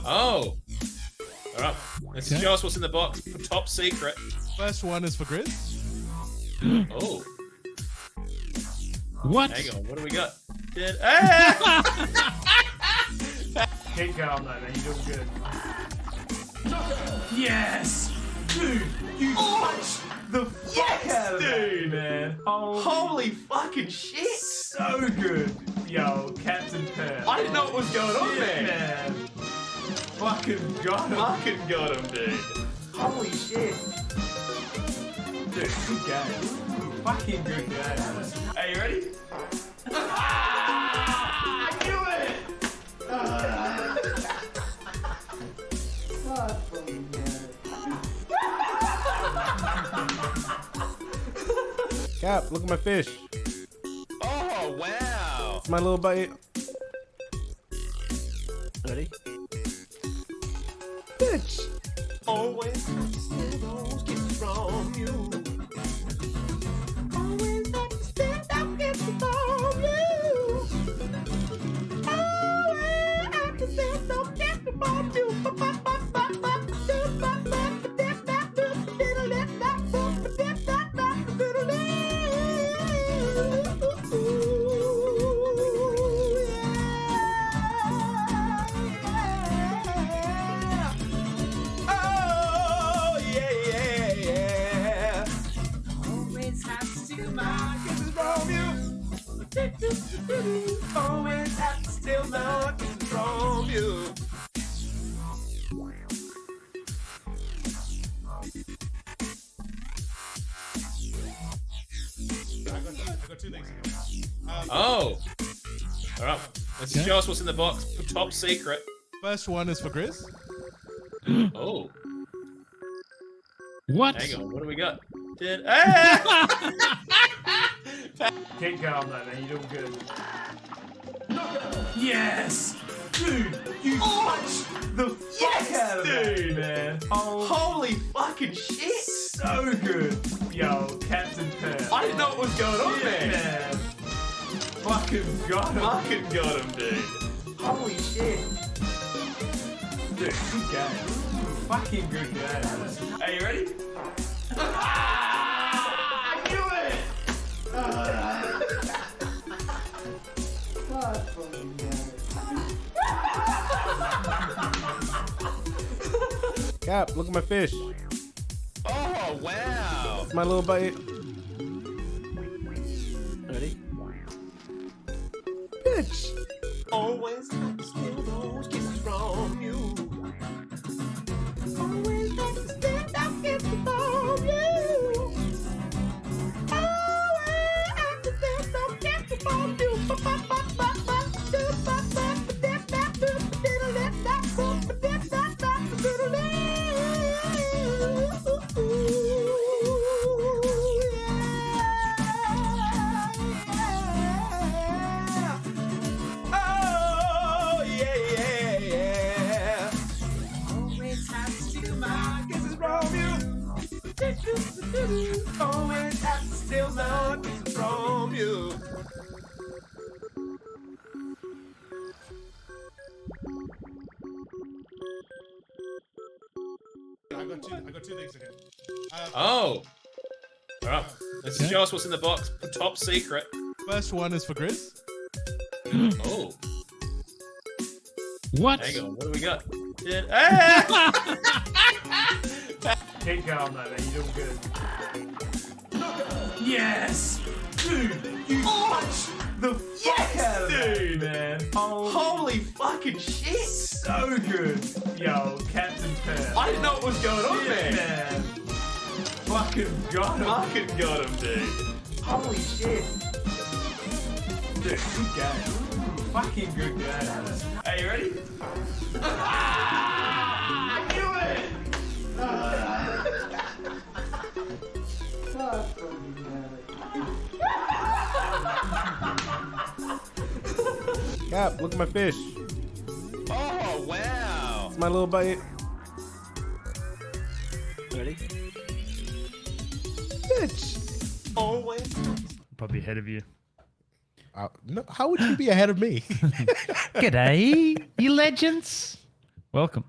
Oh. Alright. Let's show us what's in the box. Top secret. First one is for Grizz. Oh. What? Hang on, what do we got? Keep going though, man. You're doing good. Yes! Dude, you punched the fuck out of that, man. Holy fucking shit! So good. Yo, Captain Pearl. I didn't know what was going on there. Man. Fucking got him. Fucking got him, dude. Holy shit. Dude, good game. Fucking good game. Are you ready? I knew it! Cap, look at my fish. Oh, wow. It's my little buddy. Ready? Bitch. Always steal those kisses from you. Always have to steal those kisses from you. Always have to steal those kisses from you. Always have to steal my kisses from you. I got two things again. Oh. Alright. Let's show us what's in the box. Top secret. First one is for Grizz. Oh. What? Hang on, what do we got? Keep going though, man. You're doing good. Yes! Dude, you punched the fuck out of that, man. Holy fucking shit! So good. Yo, Captain Pearl. I didn't know what was going on there. Man. Fucking got him. Fucking got him, dude. Holy shit. Dude, good game. Fucking good game. Are you ready? I knew it! Cap, look at my fish. Oh, wow. It's my little buddy. Ready? Bitch. Always have to steal those kisses from you. Always have to steal those kisses from you. Always have to steal those kisses from you. Always have to steal my kisses from you. I got two things again. Oh. Alright. Let's show us what's in the box. Top secret. First one is for Grizz. Oh. What? Hang on, what do we got? Keep going though, man. You're doing good. Yes! Dude, you punched the fuck out of that, man. Holy fucking shit! So good. Yo, Captain Pearl. I didn't know what was going on there. Man. Fucking got him. Fucking got him, dude. Holy shit. Dude, good game. Fucking good game. Are you ready? I knew it! Cap, look at my fish. Oh, wow. It's my little buddy. Ready? Bitch. Always. Probably ahead of you. No, how would you be ahead of me? G'day, you legends. welcome.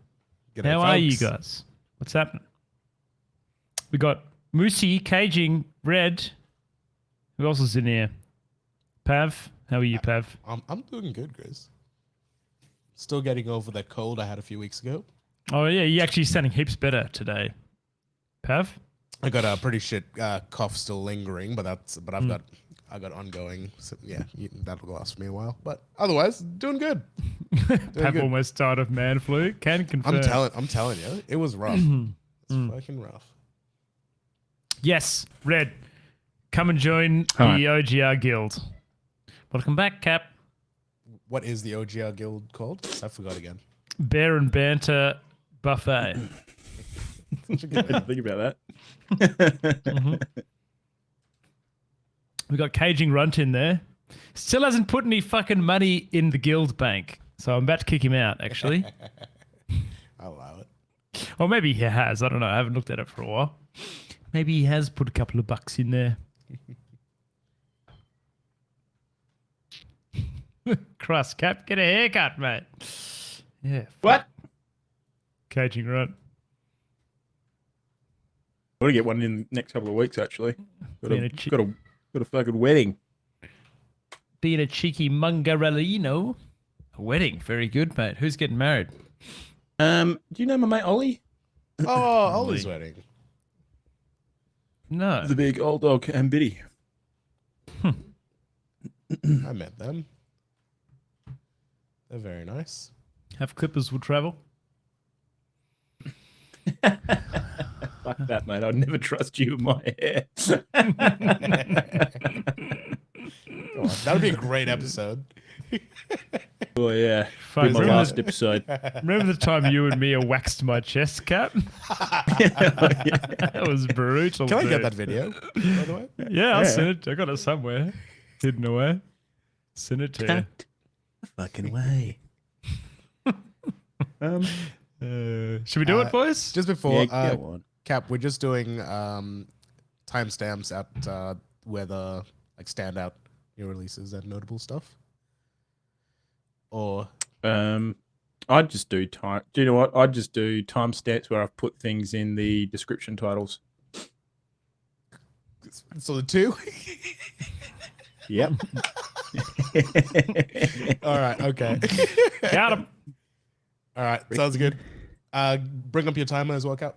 G'day, How are you folks. guys? What's happening? We got Moosey caging Red. Who else is in here? Pav, how are you, Pav? I'm doing good, Grizz. Still getting over that cold I had a few weeks ago. Oh yeah, you're actually sounding heaps better today. Pav? I got a pretty shit cough still lingering, but I've got ongoing. So yeah, that'll last me a while. But otherwise, doing good. Pav good. almost died of man flu. Can confirm. I'm telling you, it was rough. It's fucking rough. Yes, Red. Come and join Hi. the OGR Guild. Welcome back, Cap. What is the OGR guild called? I forgot again. Bear and Banter Buffet. I didn't think about that. We got Caging Runt in there. Still hasn't put any fucking money in the guild bank. So I'm about to kick him out, actually. I'll allow it. Or maybe he has. I don't know. I haven't looked at it for a while. Maybe he has put a couple of bucks in there. Cross Cap, get a haircut, mate. Yeah. What? Caging Runt. I'm gonna get one in the next couple of weeks. Actually, got Being a, a chi- got a got a fucking wedding. Being a cheeky mungarellino. A wedding. Very good, mate. Who's getting married? Do you know my mate Ollie? Oh, Ollie's wedding. No. The big old dog and Biddy. I met them. They're very nice. Have Clippers will travel. Fuck that, mate. I'd never trust you with my hair. Come on, that would be a great episode. Oh yeah, Fuck, with my remember- last episode. Remember the time you and Mia waxed my chest, Cap? That was brutal. Can I get dude. that video, by the way? Yeah, I'll Yeah. send it. I got it somewhere. Hidden away. Send it to Cut the fucking way. you. Should we do it, boys? Just before, Yeah, go on. Cap, we're just doing timestamps at where the standout new releases and notable stuff. Or I'd just do time. Do you know what? I'd just do timestamps where I've put things in the description titles. so the two. Yep. All right. Okay. Got him. All right. Sounds good. Bring up your timer as well, Cap.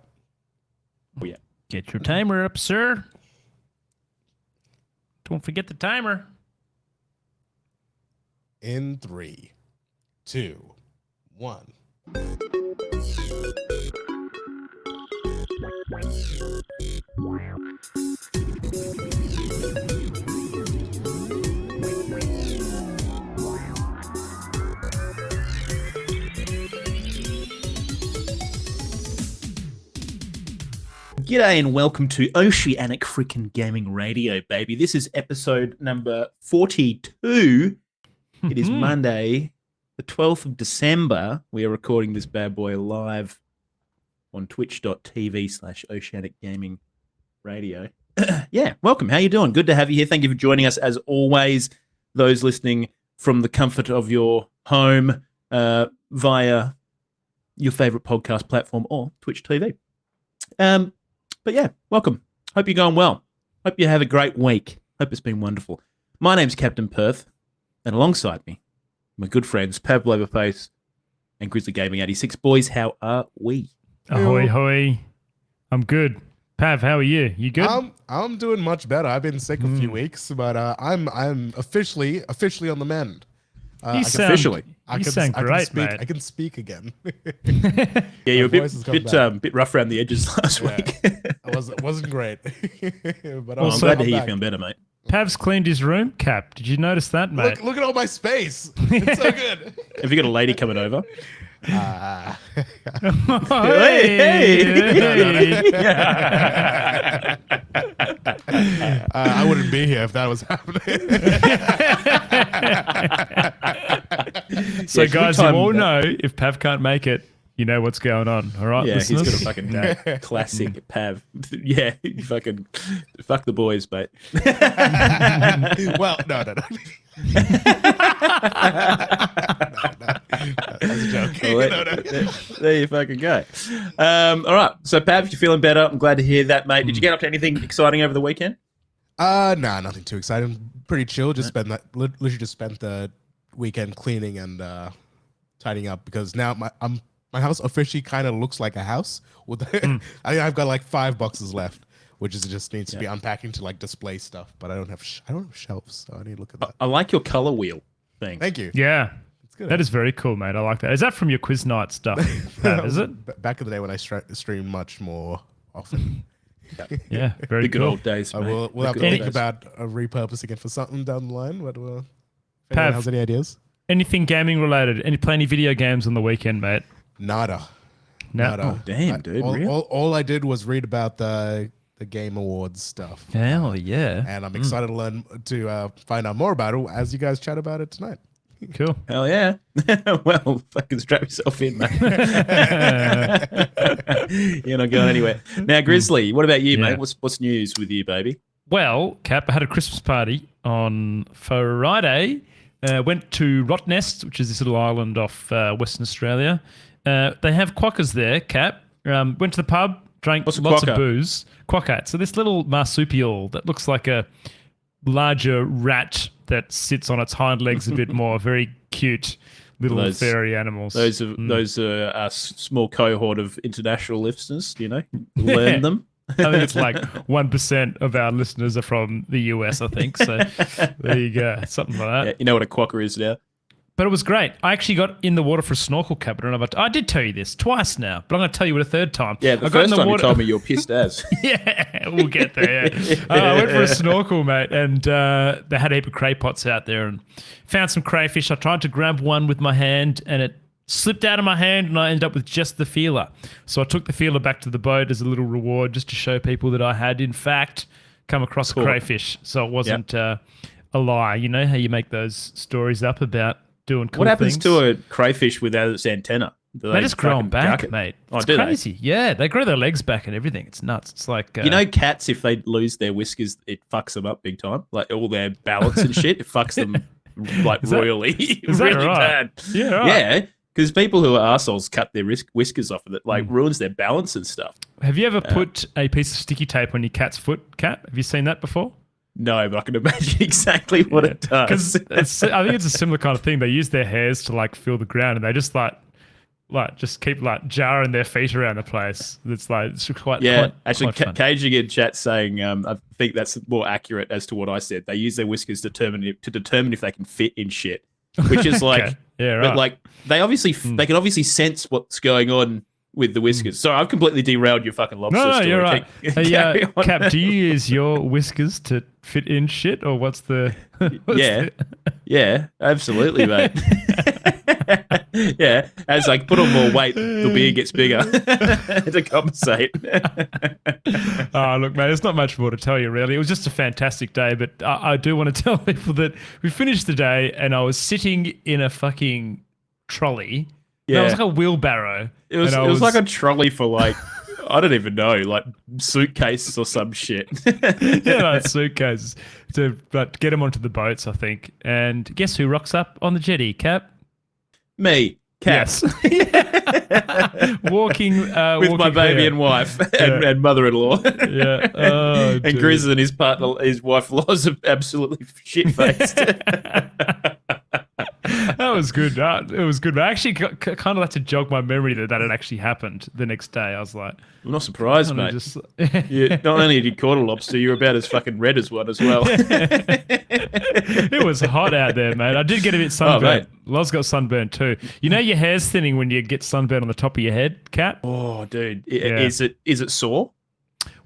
Oh yeah. Get your timer up, sir. Don't forget the timer. In 3, 2, 1. G'day and welcome to Oceanic Freaking Gaming Radio, baby. This is episode number 42. It is Monday, the 12th of December. We are recording this bad boy live on twitch.tv/Oceanic Gaming Radio. Yeah, welcome. How you doing? Good to have you here. Thank you for joining us as always. Those listening from the comfort of your home via your favorite podcast platform or Twitch TV. But yeah, welcome. Hope you're going well. Hope you have a great week. Hope it's been wonderful. My name's Captain Perth, and alongside me, my good friends Pablo Overface and Grizzly Gaming 86. Boys, how are we? Ahoy, hoy. I'm good. Pav, how are you? You good? I'm doing much better. I've been sick a few weeks, but I'm officially on the mend. you sound, officially. You sound great, speak, mate. I can speak again. Yeah, you were voice has come a bit rough around the edges last Yeah. week. It wasn't great. But I'm Also- glad to hear you back. feeling better, mate. Pav's cleaned his room. Cap, did you notice that, mate? Look at all my space. It's so good. Have you got a lady coming over? Ah. I wouldn't be here if that was happening. So, Yeah, guys, good you time, all know if Pav can't make it, you know what's going on. All right, Yeah, he's listeners? got a fucking classic Pav. Yeah, you fucking fuck the boys, mate. Well, no. That's a joke. Well, No, no. there you fucking go. All right. So, Pav, you're feeling better. I'm glad to hear that, mate. Did you get up to anything exciting over the weekend? Nah, nothing too exciting. Pretty chill. Just literally just spent the weekend cleaning and tidying up because now my house officially kind of looks like a house. With I think I've got like 5 boxes left, which is just needs to be unpacking to like display stuff. But I don't have shelves, so I need to look at that. I like your color wheel thing. Thank you. Yeah. It's good. That is very cool, mate. I like that. Is that from your quiz night stuff? Pat, is it? Back in the day when I streamed much more often. Yeah, very The good cool. old days, mate. We'll have The to good think old days. about repurposing it for something down the line. But if anyone Pav. has any ideas? Anything gaming related? Play any video games on the weekend, mate? Nada. No. Nada. Oh, damn, dude. Really? All I did was read about the Game Awards stuff. Hell yeah. And I'm excited to find out more about it as you guys chat about it tonight. Cool. Hell yeah. Well, fucking strap yourself in, mate. You're not going anywhere. Now, Grizzly, what about you, Yeah. mate? What's news with you, baby? Well, Cap, I had a Christmas party on Friday. Went to Rottnest, which is this little island off Western Australia. They have quokkas there, Cap. Went to the pub, drank What's a lots quokka? of booze. Quokka. So this little marsupial that looks like a larger rat that sits on its hind legs a bit more. Very cute little Those- fairy animals. Those are a small cohort of international listeners, you know, learn them. I think it's like 1% of our listeners are from the US, I think. So there you go. Something like that. Yeah, you know what a quokka is now? But it was great. I actually got in the water for a snorkel, Cap. I did tell you this twice now, but I'm going to tell you it a third time. Yeah, the I got in first time you water- told me you were pissed as. Yeah, we'll get there. Yeah. I went for a snorkel, mate, and they had a heap of cray pots out there and found some crayfish. I tried to grab one with my hand and it slipped out of my hand and I ended up with just the feeler. So I took the feeler back to the boat as a little reward just to show people that I had, in fact, come across a crayfish. So it wasn't a lie. You know how you make those stories up about doing cool What happens things? to a crayfish without its antenna? Do They just grow fucking them back, jack it? mate. Oh, It's do they? crazy. Yeah, they grow their legs back and everything. It's nuts. It's like You know, cats, if they lose their whiskers, it fucks them up big time. Like all their balance and shit, it fucks them like Is that- royally. is that really right? bad. Yeah, right. Yeah, because people who are arseholes cut their whiskers off of it, like ruins their balance and stuff. Have you ever put a piece of sticky tape on your cat's foot, Cat? Have you seen that before? No, but I can imagine exactly what it does. Because I think it's a similar kind of thing. They use their hairs to like feel the ground, and they just like just keep like jarring their feet around the place. It's like it's quite actually, quite fun. Caging in chat saying, I think that's more accurate as to what I said. They use their whiskers to determine if they can fit in shit, which is like, Okay. Yeah, right. but like they can obviously sense what's going on with the whiskers. Sorry, I've completely derailed your fucking lobster No, story. you're right. Hey, Carry on. Cap, do you use your whiskers to fit in shit, or what's the? Yeah, absolutely, mate. Yeah, as like put on more weight, the beer gets bigger to compensate. Oh, look, mate, there's not much more to tell you, really. It was just a fantastic day, but I do want to tell people that we finished the day and I was sitting in a fucking trolley. Yeah. It was like a wheelbarrow. It was and I like a trolley for like I don't even know, like suitcases or some shit. suitcases to get them onto the boats, I think. And guess who rocks up on the jetty, Cap? Me, Cap, Walking with walking my baby there. and wife and mother-in-law. Yeah. Oh, And dude. Grizz and his partner, his wife Loz, are absolutely shit-faced. That was good. It was good. But I actually kind of had to jog my memory that had actually happened the next day. I was like, I'm not surprised, kinda mate. just- Not only did you caught a lobster, you're about as fucking red as one as well. It was hot out there, mate. I did get a bit sunburned. mate. Loz got sunburned too. You know your hair's thinning when you get sunburned on the top of your head, Cap? Oh, dude, Yeah. is it sore?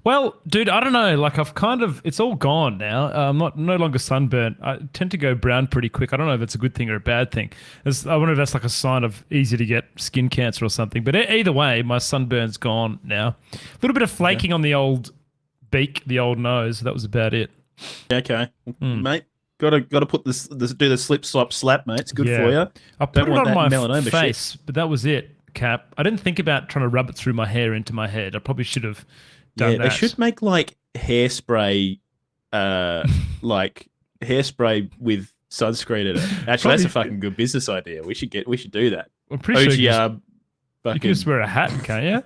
Well, dude, I don't know. Like it's all gone now. I'm no longer sunburnt. I tend to go brown pretty quick. I don't know if it's a good thing or a bad thing. I wonder if that's like a sign of easy to get skin cancer or something. But either way, my sunburn's gone now. A little bit of flaking on the old beak, the old nose. That was about it. Okay, mate. Got to put this do the slip slop slap, mate. It's good Yeah. for you. I put it want on my that melanoma shit. face, but that was it, Cap. I didn't think about trying to rub it through my hair into my head. I probably should have done Yeah, that. they should make like hairspray, like hairspray with sunscreen in it. Actually, that's Probably- a fucking good business idea. We should do that. I'm pretty sure you OGR. can just wear a hat, can't you?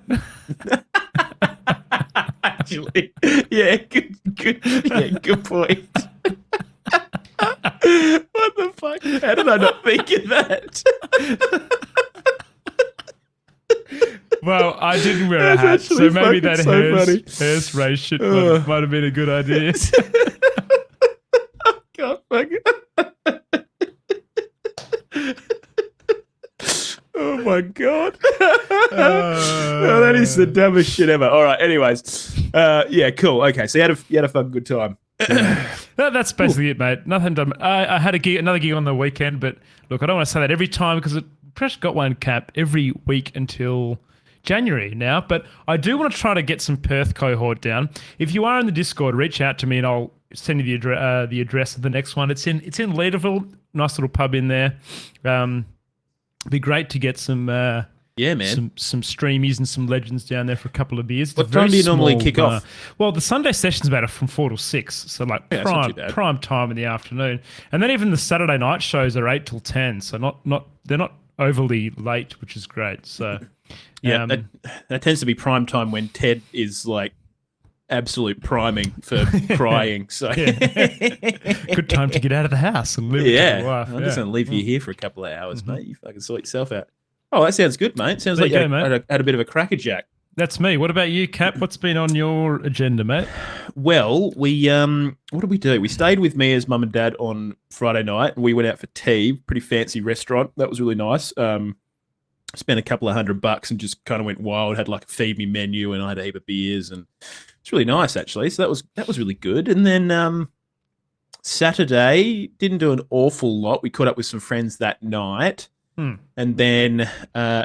Actually, yeah, good point. What the fuck? How did I not think of that? Well, I didn't wear a That's hat, actually so maybe fucking that so funny. hairspray shit Ugh. might have been a good idea. God, fuck it. Oh my god. Oh, that is the dumbest shit ever. All right, anyways. Yeah, cool. Okay, so you had a fucking good time. That's basically it, mate. Nothing done. I had another gig on the weekend, but look, I don't want to say that every time because it pretty much got one cap every week until January now. But I do want to try to get some Perth cohort down. If you are in the Discord, reach out to me and I'll send you the address of the next one. It's in Leederville. Nice little pub in there. Be great to get some Yeah, man. some streamies and some legends down there for a couple of beers. It's What a very time do you normally small kick bar. off? Well, the Sunday session's about from 4 to 6, so like Yeah, that's not too bad. prime time in the afternoon. And then even the Saturday night shows are 8 till 10, so they're not overly late, which is great. So Yeah, that tends to be prime time when Ted is like absolute priming for crying. So good time to get out of the house and live with yeah, your wife. I'm just gonna leave you here for a couple of hours, Mm-hmm. mate. You fucking sort yourself out. Oh, that sounds good, mate. Sounds There like you you go, mate. had a bit of a crackerjack. That's me. What about you, Cap? What's been on your agenda, mate? Well, we what did we do? We stayed with Mia's mum and dad on Friday night, and we went out for tea. Pretty fancy restaurant. That was really nice. Spent a couple of $100 and just kind of went wild. Had like a feed me menu, and I had a heap of beers, and it's really nice actually. So that was really good. And then Saturday didn't do an awful lot. We caught up with some friends that night. And then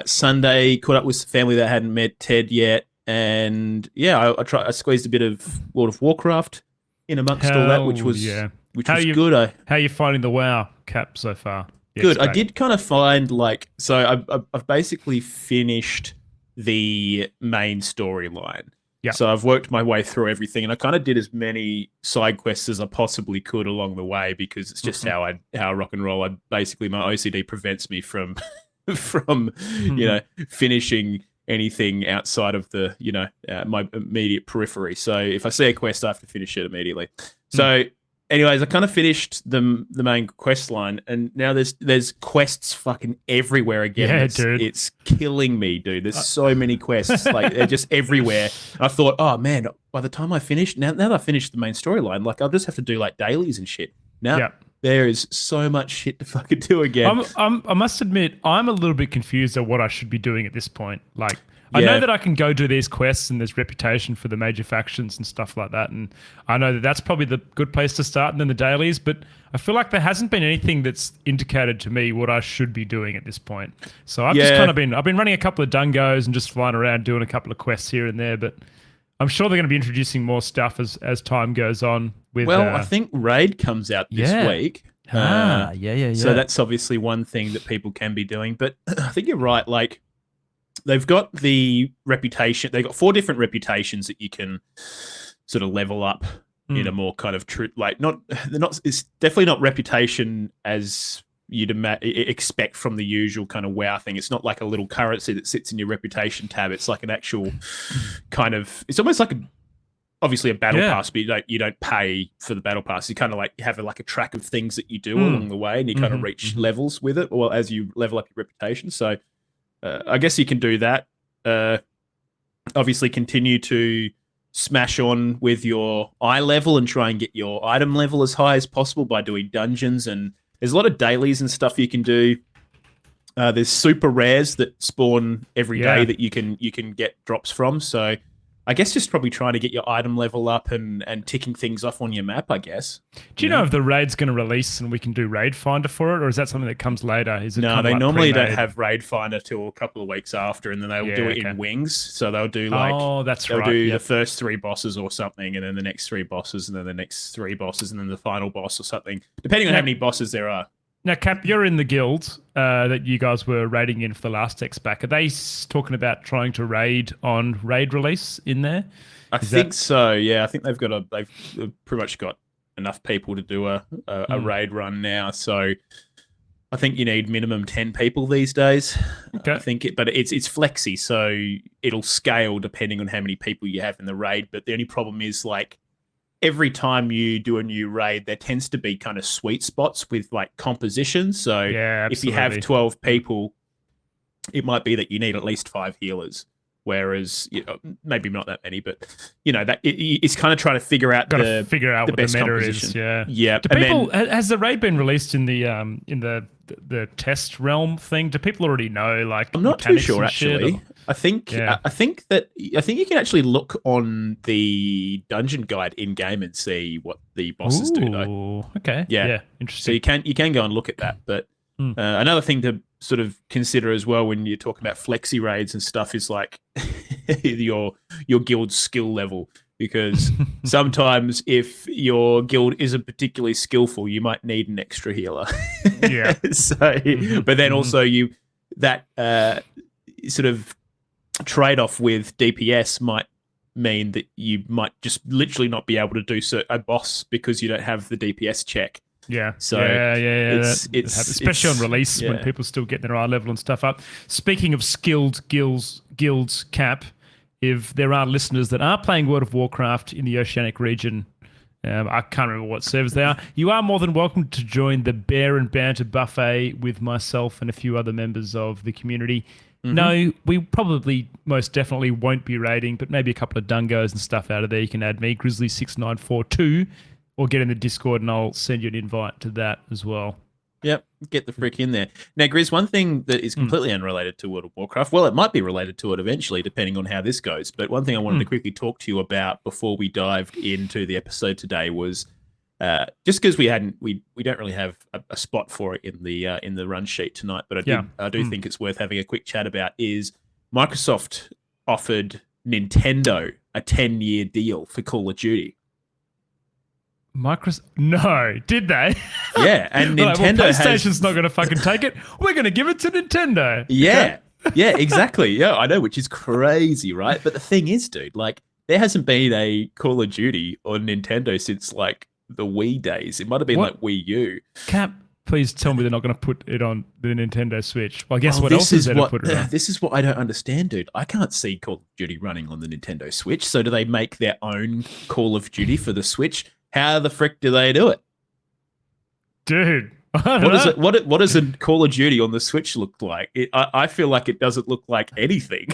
Sunday, caught up with some family that hadn't met Ted yet. And yeah, I squeezed a bit of World of Warcraft in amongst all that, which was good. How are you finding the WoW, Cap, so far? Yes, Good. I mate. did kind of find I've basically finished the main storyline. Yeah. So I've worked my way through everything, and I kind of did as many side quests as I possibly could along the way because it's just how I rock and roll. My OCD prevents me from finishing anything outside of the my immediate periphery. So if I see a quest, I have to finish it immediately. So anyways, I kind of finished the main quest line, and now there's quests fucking everywhere again. Yeah, dude. It's killing me, dude. There's so many quests, like they're just everywhere. And I thought, oh man, by the time I finish, now that I finished the main storyline, like I'll just have to do like dailies and shit. Now Yeah. there is so much shit to fucking do again. I must admit, I'm a little bit confused at what I should be doing at this point. Like, I Yeah. know that I can go do these quests and there's reputation for the major factions and stuff like that. And I know that that's probably the good place to start and then the dailies. But I feel like there hasn't been anything that's indicated to me what I should be doing at this point. So I've just Yeah. kind of I've been running a couple of dungos and just flying around doing a couple of quests here and there. But I'm sure they're going to be introducing more stuff as time goes on. With I think Raid comes out this Yeah. week. yeah. So that's obviously one thing that people can be doing. But I think you're right. Like, they've got the reputation. They've got 4 different reputations that you can sort of level up in a more kind of true, like it's definitely not reputation as you'd expect from the usual kind of WoW thing. It's not like a little currency that sits in your reputation tab. It's like an actual kind of, it's almost like obviously a battle pass, but you don't pay for the battle pass. You kind of like have a track of things that you do along the way, and you kind of reach levels with it, or as you level up your reputation. So I guess you can do that. Obviously, continue to smash on with your eye level and try and get your item level as high as possible by doing dungeons. And there's a lot of dailies and stuff you can do. There's super rares that spawn every day that you can get drops from. So I guess just probably trying to get your item level up and ticking things off on your map, I guess. Do you know if the raid's going to release and we can do Raid Finder for it, or is that something that comes later? Is it No, kind of they like normally pre-made? don't have Raid Finder till a couple of weeks after, and then they'll do it in wings. So they'll do that's they'll right. do Yep. the first 3 bosses or something, and then the next 3 bosses, and then the next 3 bosses, and then the final boss or something, depending on how many bosses there are. Now, Cap, you're in the guild that you guys were raiding in for the last X-Pack. Are they talking about trying to raid on raid release in there? I think so. Yeah, I think they've pretty much got enough people to do a raid run now. So I think you need minimum 10 people these days. Okay. I think but it's flexy, so it'll scale depending on how many people you have in the raid. But the only problem is like every time you do a new raid, there tends to be kind of sweet spots with like composition. So Yeah, if you have absolutely. 12 people, it might be that you need at least 5 healers. Whereas, maybe not that many, but it's kind of trying to figure out Got to figure out the what the best meta composition. is. Yeah. Yeah, Do and people then- has the raid been released in the test realm thing? Do people already know like? I'm not too mechanics sure and shit, actually. or- I think Yeah. I think you can actually look on the dungeon guide in game and see what the bosses do though. Ooh, okay. Yeah. Yeah. So Interesting. you can go and look at that. But Hmm. another thing to sort of consider as well when you're talking about flexi raids and stuff is like your guild's skill level. Because sometimes if your guild isn't particularly skillful, you might need an extra healer. Yeah. So, but then also that sort of trade-off with DPS might mean that you might just literally not be able to do a boss because you don't have the DPS check. Yeah. So yeah. it's- that it's- happens, especially on it's- release when yeah. people still getting their eye level and stuff up. Speaking of skilled guilds, Cap, if there are listeners that are playing World of Warcraft in the Oceanic region, I can't remember what servers they are. You are more than welcome to join the Bear and Banter buffet with myself and a few other members of the community. Mm-hmm. No, we probably most definitely won't be raiding, but maybe a couple of dungos and stuff out of there. You can add me, Grizzly6942, or get in the Discord and I'll send you an invite to that as well. Yep, get the frick in there. Now, Grizz, one thing that is completely unrelated to World of Warcraft, well, it might be related to it eventually, depending on how this goes, but one thing I wanted to quickly talk to you about before we dived into the episode today was just because we don't really have a spot for it in the run sheet tonight, but I do think it's worth having a quick chat about is Microsoft offered Nintendo a 10-year deal for Call of Duty. Microsoft? No, did they? Yeah, and They're like, well, Nintendo PlayStation's has not going to fucking take it. We're going to give it to Nintendo. Yeah. Yeah, exactly. Yeah, I know, which is crazy, right? But the thing is, dude, like there hasn't been a Call of Duty on Nintendo since like the Wii days. It might have been What? like Wii U. Cap, please tell me they're not going to put it on the Nintendo Switch. Well, I guess Well, what else is there to put it on? This is what I don't understand, dude. I can't see Call of Duty running on the Nintendo Switch. So do they make their own Call of Duty for the Switch? How the frick do they do it? Dude, I don't What does know. it? What does a Call of Duty on the Switch look like? I feel like it doesn't look like anything.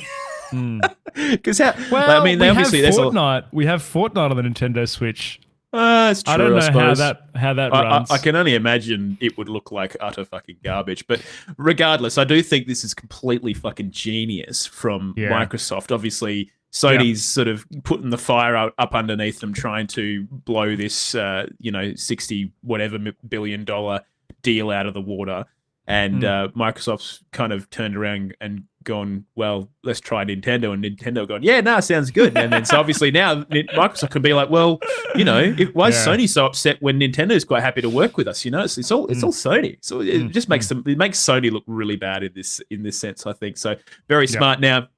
Because Well, I mean, we obviously have there's a Fortnite. We have Fortnite on the Nintendo Switch. it's true, I don't know how suppose. that runs. I can only imagine it would look like utter fucking garbage. But regardless, I do think this is completely fucking genius from Yeah. Microsoft. Obviously, Sony's sort of putting the fire up underneath them, trying to blow this, 60 whatever billion dollar deal out of the water. And Microsoft's kind of turned around and gone, well, let's try Nintendo. And Nintendo gone, yeah, no, sounds good. And then so obviously now Microsoft can be like, well, why is Sony so upset when Nintendo's quite happy to work with us? It's all Sony. So it just makes Sony look really bad in this sense, I think. So very smart. Now,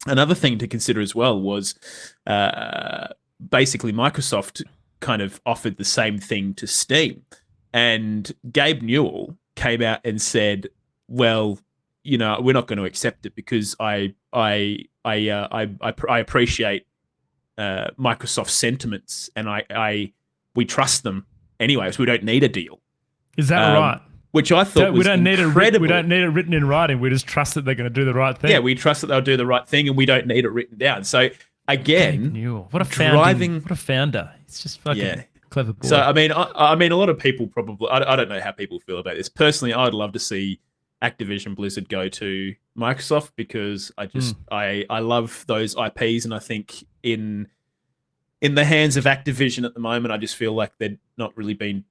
another thing to consider as well was basically Microsoft kind of offered the same thing to Steam. And Gabe Newell came out and said, well, we're not going to accept it because I appreciate Microsoft's sentiments and we trust them anyway, so we don't need a deal. Is that right? Which I thought was incredible. We don't need it written in writing. We just trust that they're going to do the right thing. Yeah, we trust that they'll do the right thing, and we don't need it written down. So again, Newell. What a founder. It's just fucking clever boy. So I mean, a lot of people probably. I don't know how people feel about this. Personally, I'd love to see Activision Blizzard go to Microsoft because I just I love those IPs, and I think in the hands of Activision at the moment, I just feel like they're not really been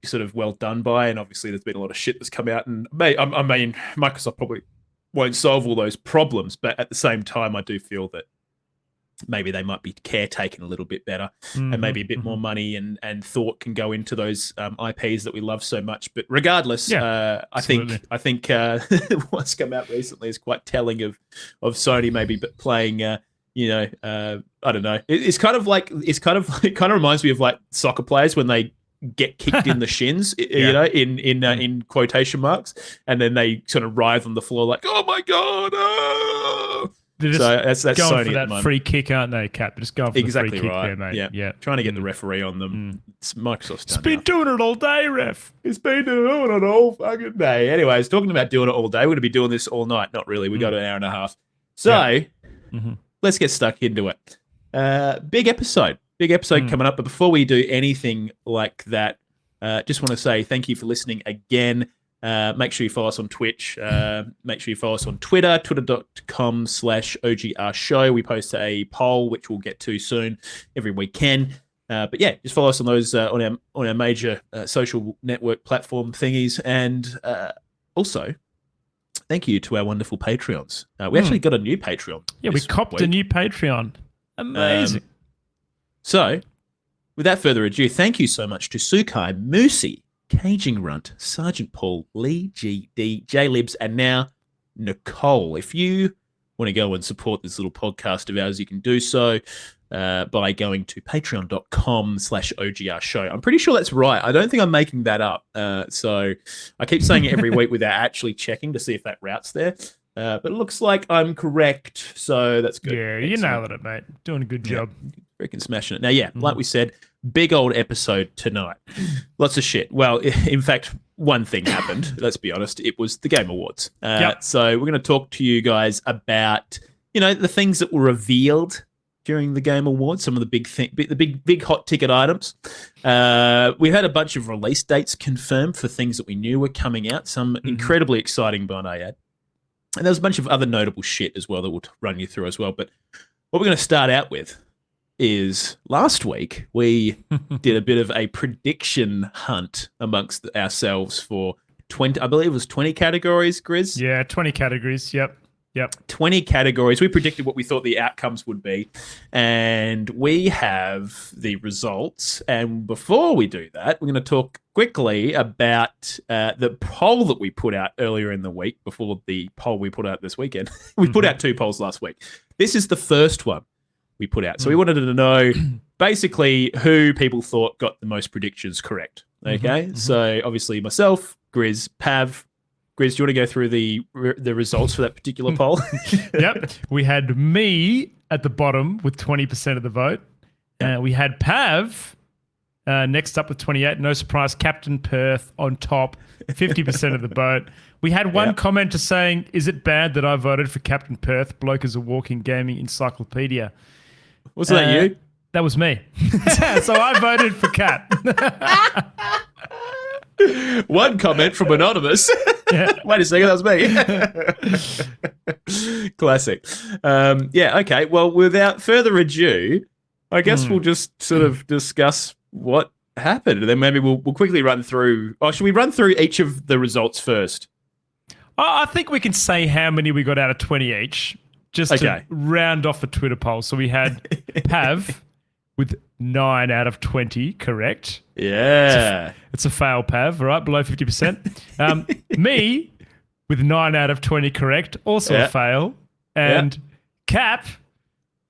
sort of well done by, and obviously there's been a lot of shit that's come out, and I mean Microsoft probably won't solve all those problems, but at the same time, I do feel that maybe they might be caretaken a little bit better, and maybe a bit more money and thought can go into those IPs that we love so much. But regardless, I think what's come out recently is quite telling of Sony maybe playing. I don't know. It kind of reminds me of like soccer players when they get kicked in the shins, you know, in quotation marks, and then they sort of writhe on the floor like, "Oh my god!" Oh! They're just So that's going Sony for at the that moment. free kick, aren't they, Cap? They're just going for Exactly the free right. kick there, mate. Yeah. Yeah. Trying to get the referee on them. It's Microsoft's It's done been now. doing it all day, ref. It's been doing it all fucking day. Anyways, talking about doing it all day, we're going to be doing this all night. Not really. We got an hour and a half. So let's get stuck into it. Big episode. Big episode coming up. But before we do anything like that, just want to say thank you for listening again. Make sure you follow us on Twitch. Make sure you follow us on Twitter, twitter.com/OGR show. We post a poll, which we'll get to soon every weekend. But yeah, just follow us on those on our major social network platform thingies. And also, thank you to our wonderful Patreons. We actually got a new Patreon. Yeah, we this copped a week. new Patreon. Amazing. So, without further ado, thank you so much to Sukai, Moosey, Caging Runt, Sergeant Paul, Lee GD, J Libs, and now Nicole. If you want to go and support this little podcast of ours, you can do so by going to patreon.com/OGR show. I'm pretty sure that's right. I don't think I'm making that up. So I keep saying it every week without actually checking to see if that route's there. But it looks like I'm correct. So that's good. Yeah, you nailed it, mate. Doing a good job. Freaking smashing it. Now, yeah, like we said, big old episode tonight. Lots of shit. Well, in fact, one thing happened. Let's be honest. It was the Game Awards. So we're going to talk to you guys about, you know, the things that were revealed during the Game Awards, some of the big hot ticket items. We had a bunch of release dates confirmed for things that we knew were coming out. Some incredibly exciting by Nayad. And there was a bunch of other notable shit as well that we'll run you through as well. But what we're going to start out with is last week we did a bit of a prediction hunt amongst ourselves for 20, I believe it was 20 categories, Grizz? Yeah, 20 categories. Yep. 20 categories. We predicted what we thought the outcomes would be, and we have the results. And before we do that, we're going to talk quickly about the poll that we put out earlier in the week before the poll we put out this weekend. We put out 2 polls last week. This is the first one we put out. So we wanted to know basically who people thought got the most predictions correct. Okay, so obviously myself, Grizz, Pav. Grizz, do you want to go through the results for that particular poll? Yep. We had me at the bottom with 20% of the vote. We had Pav next up with 28. No surprise, Captain Perth on top, 50% of the vote. We had one commenter saying, "Is it bad that I voted for Captain Perth? Bloke is a walking gaming encyclopedia." Was that you? That was me. So I voted for Cap. One comment from Anonymous. Wait a second, that was me. Classic. Okay. Well, without further ado, I guess we'll just sort of discuss what happened. And then maybe we'll quickly run through. Oh, should we run through each of the results first? I think we can say how many we got out of 20 each, just to round off the Twitter poll. So we had Pav with 9 out of 20 correct. Yeah. It's a fail, Pav, right? Below 50%. Me with 9 out of 20 correct, also a fail. And Cap,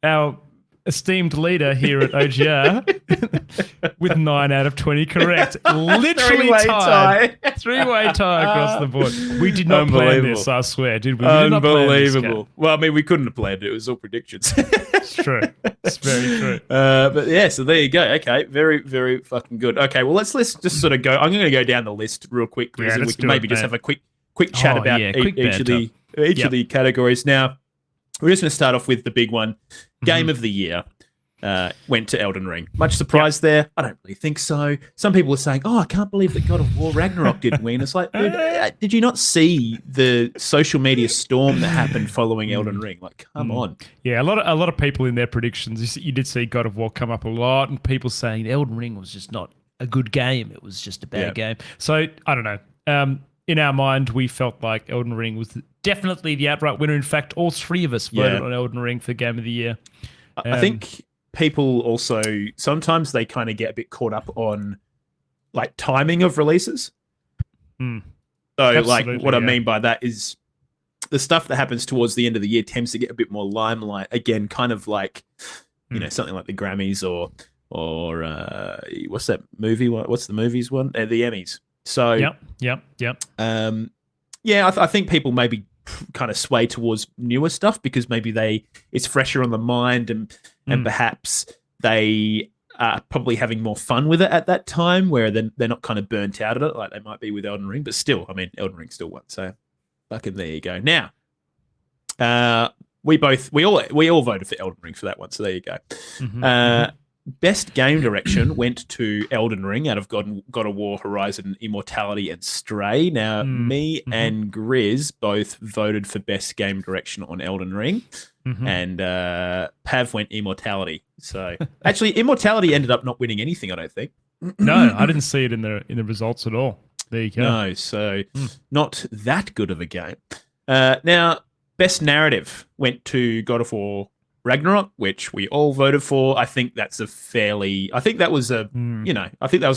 our esteemed leader here at OGR, with 9 out of 20 correct. Literally Three-way tied. 3-way tie across the board. We did not plan this, I swear, did we? We did not plan this, Unbelievable. Well, I mean, we couldn't have planned it. It was all predictions. It's true. It's very true. But yeah, so there you go. Okay, very, very fucking good. Okay, well, let's just sort of go. I'm going to go down the list real quick, Grizz, and we can maybe just have a quick chat about each of the categories. Now, we're just going to start off with the big one. Game of the year went to Elden Ring. Much surprise there? I don't really think so. Some people are saying, "Oh, I can't believe that God of War Ragnarok didn't win." It's like, dude, did you not see the social media storm that happened following Elden Ring? Like, come on. Yeah, a lot of people in their predictions. You did see God of War come up a lot, and people saying Elden Ring was just not a good game. It was just a bad game. So I don't know. In our mind, we felt like Elden Ring was definitely the outright winner. In fact, all 3 of us voted on Elden Ring for Game of the Year. I think people also sometimes they kind of get a bit caught up on like timing of releases. So like what I mean by that is the stuff that happens towards the end of the year tends to get a bit more limelight. Again, kind of like, you know, something like the Grammys or or what's that movie? What's the movies one? The Emmys. So Yep. yeah, I think people maybe kind of sway towards newer stuff because maybe it's fresher on the mind and perhaps they are probably having more fun with it at that time where they're not kind of burnt out at it like they might be with Elden Ring. But still, I mean, Elden Ring still won. So fucking there you go. Now, we all voted for Elden Ring for that one. So there you go. Best game direction went to Elden Ring out of God of War, Horizon, Immortality, and Stray. Now, me and Grizz both voted for best game direction on Elden Ring, and Pav went Immortality. So actually, Immortality ended up not winning anything, I don't think. No, I didn't see it in the results at all. There you go. No, so not that good of a game. Now, best narrative went to God of War Ragnarok, which we all voted for. I think that was a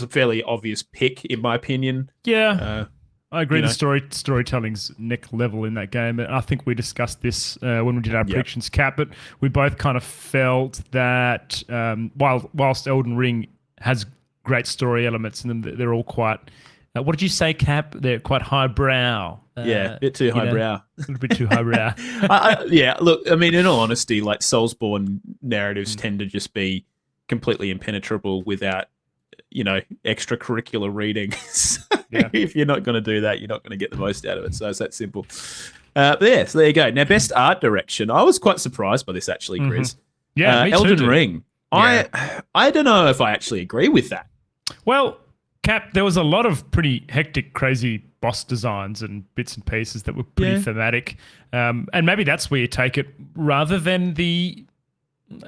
fairly obvious pick in my opinion. Yeah. I agree. The storytelling's neck level in that game. I think we discussed this when we did our predictions cap, but we both kind of felt that whilst Elden Ring has great story elements and they're all quite what did you say, Cap? They're quite highbrow. A bit too highbrow. A little bit too highbrow. Look, I mean, in all honesty, like Soulsborne narratives tend to just be completely impenetrable without, extracurricular reading. If you're not going to do that, you're not going to get the most out of it. So it's that simple. So there you go. Now, best art direction. I was quite surprised by this, actually, Grizz. Yeah, me too, Elden dude. Ring. Yeah. I don't know if I actually agree with that. Well, Cap, there was a lot of pretty hectic, crazy boss designs and bits and pieces that were pretty thematic. And maybe that's where you take it rather than the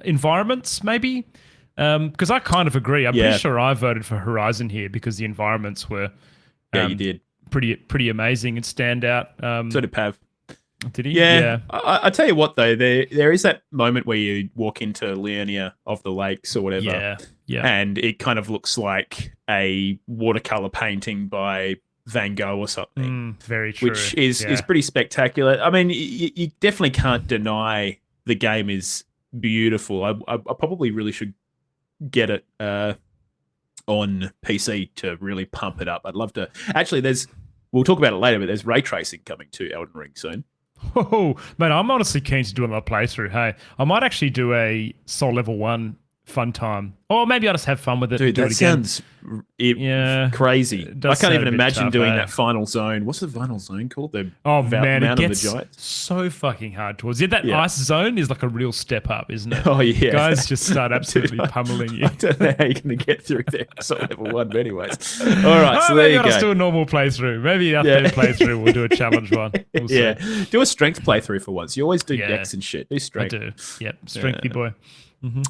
environments, maybe. Because I kind of agree. I'm pretty sure I voted for Horizon here because the environments were you did. Pretty amazing and stand out. So did Pav. Did he? Yeah. I tell you what, though, there is that moment where you walk into Liurnia of the Lakes or whatever. Yeah. And it kind of looks like a watercolor painting by Van Gogh or something. Very true. Which is pretty spectacular. I mean, you definitely can't deny the game is beautiful. I probably really should get it on PC to really pump it up. I'd love to. Actually, we'll talk about it later, but there's ray tracing coming to Elden Ring soon. Oh, man, I'm honestly keen to do another playthrough. Hey, I might actually do a Soul Level 1 fun time. Or maybe I'll just have fun with it. Dude, that sounds crazy. I can't even imagine doing that final zone. What's the final zone called? The Mount of the gets Giants? so fucking hard towards it. That ice zone is like a real step up, isn't it? Oh, yeah. Guys just start absolutely pummeling you. I don't know how you're going to get through there. So level 1, anyways. All right, so there you go. I'll do a normal playthrough. Maybe after the playthrough, we'll do a challenge one. We'll see. Do a strength playthrough for once. You always do decks and shit. Do strength. I do. Yep, strengthy boy.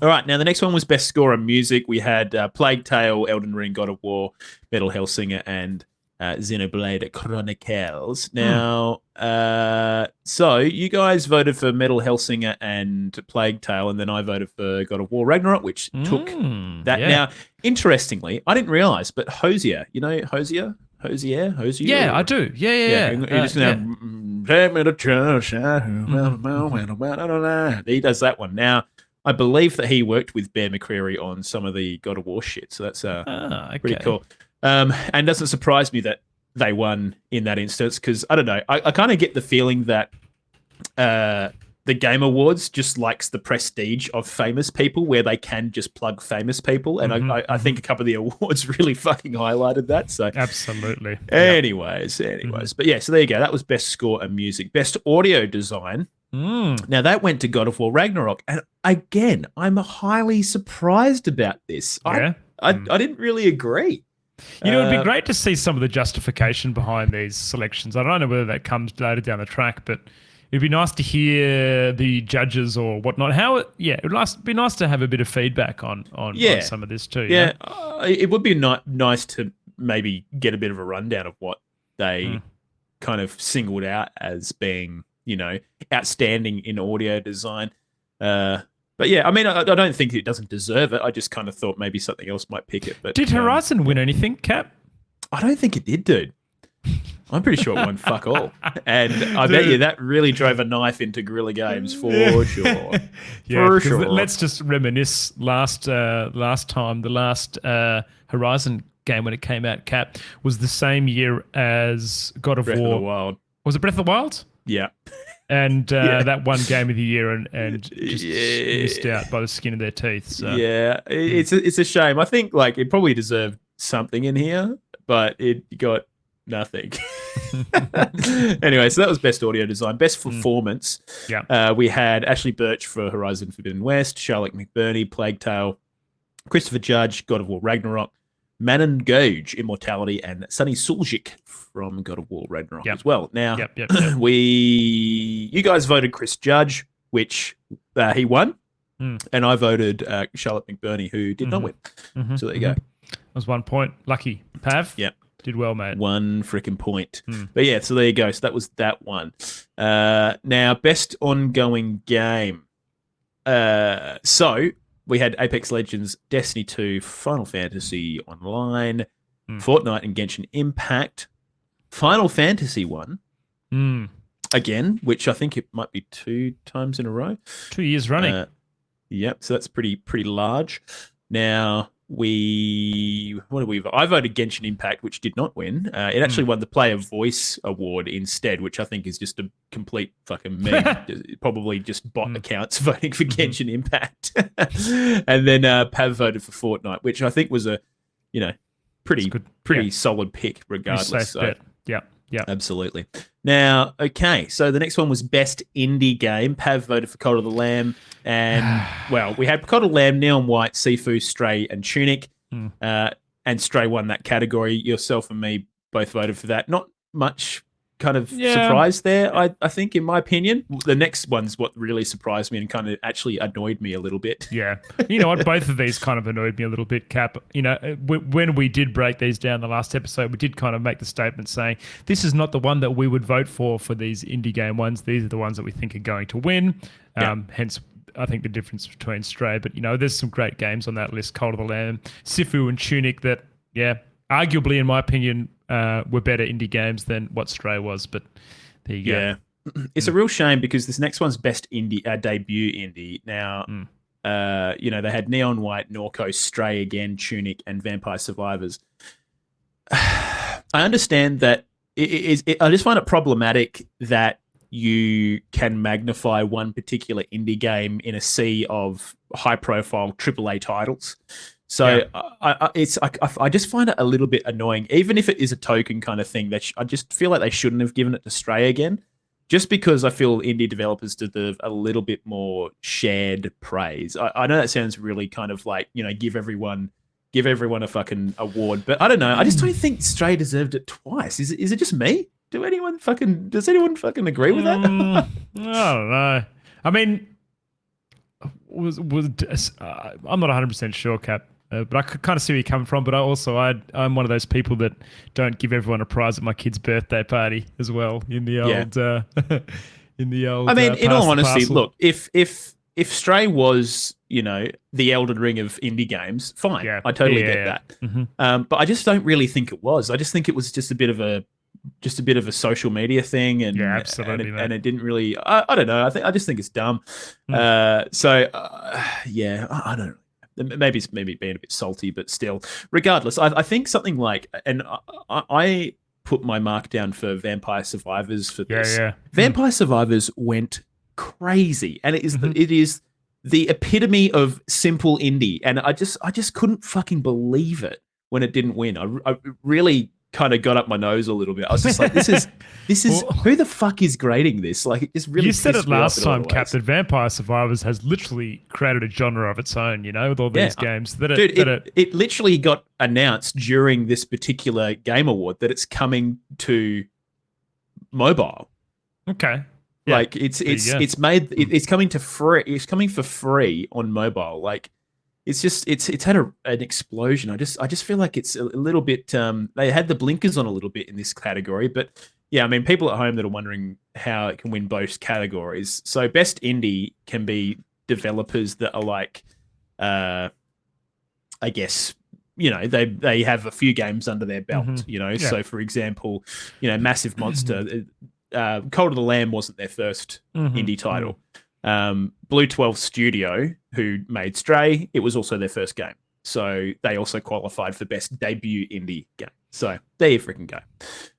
All right, now the next one was best score on music. We had Plague Tale, Elden Ring, God of War, Metal Hellsinger, and Xenoblade Chronicles. Now, so you guys voted for Metal Hellsinger and Plague Tale, and then I voted for God of War Ragnarok, which took that. Yeah. Now, interestingly, I didn't realize, but Hosier, you know Hosier? Hosier? Yeah, I do. Yeah. You're just gonna take me to church. He does that one. Now, I believe that he worked with Bear McCreary on some of the God of War shit, so that's pretty cool. And doesn't surprise me that they won in that instance because I don't know. I kind of get the feeling that the Game Awards just likes the prestige of famous people, where they can just plug famous people, and I think a couple of the awards really fucking highlighted that. So absolutely. Anyways, but yeah. So there you go. That was best score and music, best audio design. Now that went to God of War Ragnarok, and again, I'm highly surprised about this. I didn't really agree. It'd be great to see some of the justification behind these selections. I don't know whether that comes later down the track, but it'd be nice to hear the judges or whatnot. It'd be nice to have a bit of feedback on some of this too. Yeah, it would be nice to maybe get a bit of a rundown of what they kind of singled out as being, outstanding in audio design. But yeah, I mean, I don't think it doesn't deserve it. I just kind of thought maybe something else might pick it. But did Horizon win anything, Cap? I don't think it did, dude. I'm pretty sure it won fuck all. And I bet you that really drove a knife into Guerrilla Games for sure. Yeah, For 'cause sure. let's just reminisce last time, the last Horizon game when it came out, Cap, was the same year as God of Breath of War. the Wild. Was it Breath of the Wild? Yeah. And that one game of the year and just missed out by the skin of their teeth. So. Yeah. It's a shame. I think like it probably deserved something in here, but it got nothing. Anyway, so that was best audio design. Best performance. Yeah. We had Ashley Birch for Horizon Forbidden West, Charlotte McBurney, Plague Tale, Christopher Judge, God of War Ragnarok, Manon Gage, Immortality, and Sunny Suljic from God of War Ragnarok as well. Now, Yep. you guys voted Chris Judge, which he won, and I voted Charlotte McBurney, who did not win. So there you go. That was 1 point. Lucky. Pav? Yep. Did well, mate. 1 freaking point. But yeah, so there you go. So that was that one. Now, best ongoing game. So we had Apex Legends, Destiny 2, Final Fantasy Online, Fortnite, and Genshin Impact. Final Fantasy won again, which I think it might be 2 times in a row. 2 years running. Yep, so that's pretty large. Now I voted Genshin Impact, which did not win. It actually won the Player Voice Award instead, which I think is just a complete fucking meme. Probably just bot accounts voting for Genshin Impact. And then Pav voted for Fortnite, which I think was a, pretty solid pick regardless. Safe bet. Yeah. Absolutely. Now, okay, so the next one was Best Indie Game. Pav voted for Cult of the Lamb. And, well, we had Cult of the Lamb, Neon White, Sifu, Stray, and Tunic. And Stray won that category. Yourself and me both voted for that. Not much kind of surprise there, I think, in my opinion. The next one's what really surprised me and kind of actually annoyed me a little bit. Yeah. You know what? Both of these kind of annoyed me a little bit, Cap. When we did break these down the last episode, we did kind of make the statement saying this is not the one that we would vote for these indie game ones. These are the ones that we think are going to win. Hence, I think the difference between Stray. But, there's some great games on that list. Cult of the Lamb, Sifu, and Tunic that, arguably, in my opinion, were better indie games than what Stray was, but there you go. Yeah, it's a real shame because this next one's best indie debut indie. Now, they had Neon White, Norco, Stray again, Tunic, and Vampire Survivors. I understand that I just find it problematic that you can magnify one particular indie game in a sea of high-profile AAA titles. So I just find it a little bit annoying, even if it is a token kind of thing. I just feel like they shouldn't have given it to Stray again, just because I feel indie developers deserve a little bit more shared praise. I know that sounds really kind of like, give everyone a fucking award, but I don't know. I just don't think Stray deserved it twice. Is it just me? Does anyone fucking agree with that? I don't know. I mean, I'm not 100% sure, Cap. But I could kind of see where you're coming from. But I'm one of those people that don't give everyone a prize at my kid's birthday party as well. In the old, I mean, in all honesty, look, if Stray was, the Elden Ring of indie games, fine, I totally get that. But I just don't really think it was. I just think it was just a bit of a social media thing, and absolutely, and it didn't really. I don't know. I just think it's dumb. I don't know. Maybe it's being a bit salty, but still, regardless, I think something like, and I put my mark down for Vampire Survivors for this. Vampire Survivors went crazy, and it is the epitome of simple indie, and I just couldn't fucking believe it when it didn't win. I really kind of got up my nose a little bit. I was just like, this is who the fuck is grading this? Like, it just really. You said it last time, Cap, that Vampire Survivors has literally created a genre of its own. With all these games it literally got announced during this particular game award that it's coming to mobile. Okay. Yeah. Like it's coming to free. It's coming for free on mobile. Like. It's had an explosion. I just feel like it's a little bit. They had the blinkers on a little bit in this category, but yeah, I mean, people at home that are wondering how it can win both categories. So best indie can be developers that are like, I guess, they have a few games under their belt. Yeah. So for example, Massive Monster, Cult of the Lamb wasn't their first indie title. Blue 12 Studio, who made Stray, it was also their first game. So they also qualified for best debut indie game. So there you freaking go.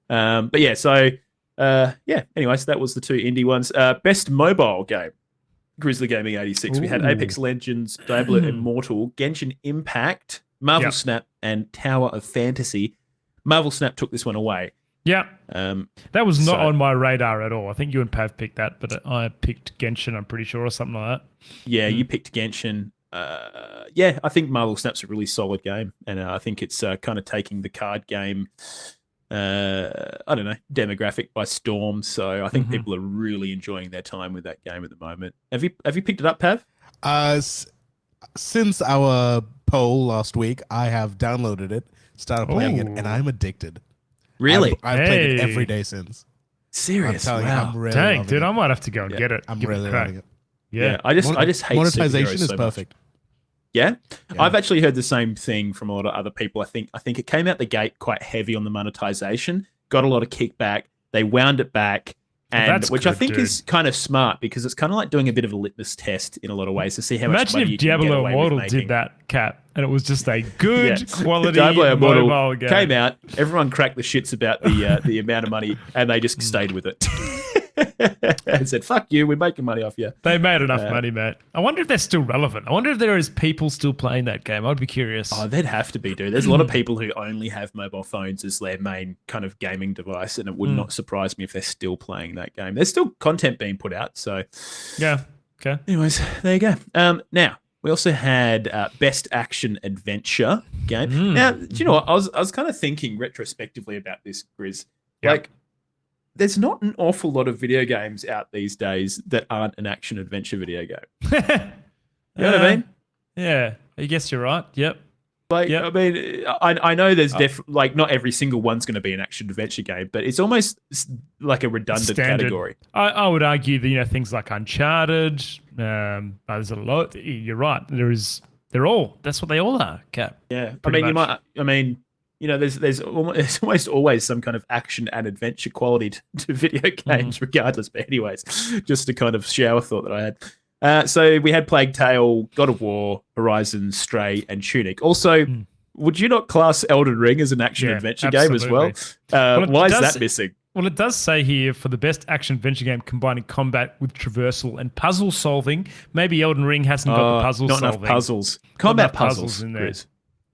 But yeah, so anyway, so that was the two indie ones. Best mobile game, Grizzly Gaming 86. We had Apex Legends, Diablo Immortal, Genshin Impact, Marvel Snap, and Tower of Fantasy. Marvel Snap took this one away. Yeah. That was not on my radar at all. I think you and Pav picked that, but I picked Genshin, I'm pretty sure, or something like that. Yeah, you picked Genshin. I think Marvel Snap's a really solid game, and I think it's kind of taking the card game, demographic by storm. So I think people are really enjoying their time with that game at the moment. Have you picked it up, Pav? Since our poll last week, I have downloaded it, started playing it, and I'm addicted. Really? I've played it every day since. Serious? I'm telling you, I'm really Dang, loving dude, it. I might have to go and get it. I'm Give it a really crack. loving it. Yeah, I just hate monetization superheroes is so perfect. much. Yeah? I've actually heard the same thing from a lot of other people. I think it came out the gate quite heavy on the monetization, got a lot of kickback. They wound it back, and which I think is kind of smart because it's kind of like doing a bit of a litmus test in a lot of ways to see how much Imagine money if you can get Diablo away Immortal with making. did that, Cap, and it was just a good quality Diablo Immortal mobile game. came out, everyone cracked the shits about the amount of money, and they just stayed with it. And said, "Fuck you, we're making money off you." They made enough money, mate. I wonder if they're still relevant. I wonder if there is people still playing that game. I'd be curious. Oh, they'd have to be, dude. There's a lot of people who only have mobile phones as their main kind of gaming device, and it would not surprise me if they're still playing that game. There's still content being put out, so Yeah. Okay. anyways, there you go. Now we also had best action adventure game. Now, do you know what? I was kind of thinking retrospectively about this, Grizz. Yep. Like, there's not an awful lot of video games out these days that aren't an action adventure video game. You know what I mean? Yeah. I guess you're right. Yep. Like, Yep. I mean, I know there's like not every single one's going to be an action adventure game, but it's almost like a redundant category. I would argue that things like Uncharted. There's a lot. You're right. They're all. That's what they all are. Cap. Yeah, Pretty much. There's almost always some kind of action and adventure quality to video games, regardless. But anyways, just a kind of shower thought that I had. So we had Plague Tale, God of War, Horizon, Stray, and Tunic. Also, would you not class Elden Ring as an action adventure game as well? Why is that missing? Well, it does say here for the best action adventure game combining combat with traversal and puzzle solving. Maybe Elden Ring hasn't got the puzzle not solving. enough puzzles. Combat enough puzzles puzzles in there. Chris.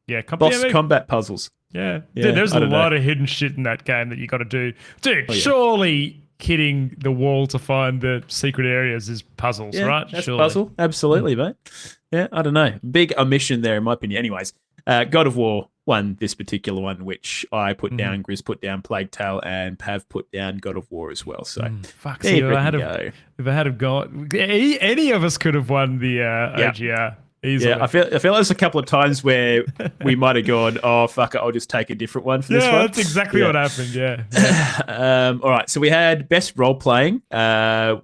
Yeah, Combat puzzles. Yeah. Yeah, Dude, there's I a don't know. lot of hidden shit in that game that you got to do. Dude, surely hitting the wall to find the secret areas is puzzles, Yeah, right? that's Surely. a puzzle. Absolutely, mate. Yeah, I don't know. Big omission there, in my opinion. Anyways, God of War won this particular one, which I put down, Grizz put down Plague Tale, and Pav put down God of War as well. So, Fuck, there see, you if I had go. gone, any of us could have won the OGR easily. Yeah, I feel there's a couple of times where we might have gone, oh, fuck it, I'll just take a different one for this one. That's exactly what happened, yeah. All right, so we had best role playing,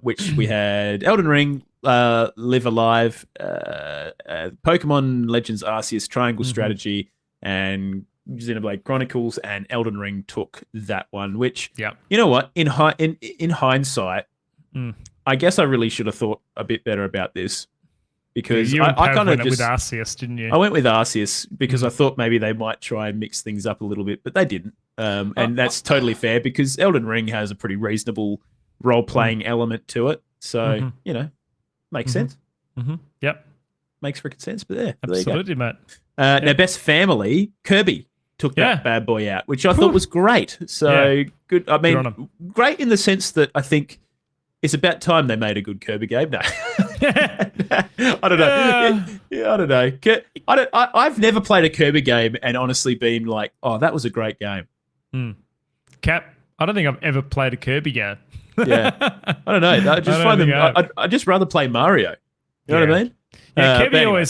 which we had Elden Ring, Live Alive, Pokemon Legends Arceus, Triangle Strategy, and Xenoblade Chronicles, and Elden Ring took that one. Which, you know what? In hindsight, I guess I really should have thought a bit better about this. Because you and I Pav kind of went just with Arceus, didn't you? I went with Arceus because I thought maybe they might try and mix things up a little bit, but they didn't. And that's totally fair because Elden Ring has a pretty reasonable role-playing element to it. So, makes sense. Yep. Makes freaking sense. But there Absolutely, mate. Now, best family, Kirby took that bad boy out, which I thought was great. So good. I Good on mean, 'em. great in the sense that I think it's about time they made a good Kirby game. No. I don't know. I don't know. I've never played a Kirby game and honestly been like, oh, that was a great game. Cap, I don't think I've ever played a Kirby game. Yeah. I don't know. I just find them. I'd just rather play Mario. You know what I mean? Yeah, but Kirby anyway.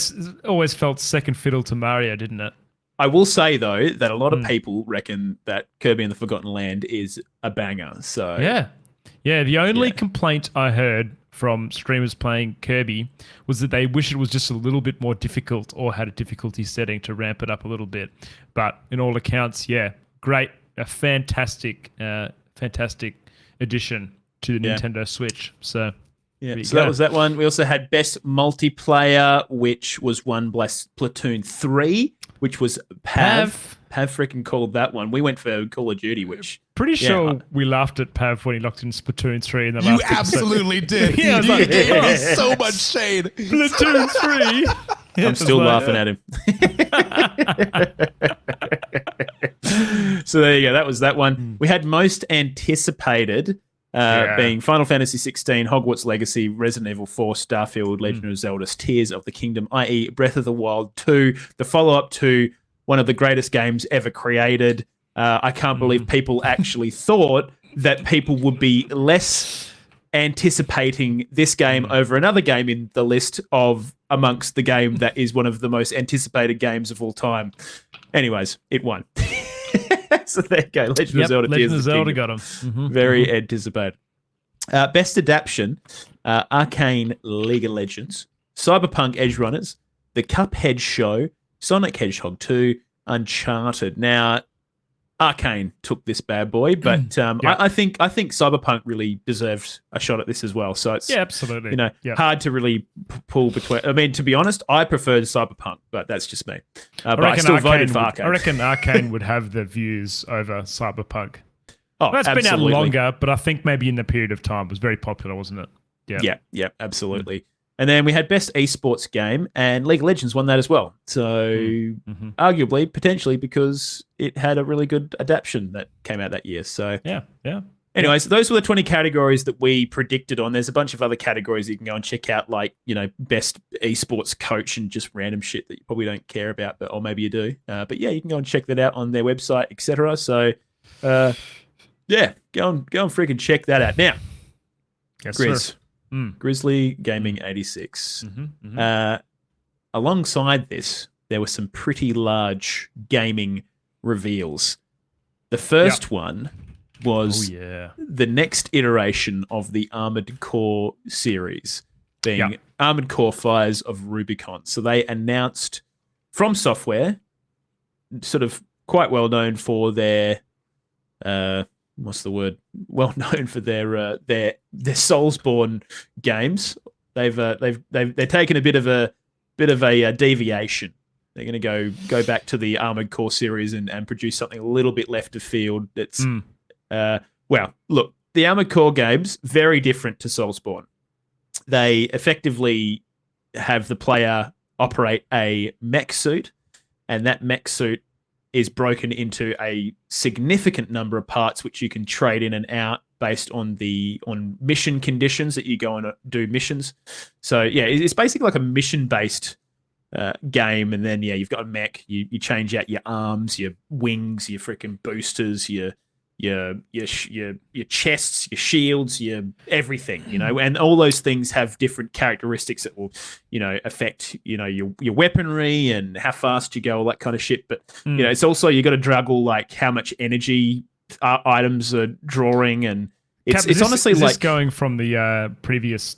always felt second fiddle to Mario, didn't it? I will say though that a lot of people reckon that Kirby and the Forgotten Land is a banger. So Yeah. The only complaint I heard from streamers playing Kirby was that they wish it was just a little bit more difficult or had a difficulty setting to ramp it up a little bit. But in all accounts, yeah, great, a fantastic addition to the Nintendo Switch. So Yeah, there you so go. that was that one. We also had Best Multiplayer, which was won by Splatoon 3, which was Pav. Pav freaking called that one. We went for Call of Duty, which... Pretty sure I- we laughed at Pav when he locked in Splatoon 3 in the You last episode. absolutely did. Yeah, I was you like, gave oh. us so much shade. Splatoon 3. I'm still laughing at him. So there you go. That was that one. We had most anticipated being Final Fantasy 16, Hogwarts Legacy, Resident Evil 4, Starfield, Legend of Zelda, Tears of the Kingdom, i.e. Breath of the Wild 2, the follow-up to one of the greatest games ever created. I can't believe people actually thought that people would be less anticipating this game over another game in the list of amongst the game that is one of the most anticipated games of all time. Anyways, it won. So there you go. Legend of Zelda, Tears Legend of of the Zelda Kingdom. got him. Very anticipated. Best adaptation, Arcane League of Legends, Cyberpunk Edge Runners, The Cuphead Show, Sonic Hedgehog 2, Uncharted. Now, Arcane took this bad boy, but I think Cyberpunk really deserved a shot at this as well. So it's Yeah, absolutely. hard to really pull between. I mean, to be honest, I preferred Cyberpunk, but that's just me. But I still voted for Arcane. I reckon Arcane would have the views over Cyberpunk. Oh, That's been out absolutely. longer, but I think maybe in the period of time it was very popular, wasn't it? Yeah, absolutely. And then we had Best Esports Game, and League of Legends won that as well. So, arguably, potentially, because it had a really good adaptation that came out that year. So, Yeah. anyways, those were the 20 categories that we predicted on. There's a bunch of other categories you can go and check out, like, Best Esports Coach and just random shit that you probably don't care about, or maybe you do. But yeah, you can go and check that out on their website, etc. So, yeah, go and freaking check that out. Now, Yes, Grizz. sir. Grizzly Gaming 86. Alongside this, there were some pretty large gaming reveals. The first one was the next iteration of the Armored Core series, being Armored Core Fires of Rubicon. So they announced From Software, sort of quite well known for their what's the word? Well known for their Soulsborne games. They're taken a bit of a deviation. They're going to go back to the Armored Core series and produce something a little bit left of field. That's well, look, the Armored Core games very different to Soulsborne. They effectively have the player operate a mech suit, and that mech suit is broken into a significant number of parts which you can trade in and out based on mission conditions that you go and do missions. So yeah, it's basically like a mission-based game, and then you've got a mech. You change out your arms, your wings, your freaking boosters, your chests, your shields, your everything, and all those things have different characteristics that will, affect, your weaponry and how fast you go, all that kind of shit. But, it's also, you got to juggle like how much energy items are drawing. And it's honestly is like this going from the previous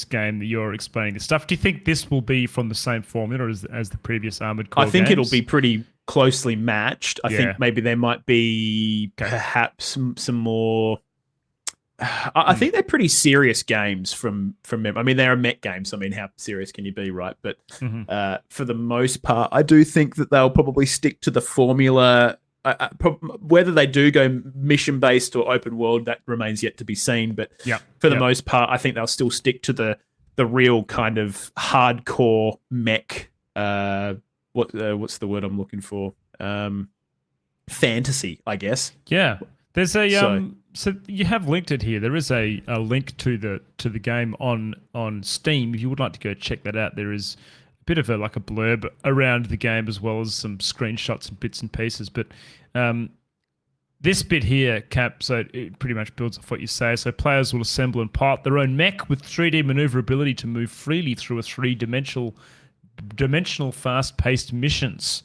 game that you're explaining this stuff. Do you think this will be from the same formula as the previous Armored Core I think games? it'll be pretty closely matched. I think maybe there might be perhaps some more. I think they're pretty serious games from them. I mean, they're mech games. I mean, how serious can you be, right? But for the most part, I do think that they'll probably stick to the formula. Whether they do go mission based or open world, that remains yet to be seen. But for the most part, I think they'll still stick to the real kind of hardcore mech. What's the word I'm looking for? Fantasy, I guess. Yeah. There's a so you have linked it here. There is a link to the game on Steam. If you would like to go check that out, there is a bit of a blurb around the game as well as some screenshots and bits and pieces. But this bit here, Cap, so it pretty much builds off what you say. So players will assemble and pilot their own mech with 3D maneuverability to move freely through a three-dimensional fast-paced missions.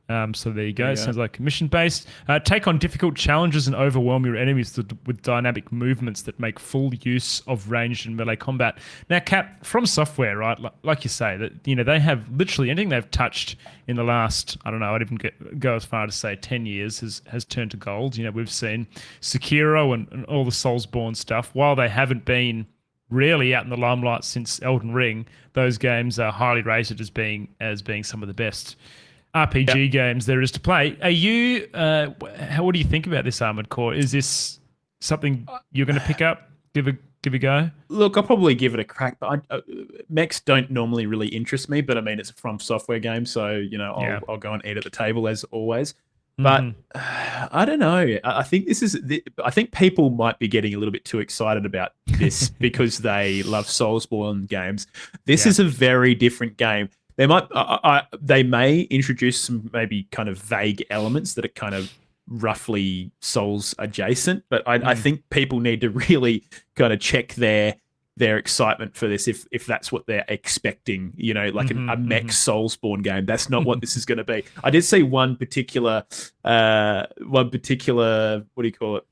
So there you go. There you It go. sounds like mission-based. Take on difficult challenges and overwhelm your enemies with dynamic movements that make full use of ranged and melee combat. Now, Cap, From Software, right? Like you say, that they have literally anything they've touched in the last, I don't know, I'd even go as far to say 10 years has turned to gold. We've seen Sekiro and all the Soulsborne stuff. While they haven't been really out in the limelight since Elden Ring, those games are highly rated as being some of the best RPG games there is to play. Are you? What do you think about this Armored Core? Is this something you're going to pick up? Give a go. Look, I'll probably give it a crack. But mechs don't normally really interest me. But I mean, it's a From Software game, so I'll go and eat at the table as always. But I don't know. I think I think people might be getting a little bit too excited about this because they love Soulsborne games. This is a very different game. They may introduce some maybe kind of vague elements that are kind of roughly Souls adjacent, but I think people need to really kind of check their excitement for this if that's what they're expecting. Like a mech Soulsborne game. That's not what this is going to be. I did see one particular what do you call it?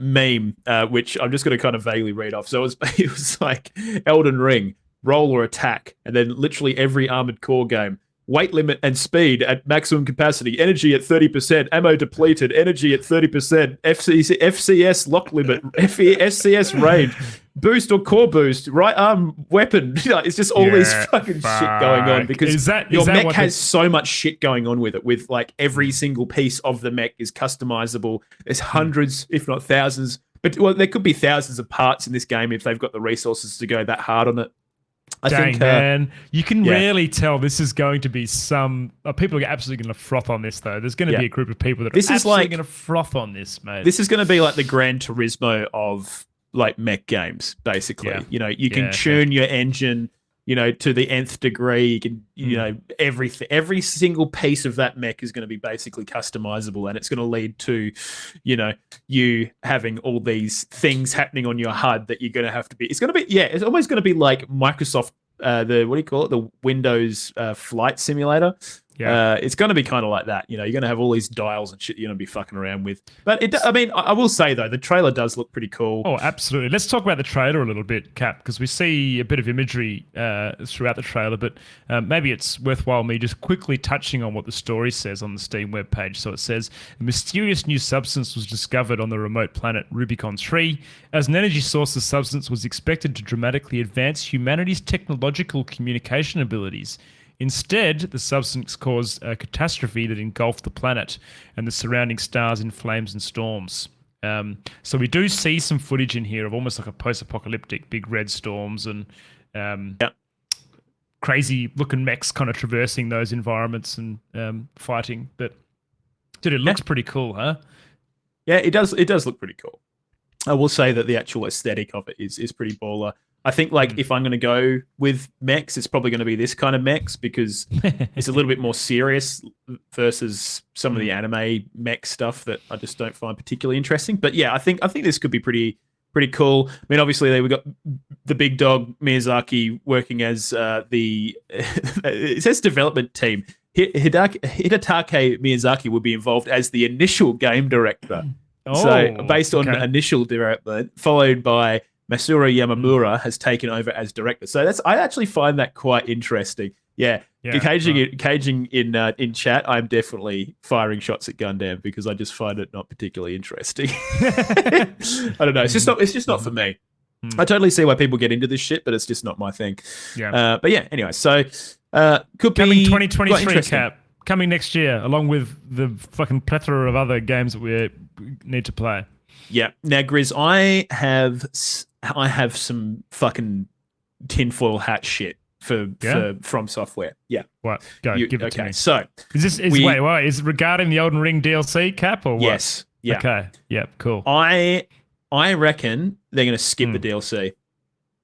Meme, which I'm just going to kind of vaguely read off. So it was like Elden Ring. Roll or attack, and then literally every Armored Core game. Weight limit and speed at maximum capacity. Energy at 30%. Ammo depleted. Energy at 30%. FCS lock limit. SCS range. Boost or core boost. Right arm weapon. It's just all this fucking shit going on because your mech has so much shit going on with it. With like every single piece of the mech is customizable. There's hundreds, if not thousands. But there could be thousands of parts in this game if they've got the resources to go that hard on it. I think, man, you can really tell this is going to be some people are absolutely going to froth on this, though. There's going to be a group of people that are absolutely going to froth on this, mate. This is going to be like the Gran Turismo of like mech games, basically. Yeah. You can tune your engine, to the nth degree. You can, everything, every single piece of that mech is going to be basically customizable, and it's going to lead to, you having all these things happening on your HUD that you're going to have to be. It's going to be, it's almost going to be like Microsoft, the Windows flight simulator. Yeah. It's going to be kind of like that. You're going to have all these dials and shit you're going to be fucking around with. But I will say though, the trailer does look pretty cool. Oh, absolutely. Let's talk about the trailer a little bit, Cap, because we see a bit of imagery throughout the trailer, but maybe it's worthwhile me just quickly touching on what the story says on the Steam webpage. So it says, a mysterious new substance was discovered on the remote planet Rubicon 3. As an energy source, the substance was expected to dramatically advance humanity's technological communication abilities. Instead, the substance caused a catastrophe that engulfed the planet and the surrounding stars in flames and storms. So we do see some footage in here of almost like a post-apocalyptic big red storms and crazy-looking mechs kind of traversing those environments and fighting. But, dude, it looks pretty cool, huh? Yeah, it does. It does look pretty cool. I will say that the actual aesthetic of it is pretty baller. I think if I'm going to go with mechs, it's probably going to be this kind of mechs because it's a little bit more serious versus some of the anime mech stuff that I just don't find particularly interesting. But yeah, I think this could be pretty cool. I mean, obviously we got the big dog Miyazaki working as it says development team. Hidetake Miyazaki will be involved as the initial game director. So based on initial development, followed by Masuro Yamamura has taken over as director. So I actually find that quite interesting. Yeah. Caging in chat, I'm definitely firing shots at Gundam because I just find it not particularly interesting. I don't know. It's just not for me. I totally see why people get into this shit, but it's just not my thing. Yeah. But yeah, anyway, so could coming be 2023 Cap. Coming next year, along with the fucking plethora of other games that we need to play. Yeah. Now, Grizz, I have some fucking tinfoil hat shit for From Software. Yeah. What? Go. Give it to me. So is it regarding the Elden Ring DLC, Cap, or what? Yes. Yeah. Okay. Yep. Cool. I reckon they're going to skip the DLC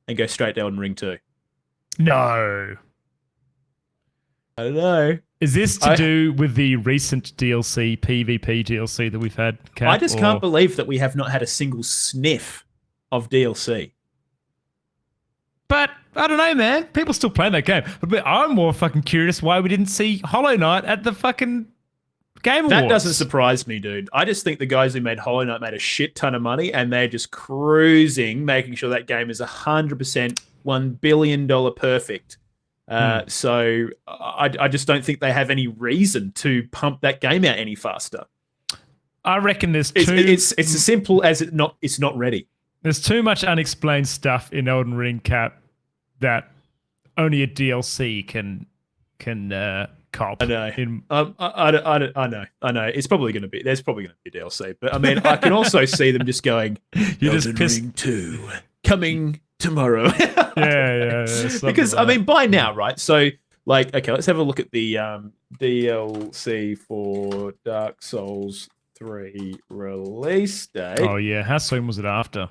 and go straight to Elden Ring 2. No. I don't know. Is this to do with the recent DLC, PvP DLC that we've had, Cap? I just can't believe that we have not had a single sniff of DLC. But I don't know, man. People still playing that game. But I'm more fucking curious why we didn't see Hollow Knight at the fucking Game Awards. That doesn't surprise me, dude. I just think the guys who made Hollow Knight made a shit ton of money, and they're just cruising, making sure that game is 100% $1 billion perfect. So I just don't think they have any reason to pump that game out any faster. I reckon there's It's as simple as it's not ready. There's too much unexplained stuff in Elden Ring, Cap, that only a DLC can cop. I know. I know. It's probably going to be. There's probably going to be a DLC, but I mean, I can also see them just going. You're Elden just pissed. Ring 2 coming tomorrow. Yeah. Because I mean, by now, right? So, like, okay, let's have a look at the DLC for Dark Souls 3 release date. Oh yeah, how soon was it after?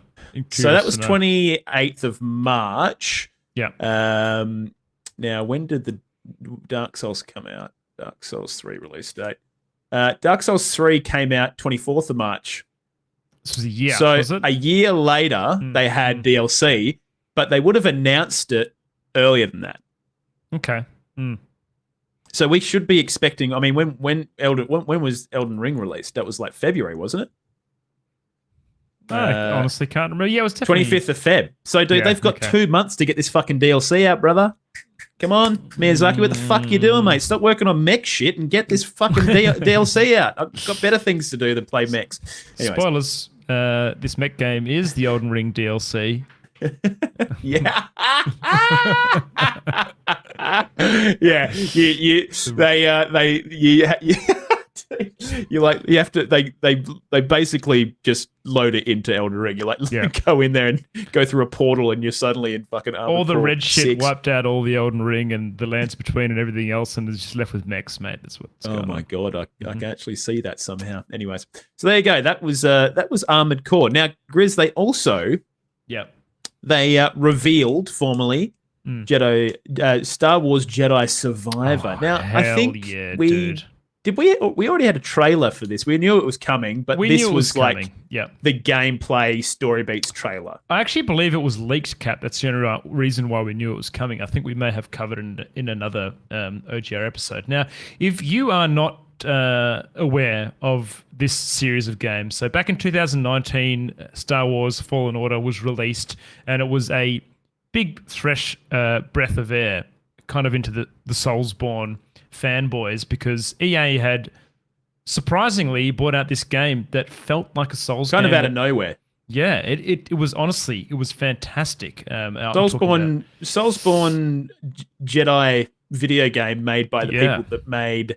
So that was 28th of March. Yeah. Now, when did the Dark Souls come out? Dark Souls 3 release date. Dark Souls 3 came out 24th of March. This was a year, So was it? a year later, they had DLC, but they would have announced it earlier than that. Okay. So we should be expecting. I mean, when was Elden Ring released? That was like February, wasn't it? I honestly can't remember. Yeah, it was definitely 25th of Feb. So, dude, Yeah, they've got okay. 2 months to get this fucking DLC out, brother. Come on, Miyazaki, what the fuck you doing, mate? Stop working on mech shit and get this fucking DLC out. I've got better things to do than play mechs. Anyways. Spoilers. This mech game is the Elden Ring DLC. Yeah. Yeah. You have to they basically just load it into Elden Ring. You go in there and go through a portal and you're suddenly in fucking Armored All the Core red shit 6. wiped out all the Elden Ring and the lands between and everything else, and it's just left with mechs, mate. That's what's Oh going my on. god, I can actually see that somehow. Anyways, so there you go. That was Armored Core. Now, Grizz, they also Yep. revealed formally Star Wars Jedi Survivor. Now, I hell think yeah, we dude. we already had a trailer for this. We knew it was coming, but We this knew it was like coming. Yep. the gameplay story beats trailer. I actually believe it was leaked, Cap. That's the only reason why we knew it was coming. I think we may have covered in another OGR episode. Now, if you are not aware of this series of games, so back in 2019, Star Wars Fallen Order was released, and it was a big fresh breath of air kind of into the Soulsborne fanboys, because EA had surprisingly brought out this game that felt like a Souls Kind game. of out of nowhere. Yeah, it was honestly, it was fantastic. Soulsborne Jedi video game made by the people that made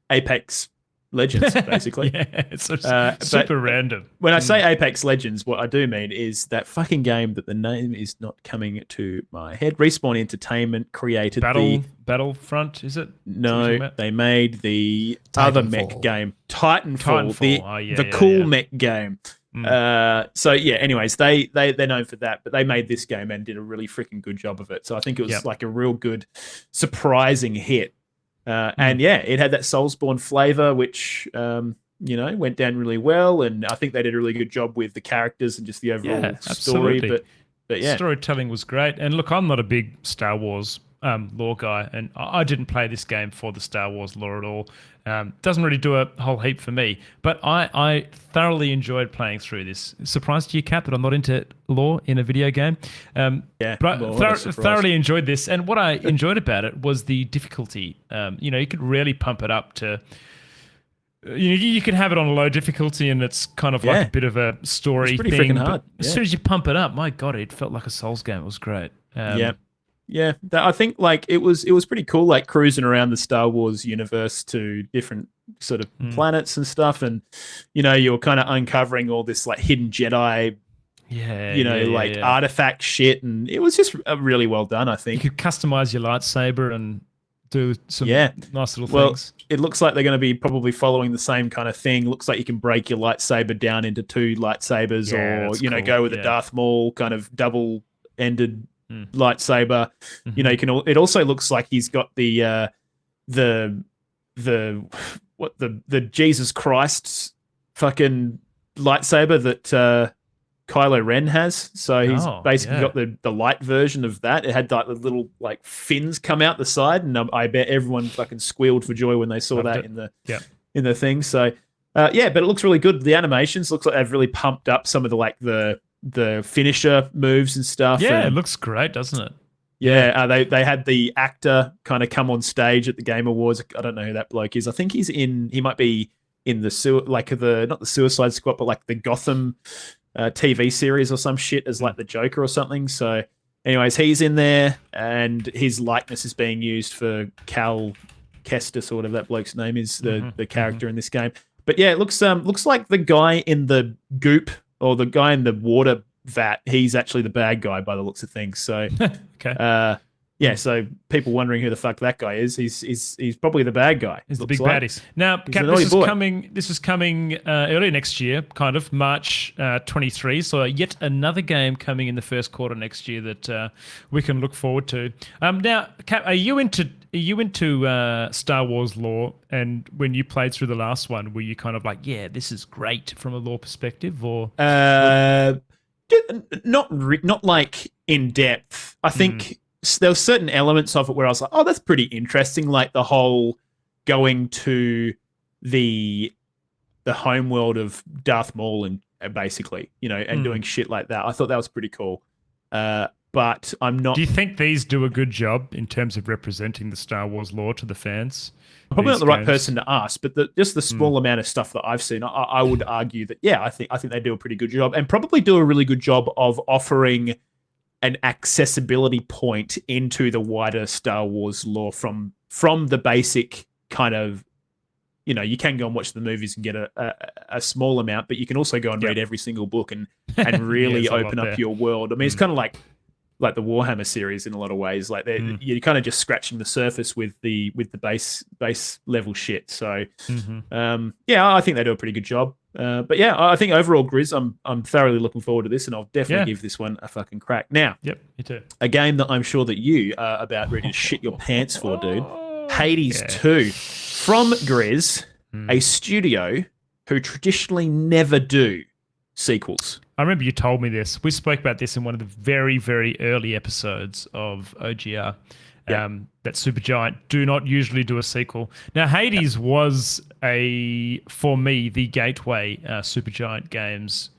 Apex Legends, basically. Yeah, it's so but super random. When I say Apex Legends, what I do mean is that fucking game that the name is not coming to my head. Respawn Entertainment created Battlefront, is it? No, they made the other mech game, Titanfall. The cool mech game. So yeah, anyways, they're known for that, but they made this game and did a really freaking good job of it. So I think it was like a real good, surprising hit. And yeah, it had that Soulsborne flavor, which went down really well, and I think they did a really good job with the characters and just the overall story. But yeah, storytelling was great. And look, I'm not a big Star Wars lore guy, and I didn't play this game for the Star Wars lore at all. Doesn't really do a whole heap for me, but I thoroughly enjoyed playing through this. Surprised you, Cap, that I'm not into lore in a video game. yeah, But I thoroughly enjoyed this, and what I enjoyed about it was the difficulty. You could really pump it up to. You can have it on a low difficulty, and it's kind of like a bit of a story It's pretty thing. freaking hard. As soon as you pump it up, my God, it felt like a Souls game. It was great. Yeah, I think like it was pretty cool, like cruising around the Star Wars universe to different sort of planets and stuff, and you're kind of uncovering all this like hidden Jedi, artifact shit, and it was just really well done. I think you could customize your lightsaber and do some nice little things. It looks like they're going to be probably following the same kind of thing. Looks like you can break your lightsaber down into two lightsabers, or cool. go with a Darth Maul kind of double-ended lightsaber. You can. It also looks like he's got the Jesus Christ fucking lightsaber that Kylo Ren has. So he's Oh, basically yeah. got the light version of that. It had like the little like fins come out the side, and I bet everyone fucking squealed for joy when they saw Loved that it. in the thing. So yeah, but it looks really good. The animations looks like they've really pumped up some of the finisher moves and stuff. Yeah, and it looks great, doesn't it? yeah, they had the actor kind of come on stage at the Game Awards. I don't know who that bloke is. I think he might be in the not the Suicide Squad, but like the Gotham TV series or some shit as like the Joker or something. So, anyways, he's in there, and his likeness is being used for Cal Kestis or whatever that bloke's name is, the character in this game. But yeah, it looks like the guy in the goop or the guy in the water vat, he's actually the bad guy by the looks of things. So, Okay. yeah. So people wondering who the fuck that guy is. He's probably the bad guy. He's the looks big like. baddie. Now, He's Cap, an naughty this is boy. coming. This is coming early next year, kind of March 23. So yet another game coming in the first quarter next year that we can look forward to. Now, Cap, are you into Star Wars lore? And when you played through the last one, were you kind of like, yeah, this is great from a lore perspective, or? Not like in depth. I think there were certain elements of it where I was like, oh, that's pretty interesting. Like the whole going to the home world of Darth Maul and basically, and doing shit like that. I thought that was pretty cool. But I'm not. Do you think these do a good job in terms of representing the Star Wars lore to the fans? Probably not These the right games? person to ask, but just the small amount of stuff that I've seen, I would argue that I think they do a pretty good job, and probably do a really good job of offering an accessibility point into the wider Star Wars lore from the basic kind of, you can go and watch the movies and get a small amount, but you can also go and read every single book and really there's a lot open up there. your world. I mean, it's kind of like the Warhammer series in a lot of ways. Like you're kind of just scratching the surface with the base level shit. So I think they do a pretty good job. But yeah, I think overall, Grizz, I'm thoroughly looking forward to this, and I'll definitely give this one a fucking crack. Now, Yep, me too. a game that I'm sure that you are about ready to shit your pants for, dude. Hades 2 from Grizz, a studio who traditionally never do sequels. I remember you told me this. We spoke about this in one of the very, very early episodes of OGR. Yeah. That Supergiant do not usually do a sequel. Now, Hades was for me, the gateway Supergiant Games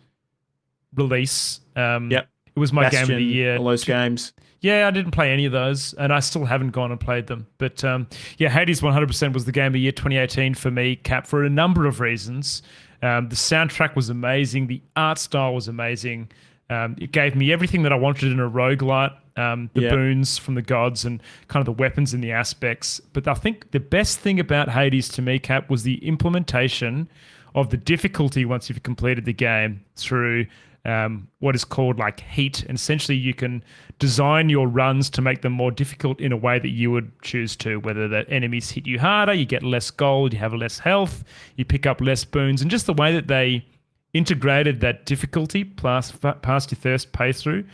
release. Yep. It was my game of the Bastion, year. all those games. Yeah, I didn't play any of those, and I still haven't gone and played them. But Hades 100% was the game of the year 2018 for me, Cap, for a number of reasons. The soundtrack was amazing. The art style was amazing. It gave me everything that I wanted in a roguelite, boons from the gods and kind of the weapons and the aspects. But I think the best thing about Hades to me, Cap, was the implementation of the difficulty once you've completed the game through what is called like heat. And essentially you can design your runs to make them more difficult in a way that you would choose to, whether the enemies hit you harder, you get less gold, you have less health, you pick up less boons, and just the way that they integrated that difficulty past your first playthrough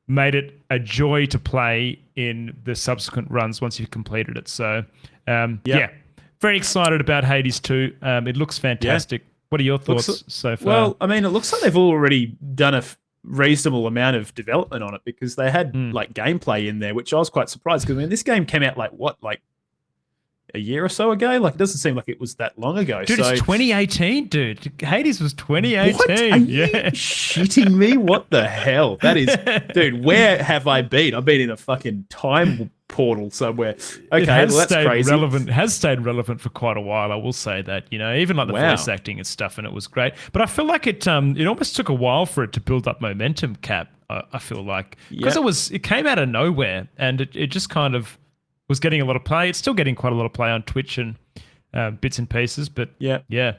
made it a joy to play in the subsequent runs once you've completed it. So very excited about Hades 2. It looks fantastic. What are your thoughts so far? Well, I mean, it looks like they've already done a reasonable amount of development on it, because they had like gameplay in there, which I was quite surprised, because I mean, this game came out like a year or so ago. Like, it doesn't seem like it was that long ago. Dude, so, it's 2018, dude. Hades was 2018. what? Are you shitting me? What the hell? That is, dude. Where have I been? I've been in a fucking time portal somewhere. Okay, It has well, that's stayed crazy. relevant. Has stayed relevant for quite a while. I will say that. Even like the Wow. voice acting and stuff, and it was great. But I feel like it almost took a while for it to build up momentum. Cap, I feel like, because it came out of nowhere, and it just kind of was getting a lot of play. It's still getting quite a lot of play on Twitch and bits and pieces. But yeah.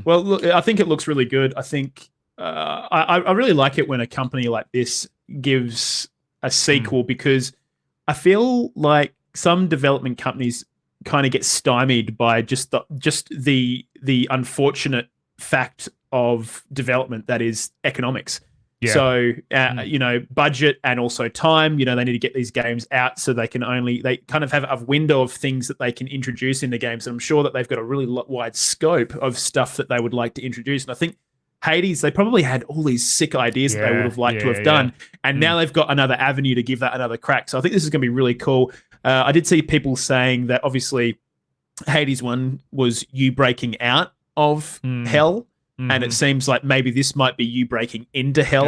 Well, look, I think it looks really good. I think I really like it when a company like this gives a sequel, because I feel like some development companies kind of get stymied by just the unfortunate fact of development, that is economics. Yeah. So, budget and also time, they need to get these games out, so they kind of have a window of things that they can introduce into games. And I'm sure that they've got a really wide scope of stuff that they would like to introduce. And I think Hades, they probably had all these sick ideas that they would have liked to have done. And now they've got another avenue to give that another crack. So I think this is going to be really cool. I did see people saying that obviously Hades 1 was you breaking out of hell. And it seems like maybe this might be you breaking into hell,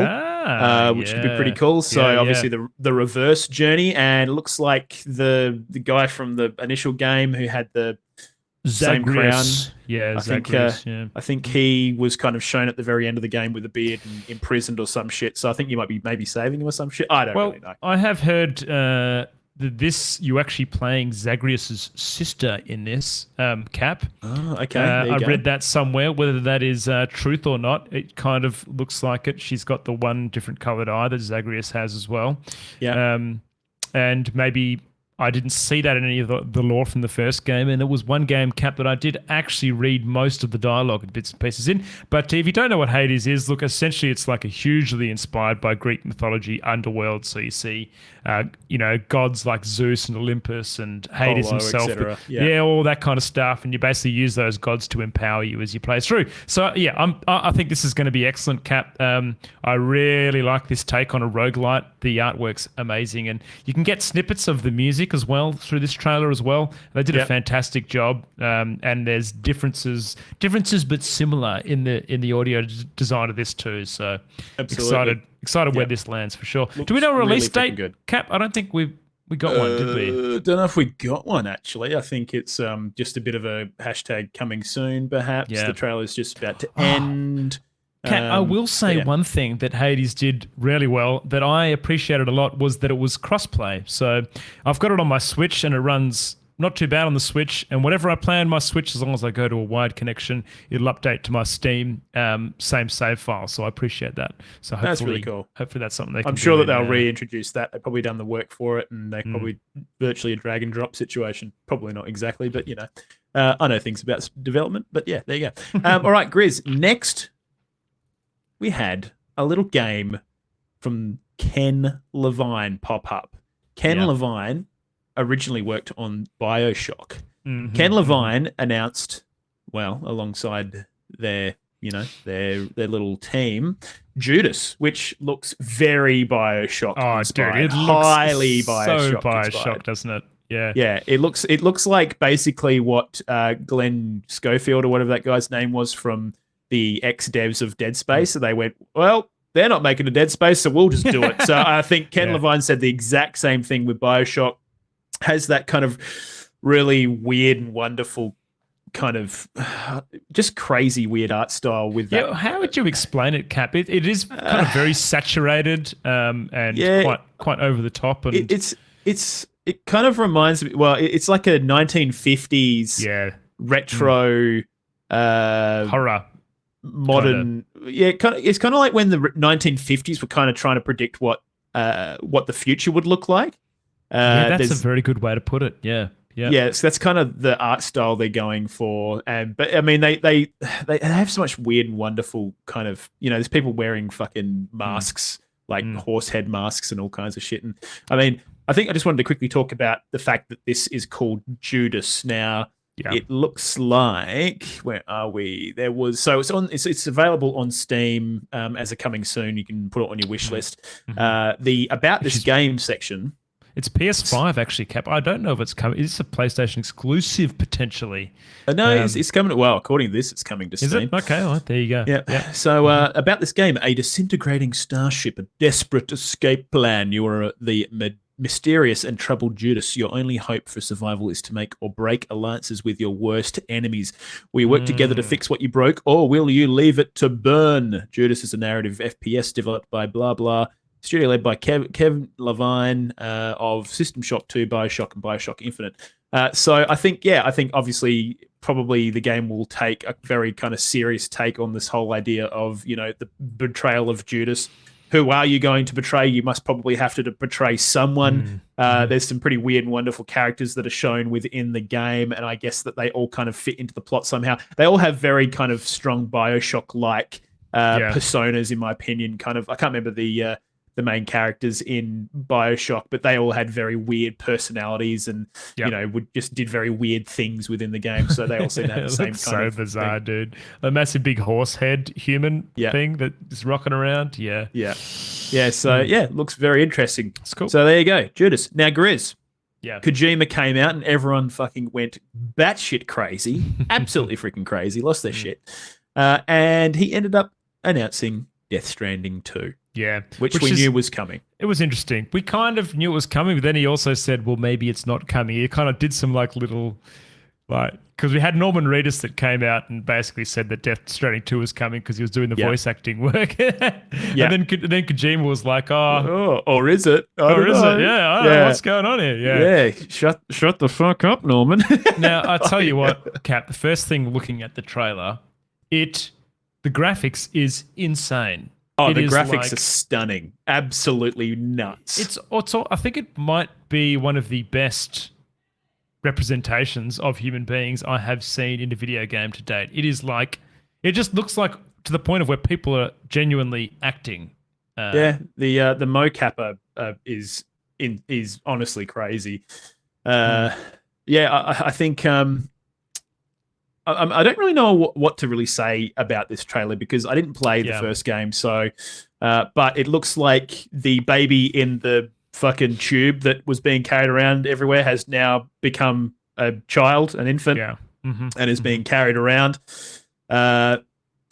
which would be pretty cool. So obviously the reverse journey. And it looks like the guy from the initial game who had the same crown. Yeah, I think he was kind of shown at the very end of the game with a beard and imprisoned or some shit. So I think you might be maybe saving him or some shit. I don't really know. I have heard that you actually playing Zagreus's sister in this, Cap. Oh, okay. I read that somewhere. Whether that is truth or not, it kind of looks like it. She's got the one different coloured eye that Zagreus has as well. Yeah. And maybe I didn't see that in any of the lore from the first game. And it was one game, Cap, that I did actually read most of the dialogue and bits and pieces in. But if you don't know what Hades is, look, essentially it's like a hugely inspired by Greek mythology underworld. So you see, gods like Zeus and Olympus and Hades Apollo, himself. Yeah, all that kind of stuff. And you basically use those gods to empower you as you play through. So yeah, I think this is going to be excellent, Cap. I really like this take on a roguelite. The artwork's amazing. And you can get snippets of the music as well through this trailer as well. They did a fantastic job, and there's differences but similar in the audio design of this too. So excited where this lands for sure. Do we know a release date? Good. Cap, I don't think we got one, did we? Don't know if we got one actually. I think it's just a bit of a hashtag coming soon. Perhaps the trailer's just about to end. Kat, I will say one thing that Hades did really well that I appreciated a lot was that it was crossplay. So I've got it on my Switch and it runs not too bad on the Switch. And whatever I play on my Switch, as long as I go to a wide connection, it'll update to my Steam same save file. So I appreciate that. So hopefully, that's really cool. Hopefully that's something they can I'm do sure that they'll reintroduce that. They've probably done the work for it and they probably virtually a drag and drop situation. Probably not exactly, but I know things about development. But yeah, there you go. All right, Grizz, next we had a little game from Ken Levine pop up. Ken Levine originally worked on BioShock. Ken Levine announced, alongside their little team, Judas, which looks very BioShock inspired. Dude, it highly looks BioShock so BioShock, inspired. Doesn't it? Yeah. Yeah, it looks like basically what Glenn Schofield or whatever that guy's name was from the ex-devs of Dead Space. So they went, well, they're not making a Dead Space, so we'll just do it. So I think Ken Levine said the exact same thing with BioShock. Has that kind of really weird and wonderful kind of just crazy weird art style with that. Yeah, how would you explain it, Cap? It is kind of very saturated and quite over the top. And it kind of reminds me. Well, it's like a 1950s retro horror. Modern, it's kind of like when the 1950s were kind of trying to predict what the future would look like. That's a very good way to put it. Yeah. So that's kind of the art style they're going for. But I mean, they have so much weird and wonderful kind of, there's people wearing fucking masks, like horse head masks and all kinds of shit. And I mean, I think I just wanted to quickly talk about the fact that this is called Judas now. Yeah. It looks like, where are we? It's available on Steam as a coming soon. You can put it on your wish list. The About This Game section. It's PS5 actually, Cap. I don't know if it's coming. Is this a PlayStation exclusive potentially? No, it's coming. Well, according to this, it's coming to Steam. Is it? Okay, well, there you go. Yeah. So About This Game, a disintegrating starship, a desperate escape plan. You are the mysterious and troubled Judas. Your only hope for survival is to make or break alliances with your worst enemies. Will you work together to fix what you broke, or will you leave it to burn? Judas is a narrative FPS developed by blah blah. Studio led by Kevin Levine of System Shock 2, BioShock, and BioShock Infinite. So I think obviously probably the game will take a very kind of serious take on this whole idea of, the betrayal of Judas. Who are you going to betray? You must probably have to betray someone. There's some pretty weird and wonderful characters that are shown within the game, and I guess that they all kind of fit into the plot somehow. They all have very kind of strong BioShock-like personas, in my opinion. Kind of, I can't remember the the main characters in BioShock, but they all had very weird personalities and Yep. you know just did very weird things within the game. So they all seem to have the It same looks kind so of bizarre, thing. dude. A massive big horse head human Yeah. thing that is rocking around. Yeah. Yeah, yeah. So yeah, looks very interesting. It's cool. So there you go, Judas. Now Grizz. Yeah. Kojima came out and everyone fucking went batshit crazy, absolutely freaking crazy, lost their shit, and he ended up announcing Death Stranding 2, Yeah. which we knew was coming. It was interesting. We kind of knew it was coming, but then he also said, well, maybe it's not coming. He kind of did some little, because we had Norman Reedus that came out and basically said that Death Stranding 2 was coming because he was doing the Yeah. voice acting work. Yeah. And then Kojima was like, Oh, or is it? I or don't is know. it? Yeah, I don't know what's going on here. Yeah. Shut the fuck up, Norman. Now, I tell you what, Cap, the first thing looking at the trailer, the graphics is insane. Oh, It the is graphics are stunning. Absolutely nuts. It's also, I think it might be one of the best representations of human beings I have seen in a video game to date. It is it just looks like to the point of where people are genuinely acting. the mocap is honestly crazy. Yeah, I think I don't really know what to really say about this trailer because I didn't play the first game. So, but it looks like the baby in the fucking tube that was being carried around everywhere has now become a child, an infant, and is being carried around.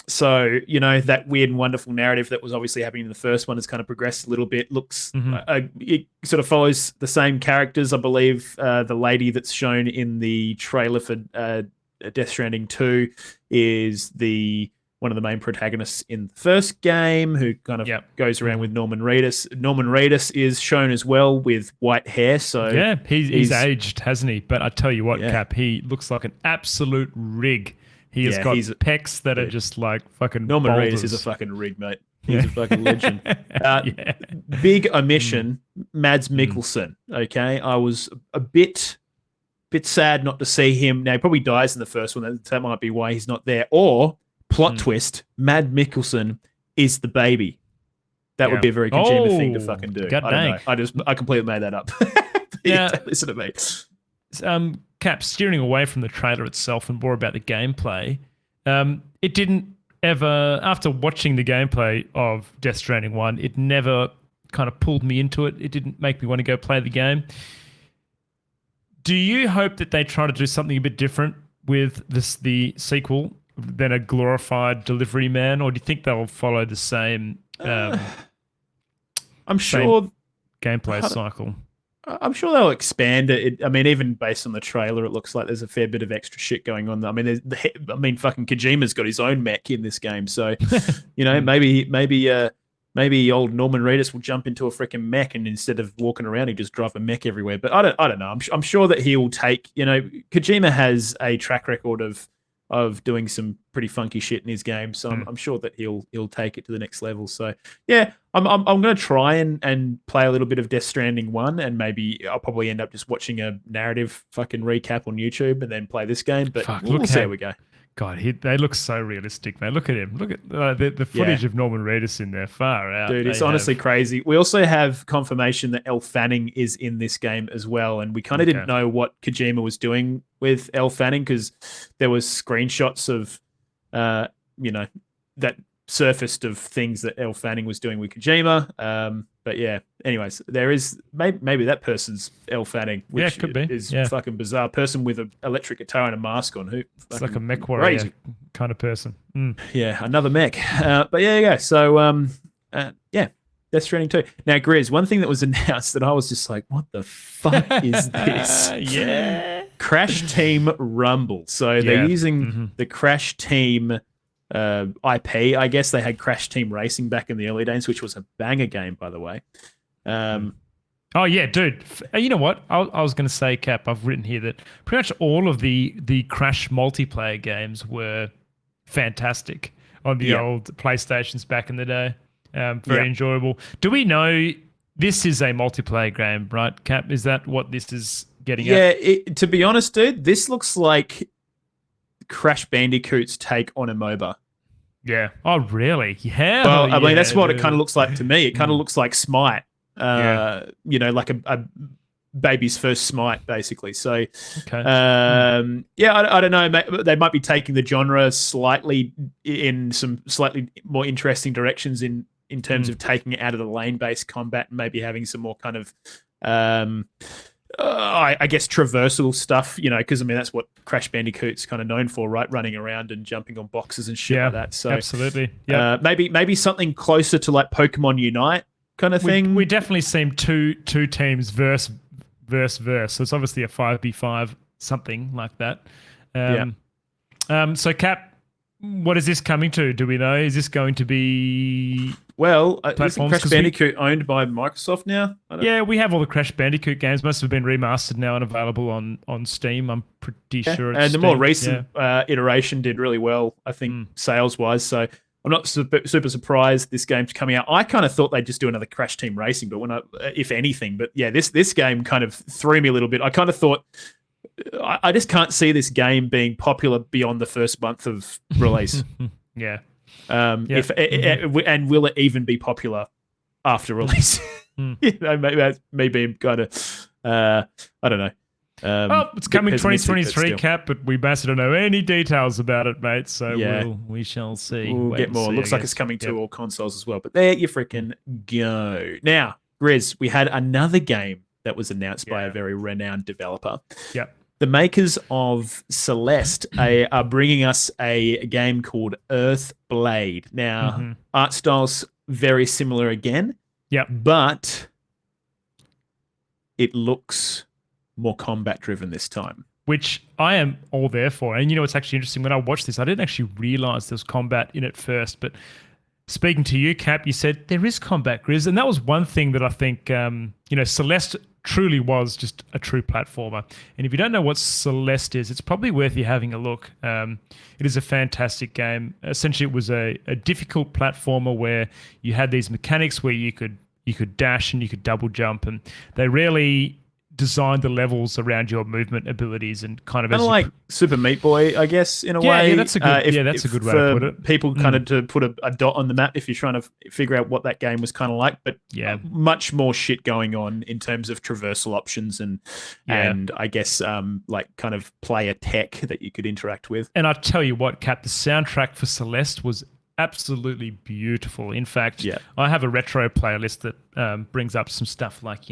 So, you know, that weird and wonderful narrative that was obviously happening in the first one has kind of progressed a little bit. Looks, it sort of follows the same characters. I believe the lady that's shown in the trailer for Death Stranding 2 is one of the main protagonists in the first game who kind of goes around with Norman Reedus. Norman Reedus is shown as well with white hair. So yeah, he's aged, hasn't he? But I tell you what, Cap, he looks like an absolute rig. He has got pecs that are just like fucking Norman boulders. Reedus is a fucking rig, mate. He's a fucking legend. Big omission, Mads Mikkelsen. Okay, I was a bit sad not to see him. Now, he probably dies in the first one. That might be why he's not there. Or, plot twist, Mads Mikkelsen is the baby. That would be a very Kojima thing to fucking do. I don't know. I completely made that up. Don't listen to me. Cap, steering away from the trailer itself and more about the gameplay, it didn't ever, after watching the gameplay of Death Stranding 1, it never kind of pulled me into it. It didn't make me want to go play the game. Do you hope that they try to do something a bit different with the sequel than a glorified delivery man, or do you think they'll follow the same I'm sure gameplay cycle? I'm sure they'll expand it. I mean, even based on the trailer, it looks like there's a fair bit of extra shit going on. I mean, fucking Kojima's got his own mech in this game, so you know, maybe old Norman Reedus will jump into a freaking mech and instead of walking around, he just drive a mech everywhere. But I don't know. I'm sure that he will take. You know, Kojima has a track record of doing some pretty funky shit in his game, so I'm sure that he'll take it to the next level. So yeah, I'm going to try and play a little bit of Death Stranding 1, and maybe I'll probably end up just watching a narrative fucking recap on YouTube and then play this game. But we'll see how we go. God, they look so realistic, man. Look at him. Look at the footage of Norman Reedus in there. Far out. Dude, it's honestly crazy. We also have confirmation that Elle Fanning is in this game as well, and we kind of didn't know what Kojima was doing with Elle Fanning because there was screenshots of, you know, that surfaced of things that Elle Fanning was doing with Kojima. But yeah, anyways, there is maybe that person's Elle Fanning, which could be. is fucking bizarre. Person with an electric guitar and a mask on, who it's like a mech warrior kind of person. Yeah, another mech. But yeah, you go. So yeah, Death Stranding 2. Now, Grizz, one thing that was announced that I was just like, what the fuck is this? Crash Team Rumble. So they're using the Crash Team IP. I guess they had Crash Team Racing back in the early days, which was a banger game, by the way. Oh yeah, dude. You know what? I was going to say, Cap. I've written here that pretty much all of the Crash multiplayer games were fantastic on the old PlayStations back in the day. Very enjoyable. Do we know this is a multiplayer game, right, Cap? Is that what this is getting at? Yeah. To be honest, dude, this looks like Crash Bandicoot's take on a MOBA. Yeah. Oh, really? Yeah. Well, I mean, yeah, that's what it dude. kind of looks like to me. It kind of looks like Smite. Like a baby's first Smite, basically. So, Okay. I don't know. They might be taking the genre slightly in some slightly more interesting directions in terms of taking it out of the lane-based combat and maybe having some more kind of, I guess, traversal stuff. Because I mean that's what Crash Bandicoot's kind of known for, right? Running around and jumping on boxes and shit like that. So absolutely. Yeah. maybe something closer to like Pokemon Unite kind of thing. We definitely seem two teams verse. So it's obviously a 5v5, something like that. So Cap, what is this coming to? Do we know? Is this going to be Well, isn't platforms? Crash 'Cause we- Bandicoot owned by Microsoft now? Yeah, we have all the Crash Bandicoot games. Most have been remastered now and available on Steam. I'm pretty sure. It's And the more Steam. recent iteration did really well, I think, sales-wise. So I'm not super surprised this game's coming out. I kind of thought they'd just do another Crash Team Racing, but if anything. But yeah, this game kind of threw me a little bit. I kind of thought I just can't see this game being popular beyond the first month of release. Yeah. And will it even be popular after release? Maybe that's me being kind of I don't know. Well, it's coming pessimistic, but 2023, still. Cap, but we basically don't know any details about it, mate. So Yeah. we shall see. We'll Wait get and more. see, Looks I like guess. it's coming to Yep. all consoles as well. But there you freaking go. Now, Grizz, we had another game that was announced by a very renowned developer. Yep. The makers of Celeste are bringing us a game called Earthblade. Now, art style's very similar again. Yep. But it looks more combat driven this time. Which I am all there for. And it's actually interesting. When I watched this, I didn't actually realize there was combat in it first. But speaking to you, Cap, you said there is combat, Grizz. And that was one thing that I think, Celeste truly was just a true platformer. And if you don't know what Celeste is, it's probably worth you having a look. It is a fantastic game. Essentially, it was a difficult platformer where you had these mechanics where you could dash and you could double jump. And they really designed the levels around your movement abilities and kind of Kind of like Super Meat Boy, I guess, in a way. Yeah, that's a good. That's a good way to put it. People kind of to put a dot on the map if you're trying to figure out what that game was kind of like, but much more shit going on in terms of traversal options and I guess like kind of player tech that you could interact with. And I tell you what, Cap, the soundtrack for Celeste was absolutely beautiful. In fact, I have a retro playlist that brings up some stuff like,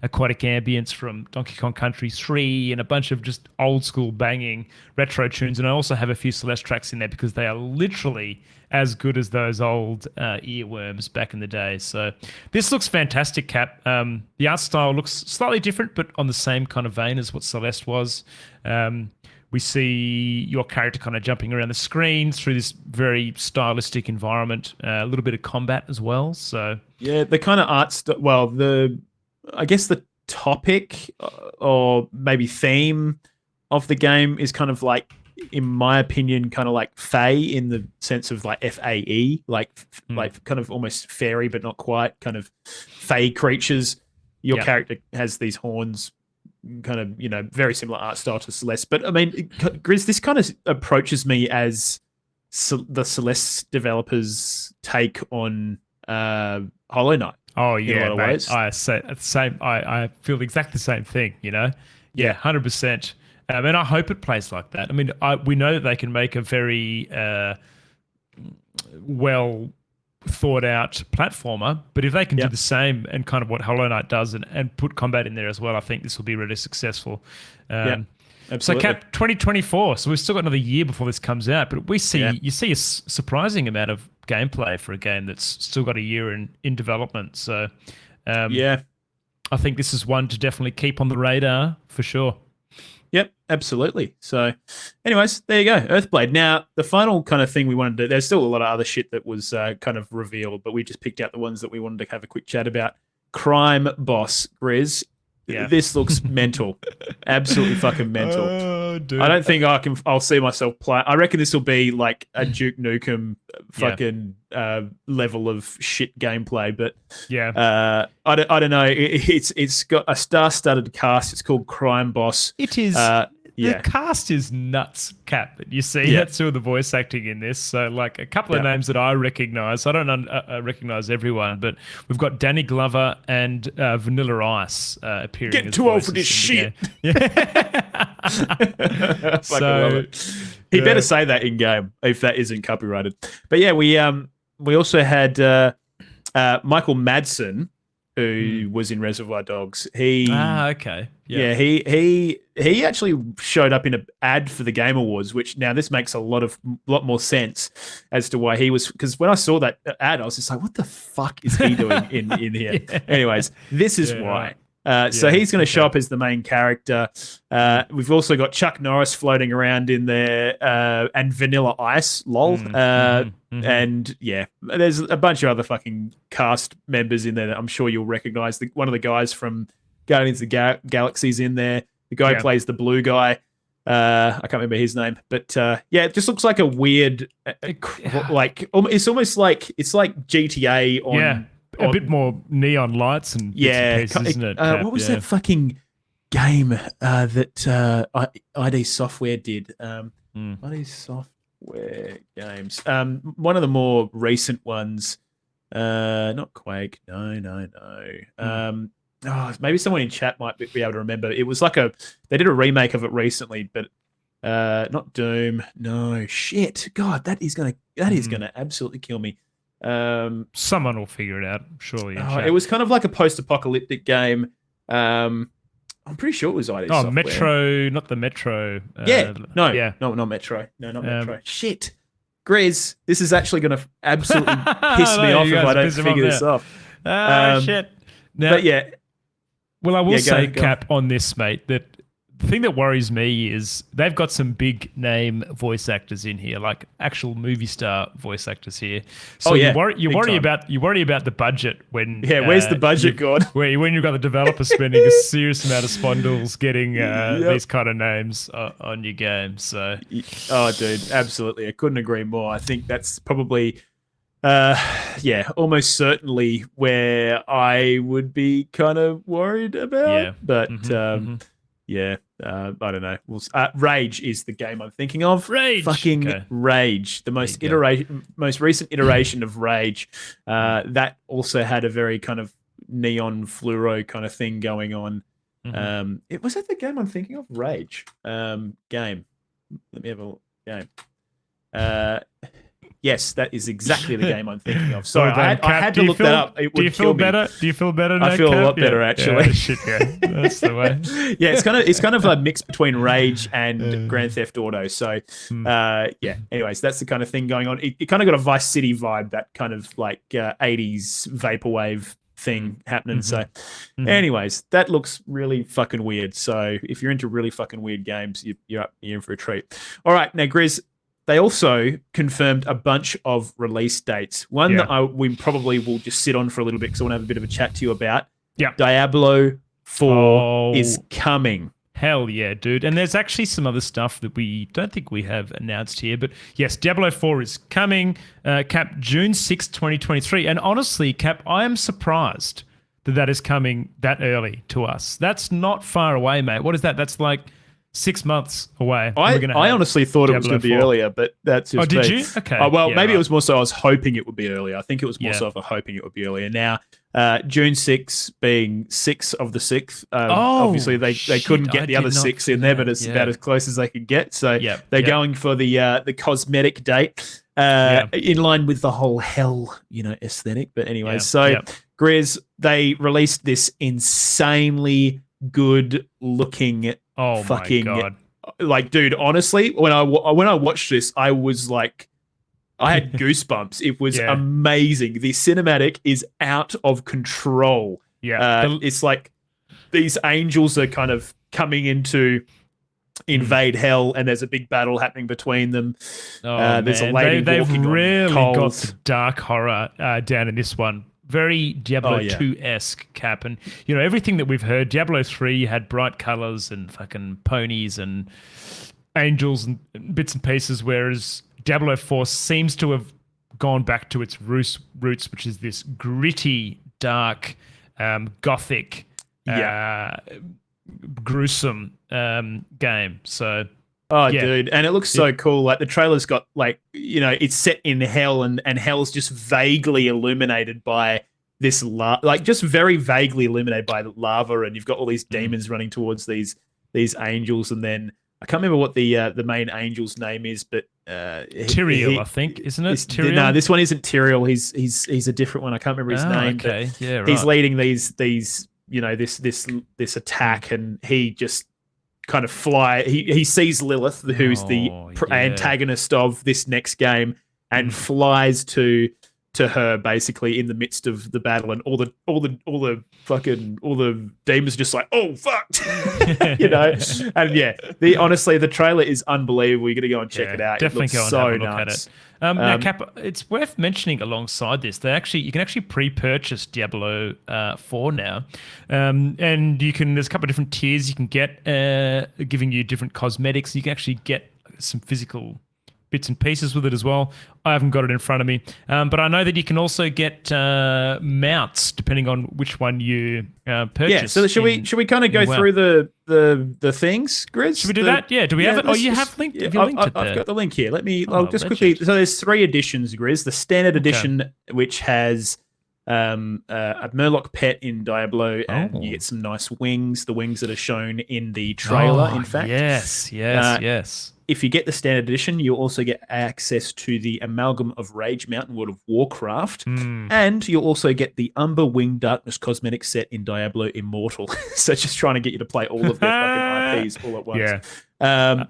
aquatic ambience from Donkey Kong Country 3 and a bunch of just old school banging retro tunes. And I also have a few Celeste tracks in there because they are literally as good as those old earworms back in the day. So this looks fantastic, Cap. The art style looks slightly different, but on the same kind of vein as what Celeste was. We see your character kind of jumping around the screen through this very stylistic environment, a little bit of combat as well. So yeah, the kind of I guess the topic or maybe theme of the game is kind of like, in my opinion, kind of like Fae in the sense of like FAE, like kind of almost fairy, but not quite, kind of Fae creatures. Your character has these horns, kind of, very similar art style to Celeste. But I mean, Grizz, this kind of approaches me as the Celeste developers' take on Hollow Knight. Oh in a yeah, lot of mate. ways. I say the same. I feel exactly the same thing. Yeah, 100%. And I hope it plays like that. I mean, we know that they can make a very well thought out platformer, but if they can do the same and kind of what Hollow Knight does and put combat in there as well, I think this will be really successful. Absolutely. So Cap, 2024, so we've still got another year before this comes out, but you see a surprising amount of gameplay for a game that's still got a year in development. So I think this is one to definitely keep on the radar for sure. Yep, absolutely. So, anyways, there you go, Earthblade. Now, the final kind of thing we wanted to... There's still a lot of other shit that was kind of revealed, but we just picked out the ones that we wanted to have a quick chat about. Crime Boss, Grizz. Yeah. This looks mental. Absolutely fucking mental. Oh, dude. I don't think I'll see myself play. I reckon this will be like a Duke Nukem fucking level of shit gameplay. But I don't know. It's got a star-studded cast. It's called Crime Boss. It is. Yeah. the cast is nuts, Cap. You see Yeah. that's who the voice acting in this. So, like a couple of names that I recognize. I don't recognize everyone, but we've got Danny Glover and Vanilla Ice appearing. Getting as too old for voices this in the game. Fucking love it. He better say that in game if that isn't copyrighted. But yeah, we also had Michael Madsen, who was in Reservoir Dogs. Okay. Yeah, he actually showed up in an ad for the Game Awards, which now this makes a lot more sense as to why he was. Because when I saw that ad, I was just like, "What the fuck is he doing in here?" Yeah. Anyways, this is why. So he's going to show up as the main character. We've also got Chuck Norris floating around in there, and Vanilla Ice, lol. And yeah, there's a bunch of other fucking cast members in there that I'm sure you'll recognize. One of the guys from Guardians of the Galaxy's in there. The guy who plays the blue guy. I can't remember his name, but yeah, it just looks like a weird, like it's almost like it's like GTA on. A bit more neon lights and bits and pieces, isn't it? Cap? What was that fucking game that ID Software did? ID Software games. One of the more recent ones. Not Quake. No. Maybe someone in chat might be able to remember. It was like they did a remake of it recently, but not Doom. No, shit. God, that is gonna absolutely kill me. Someone will figure it out, surely. It was kind of like a post-apocalyptic game. I'm pretty sure it was ID Software. Metro, not the Metro. Not Metro. No, not Metro. Shit. Grizz, this is actually going to absolutely piss me off if I don't figure this off. Shit. Now, but yeah. Well, I will say, Cap, on this, mate, that the thing that worries me is they've got some big name voice actors in here, like actual movie star voice actors here. So you worry about the budget when where's the budget gone? When you've got the developer spending a serious amount of spondles getting these kind of names on your game. So dude, absolutely, I couldn't agree more. I think that's probably almost certainly where I would be kind of worried about. But I don't know. Rage is the game I'm thinking of. Rage. Rage. The most recent iteration of Rage. That also had a very kind of neon fluoro kind of thing going on. Was that the game I'm thinking of? Rage. Game. Let me have a look. Game. Yes, that is exactly the game I'm thinking of. Sorry, I had to look that up. It would do you feel better? Do you feel better now, I feel Cap? a lot better, actually. That's the way. Yeah, it's kind of a mix between Rage and Grand Theft Auto. So, anyways, that's the kind of thing going on. It kind of got a Vice City vibe, that kind of like 80s vaporwave thing happening. So, anyways, that looks really fucking weird. So, if you're into really fucking weird games, you're in for a treat. All right, now, Grizz, they also confirmed a bunch of release dates. One that we probably will just sit on for a little bit because I want to have a bit of a chat to you about. Yeah. Diablo 4 is coming. Hell yeah, dude. And there's actually some other stuff that we don't think we have announced here. But yes, Diablo 4 is coming. Cap, June 6, 2023. And honestly, Cap, I am surprised that is coming that early to us. That's not far away, mate. What is that? That's like 6 months away. I honestly thought it was going to be earlier, but that's just did you? Okay. Maybe it was more so I was hoping it would be earlier. I think it was more so of a hoping it would be earlier. Now, June 6 being 6 of the 6th. Obviously, they couldn't get the other 6 in there, but it's about as close as they could get. So they're going for the cosmetic date in line with the whole hell, aesthetic. But anyway, Grizz, they released this insanely good looking fucking my God. Like, dude, honestly, when I watched this, I was like, I had goosebumps. It was amazing. The cinematic is out of control. It's like these angels are kind of coming into invade hell, and there's a big battle happening between them. There's a lady they've walking really on got coals. the dark horror down in this one. Very Diablo 2-esque, Cap. And, everything that we've heard, Diablo 3 had bright colors and fucking ponies and angels and bits and pieces, whereas Diablo 4 seems to have gone back to its roots, which is this gritty, dark, gothic, gruesome game. So Oh, yeah. dude. And it looks so cool. Like the trailer's got like, it's set in hell and hell's just vaguely illuminated by this just very vaguely illuminated by lava, and you've got all these demons running towards these angels, and then I can't remember what the main angel's name is, but Tyrael, I think, isn't it? Tyrael? No, this one isn't Tyrael. He's a different one. I can't remember his name. Okay, yeah, right. He's leading these this attack, and he just kind of he sees Lilith, who's the antagonist of this next game, and flies to her basically in the midst of the battle, and all the demons are just like, oh fuck, and honestly the trailer is unbelievable. You got to go and check it out. Definitely it go and so have a look nuts. at it. Now, Cap, it's worth mentioning alongside this, you can actually pre-purchase Diablo 4 now, and there's a couple of different tiers you can get, giving you different cosmetics. You can actually get some physical bits and pieces with it as well. I haven't got it in front of me, but I know that you can also get mounts depending on which one you purchase. Yeah. So should we kind of go through the things, Grizz? Should we do that? Yeah. Do we have it? Oh, you have linked. Have you linked it there? I've got the link here. I'll just quickly. So there's 3 editions, Grizz. The standard edition, which has a Murloc pet in Diablo, and you get some nice wings. The wings that are shown in the trailer. In fact, yes. If you get the standard edition, you'll also get access to the Amalgam of Rage mount in World of Warcraft, and you'll also get the Umber Wing Darkness cosmetic set in Diablo Immortal. So just trying to get you to play all of their fucking IPs all at once. Yeah.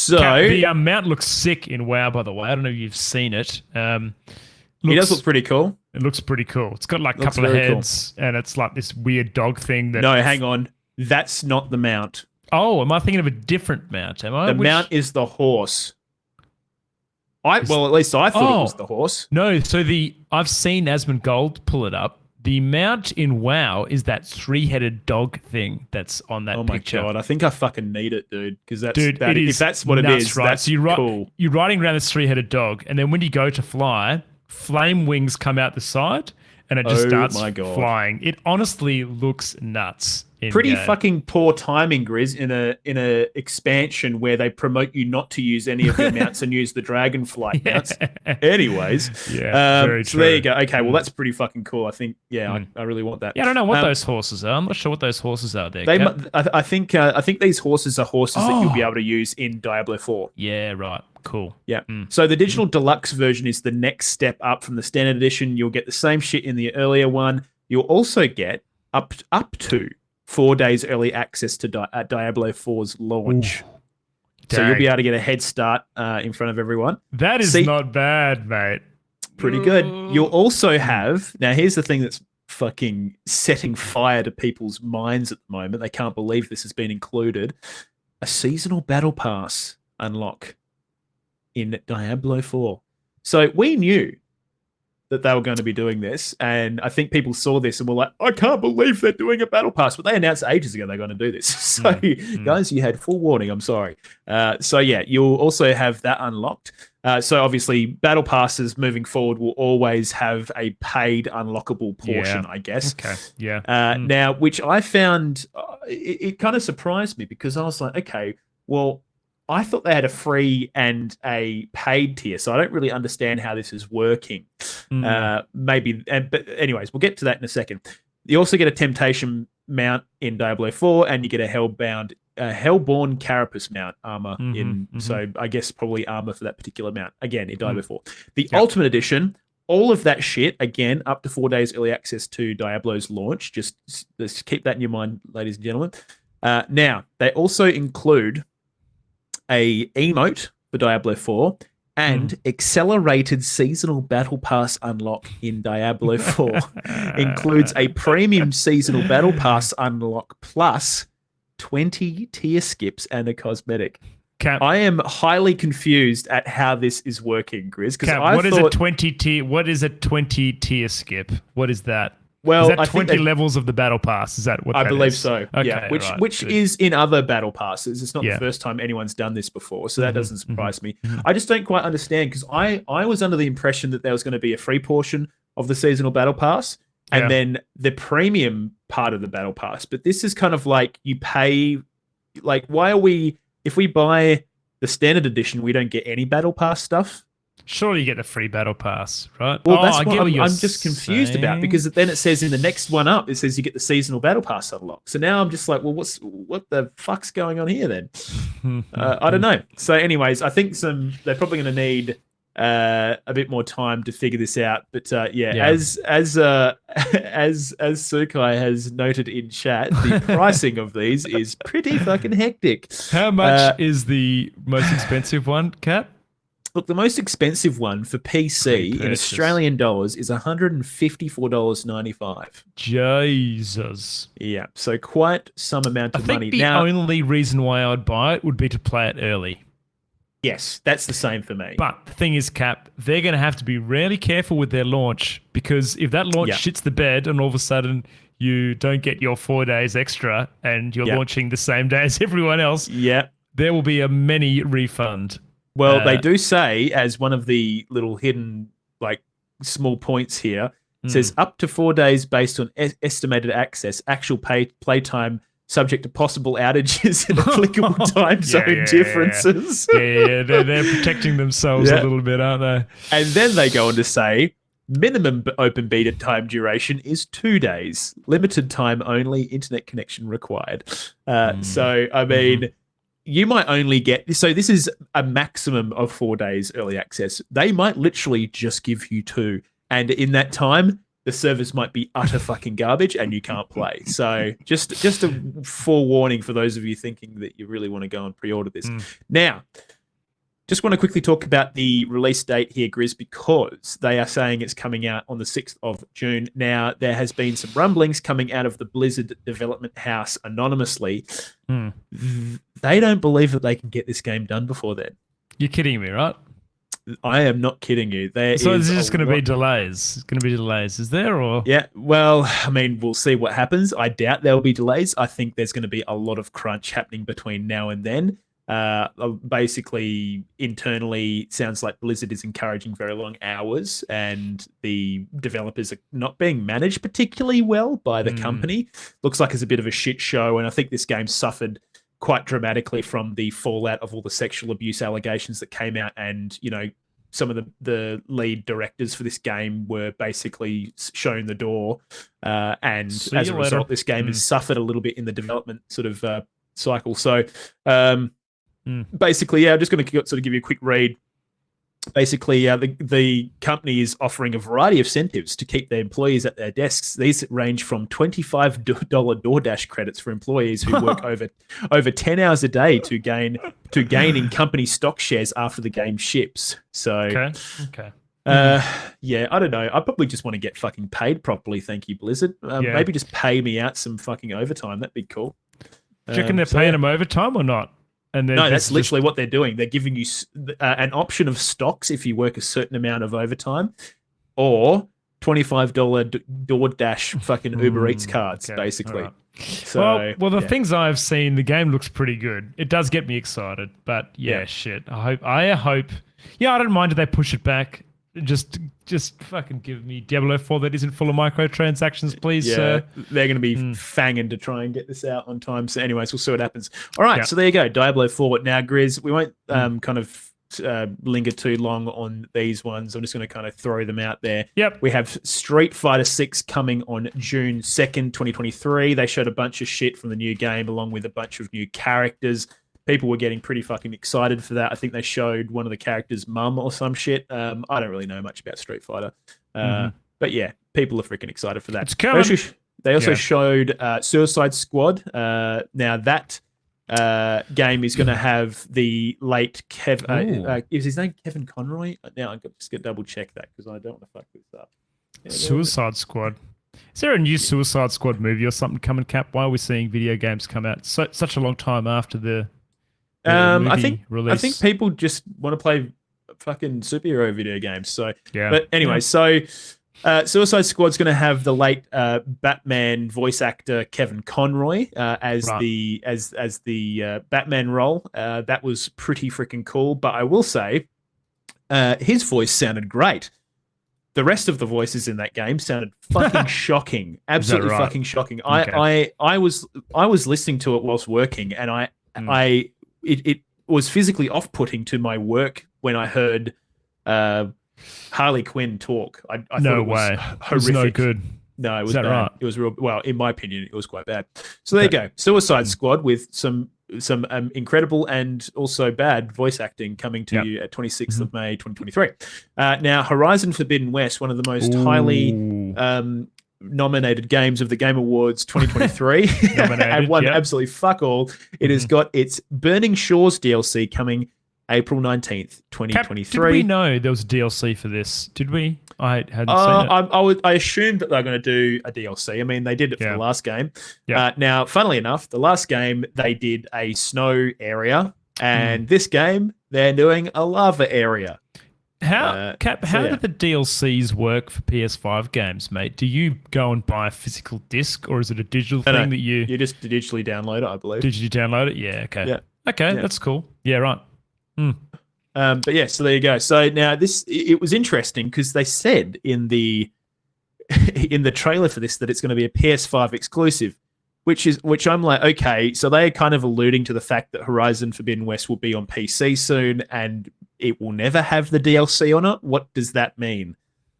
The mount looks sick in WoW, by the way. I don't know if you've seen it. It does look pretty cool. It looks pretty cool. It's got like a couple of heads, and it's like this weird dog thing. No, hang on. That's not the mount. Oh, am I thinking of a different mount? Am I? The mount is the horse. At least I thought it was the horse. No, so I've seen Asmund Gold pull it up. The mount in WoW is that 3-headed dog thing that's on that picture. Oh my god, I think I fucking need it, dude. Because if that's what nuts, it is, right? that's so cool. You're riding around this 3-headed dog, and then when you go to fly, flame wings come out the side, and it just starts flying. It honestly looks nuts. Pretty fucking poor timing, Grizz, in a expansion where they promote you not to use any of your mounts and use the Dragonflight mounts. Anyways, very so true. there you go. Okay, well that's pretty fucking cool. I think, I really want that. Yeah, I don't know what those horses are. I'm not sure what those horses are there. I think these horses are horses that you'll be able to use in Diablo 4. Yeah, right. Cool. Yeah. So the digital deluxe version is the next step up from the standard edition. You'll get the same shit in the earlier one. You'll also get up to 4 days early access to Diablo 4's launch. So you'll be able to get a head start in front of everyone. That is not bad, mate. Pretty good. You'll also have, now here's the thing that's fucking setting fire to people's minds at the moment. They can't believe this has been included. A seasonal battle pass unlock in Diablo 4. So we knew that they were going to be doing this, and I think people saw this and were like, I can't believe they're doing a battle pass, but they announced ages ago they're going to do this. So guys, you had full warning. I'm sorry. So yeah, you'll also have that unlocked. So obviously battle passes moving forward will always have a paid unlockable portion, I guess. Okay. Yeah. Now, which I found, it kind of surprised me because I was like, okay, well, I thought they had a free and a paid tier, so I don't really understand how this is working. But anyways, we'll get to that in a second. You also get a Temptation mount in Diablo 4, and you get a Hellborn Carapace mount armor so I guess probably armor for that particular mount again in Diablo 4. The Ultimate Edition, all of that shit again, up to 4 days early access to Diablo's launch. Just let's keep that in your mind, ladies and gentlemen. Now they also include a emote for Diablo 4 and accelerated seasonal battle pass unlock in Diablo 4 includes a premium seasonal battle pass unlock plus 20 tier skips and a cosmetic. I am highly confused at how this is working, Grizz. What is a 20 tier? What is a 20 tier skip? What is that? Well, is that 20 levels of the battle pass? Is that what I that believe is? so? Okay, yeah, which is in other battle passes. It's not the first time anyone's done this before, so that doesn't surprise me. I just don't quite understand because I was under the impression that there was going to be a free portion of the seasonal battle pass, and then the premium part of the battle pass, but this is kind of like you pay. Like, why are we? If we buy the standard edition, we don't get any battle pass stuff. Surely you get the free battle pass, right? Well, that's I what get I'm, you're I'm just confused about, saying. because then it says in the next one up, it says you get the seasonal battle pass unlock. So now I'm just like, well, what the fuck's going on here then? I don't know. So, anyways, I think they're probably going to need a bit more time to figure this out. But Yeah. as Sukai has noted in chat, the pricing of these is pretty fucking hectic. How much is the most expensive one, Cap? Look, the most expensive one for PC in Pre-purchase. Australian dollars is $154.95. Jesus. Yeah, so quite some amount I of think money. the Now, only reason why I'd buy it would be to play it early. yes, that's the same for me. But the thing is, Cap, they're going to have to be really careful with their launch, because if that launch Yeah. shits the bed and all of a sudden you don't get your 4 days extra and you're Yeah. launching the same day as everyone else, Yeah. there will be a many refund. Well, they do say, as one of the little hidden, like, small points here, it says up to 4 days based on estimated access, actual playtime subject to possible outages and applicable time zone differences. Yeah, they're protecting themselves Yeah. a little bit, aren't they? And then they go on to say minimum open beta time duration is 2 days, limited time only, internet connection required. So, I mean, you might only get, so this is a maximum of 4 days early access. They might literally just give you 2. And in that time, the servers might be utter fucking garbage and you can't play. So just a forewarning for those of you thinking that you really want to go and pre-order this. Now, just want to quickly talk about the release date here, Grizz, because they are saying it's coming out on the 6th of June. Now, there has been some rumblings coming out of the Blizzard development house anonymously. They don't believe that they can get this game done before then. You're kidding me, right? I am not kidding you. So there's just going to be delays. It's going to be delays. Is there, or? Yeah, well, I mean, we'll see what happens. I doubt there will be delays. I think there's going to be a lot of crunch happening between now and then. Basically, internally, sounds like Blizzard is encouraging very long hours, and the developers are not being managed particularly well by the company. Looks like it's a bit of a shit show, and I think this game suffered quite dramatically from the fallout of all the sexual abuse allegations that came out, and some of the lead directors for this game were basically shown the door, and See as you a later. result, this game has suffered a little bit in the development sort of cycle. So basically, yeah, I'm just going to sort of give you a quick read. Basically, the company is offering a variety of incentives to keep their employees at their desks. These range from $25 DoorDash credits for employees who work over 10 hours a day to gain in company stock shares after the game ships. So, Okay. yeah, I don't know. I probably just want to get fucking paid properly. Thank you, Blizzard. Maybe just pay me out some fucking overtime. That'd be cool. Do you reckon they're paying them overtime or not? And No, that's literally what they're doing. They're giving you an option of stocks if you work a certain amount of overtime, or $25 DoorDash fucking Uber Eats cards, okay, basically. alright. So, well, the yeah. things I've seen, the game looks pretty good. It does get me excited, but yeah, shit. I hope. Yeah, I don't mind if they push it back. Just fucking give me Diablo 4 that isn't full of microtransactions, please. Yeah, they're going to be fanging to try and get this out on time. So, anyways, we'll see what happens. All right, Yeah. so there you go, Diablo 4. Now, Grizz, we won't kind of linger too long on these ones. I'm just going to kind of throw them out there. Yep. We have Street Fighter 6 coming on June 2nd, 2023. They showed a bunch of shit from the new game along with a bunch of new characters. People were getting pretty fucking excited for that. I think they showed one of the characters' mum or some shit. I don't really know much about Street Fighter. But yeah, people are freaking excited for that. It's coming. They also Yeah. showed Suicide Squad. Now that game is going to have the late is his name Kevin Conroy? Now I'm just going to double check that because I don't want to fuck this up. Yeah, Suicide Squad. Is there a new Suicide Squad movie or something coming, Cap? Why are we seeing video games come out such a long time after the movie I think release? people just want to play fucking superhero video games. So, Yeah. But anyway, so Suicide Squad's going to have the late Batman voice actor Kevin Conroy as Right. the Batman role. That was pretty freaking cool. But I will say, his voice sounded great. the rest of the voices in that game sounded fucking shocking, absolutely right? fucking shocking. Okay. I was listening to it whilst working, and it was physically off-putting to my work when I heard Harley Quinn talk. I thought No it was way. horrific. It was no good. No, it was Is that bad. right? It was real. Well, in my opinion, it was quite bad. So there you go. Suicide Squad with some incredible and also bad voice acting coming to Yep. you at 26th of May 2023. Now, Horizon Forbidden West, one of the most highly Ooh. nominated games of the Game Awards 2023, Nominated, and won yep. absolutely fuck all. It has got its Burning Shores DLC coming April 19th, Cap, 2023. did we know there was DLC for this? Did we? I hadn't seen it. I assumed that they're going to do a DLC. I mean, they did it for Yeah. the last game. Yeah. Now, funnily enough, the last game they did a snow area, and this game they're doing a lava area. How Cap? so How yeah. do the DLCs work for PS5 games, mate? Do you go and buy a physical disc, or is it a digital No, thing that you just digitally download it, I believe. did you download it? Yeah. Okay. Yeah. Okay, Yeah. that's cool. Yeah. Right. But yeah, so there you go. So now it was interesting because they said in the trailer for this that it's going to be a PS5 exclusive, which I'm like, okay, so they're kind of alluding to the fact that Horizon Forbidden West will be on PC soon and it will never have the DLC on it. What does that mean?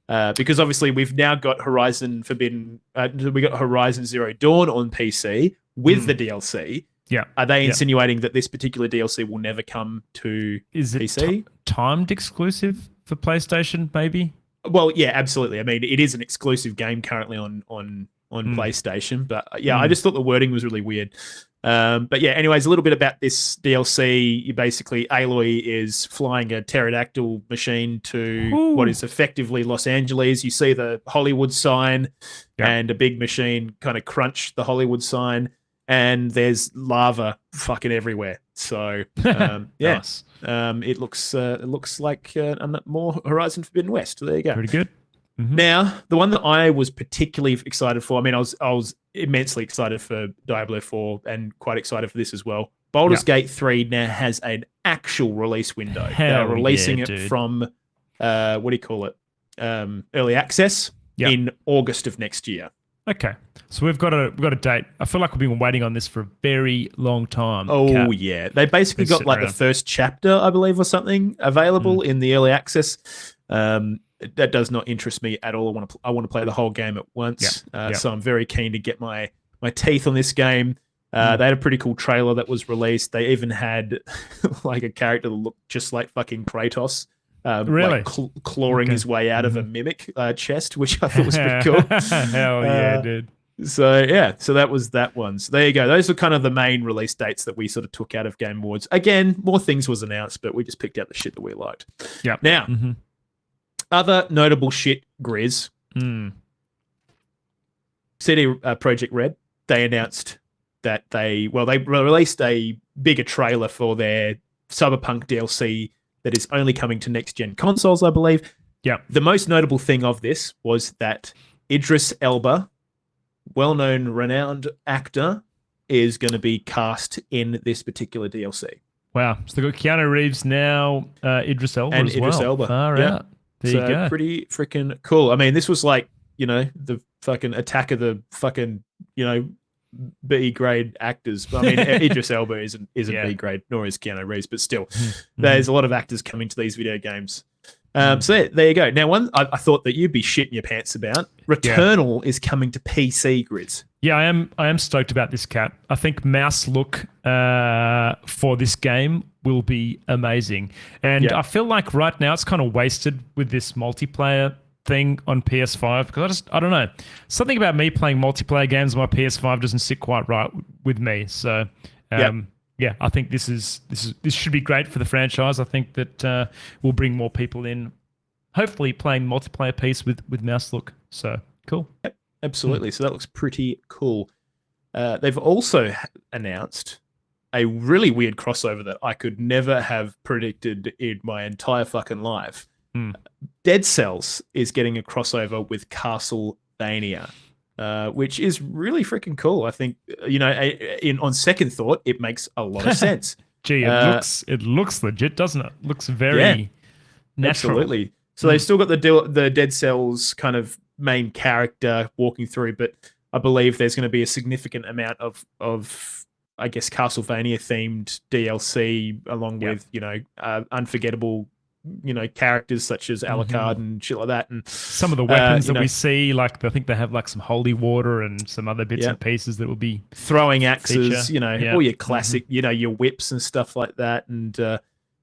Because obviously we've now got Horizon Zero Dawn on PC with the DLC. Yeah. Are they Yeah. insinuating that this particular DLC will never come to Is it PC? timed exclusive for PlayStation? Maybe. Well, yeah, absolutely. I mean, it is an exclusive game currently on PlayStation, but yeah, I just thought the wording was really weird. But yeah, anyways, a little bit about this DLC. You basically, Aloy is flying a pterodactyl machine to what is effectively Los Angeles. You see the Hollywood sign and a big machine kind of crunch the Hollywood sign, and there's lava fucking everywhere. So yeah. Nice. It looks like more Horizon Forbidden West. So there you go. Pretty good. Now, the one that I was particularly excited for, I mean, I was immensely excited for Diablo 4 and quite excited for this as well. Baldur's Gate 3 now has an actual release window. They're Hell releasing yeah, it dude. from, what do you call it? Early access in August of next year. Okay. So we've got a date. I feel like we've been waiting on this for a very long time. Oh, Cap. yeah. They basically Been got sitting like the around. first chapter, I believe, or something available in the early access. That does not interest me at all. I want to play the whole game at once. So I'm very keen to get my teeth on this game. They had a pretty cool trailer that was released. They even had like a character that looked just like fucking Kratos. Really? Like clawing his way out of a mimic chest, which I thought was pretty cool. Hell yeah, dude. So yeah, so that was that one. So there you go. Those were kind of the main release dates that we sort of took out of Game Awards. Again, more things was announced, but we just picked out the shit that we liked. Yeah. Now, other notable shit, Grizz. CD Projekt Red, they announced that they released a bigger trailer for their Cyberpunk DLC that is only coming to next-gen consoles, I believe. Yeah. The most notable thing of this was that Idris Elba, well-known, renowned actor, is going to be cast in this particular DLC. Wow. So they've got Keanu Reeves now, Idris Elba And as Idris well. Elba. Far Yeah. out. There you go. Pretty freaking cool. I mean, this was like, the fucking Attack of the fucking, B grade actors. I mean, Idris Elba isn't B grade, nor is Keanu Reeves, but still, there's a lot of actors coming to these video games. So there you go. Now, one I thought that you'd be shitting your pants about. Returnal is coming to PC, Grizz. Yeah, I am stoked about this, Cat. I think mouse look for this game will be amazing. And I feel like right now it's kind of wasted with this multiplayer thing on PS5 because I don't know. Something about me playing multiplayer games on my PS5 doesn't sit quite right with me. So yeah, I think this should be great for the franchise. I think that will bring more people in, hopefully playing multiplayer piece with mouse look. So cool. Yep, absolutely. So that looks pretty cool. They've also announced a really weird crossover that I could never have predicted in my entire fucking life. Dead Cells is getting a crossover with Castlevania, which is really freaking cool. I think, on second thought, it makes a lot of sense. Gee, it looks legit, doesn't it? Looks very natural. Absolutely. So they've still got the Dead Cells kind of main character walking through, but I believe there's going to be a significant amount of I guess Castlevania themed DLC along with unforgettable characters such as Alucard and shit like that, and some of the weapons that we see, like I think they have like some holy water and some other bits and pieces that will be throwing axes, feature. all your classic, your whips and stuff like that, and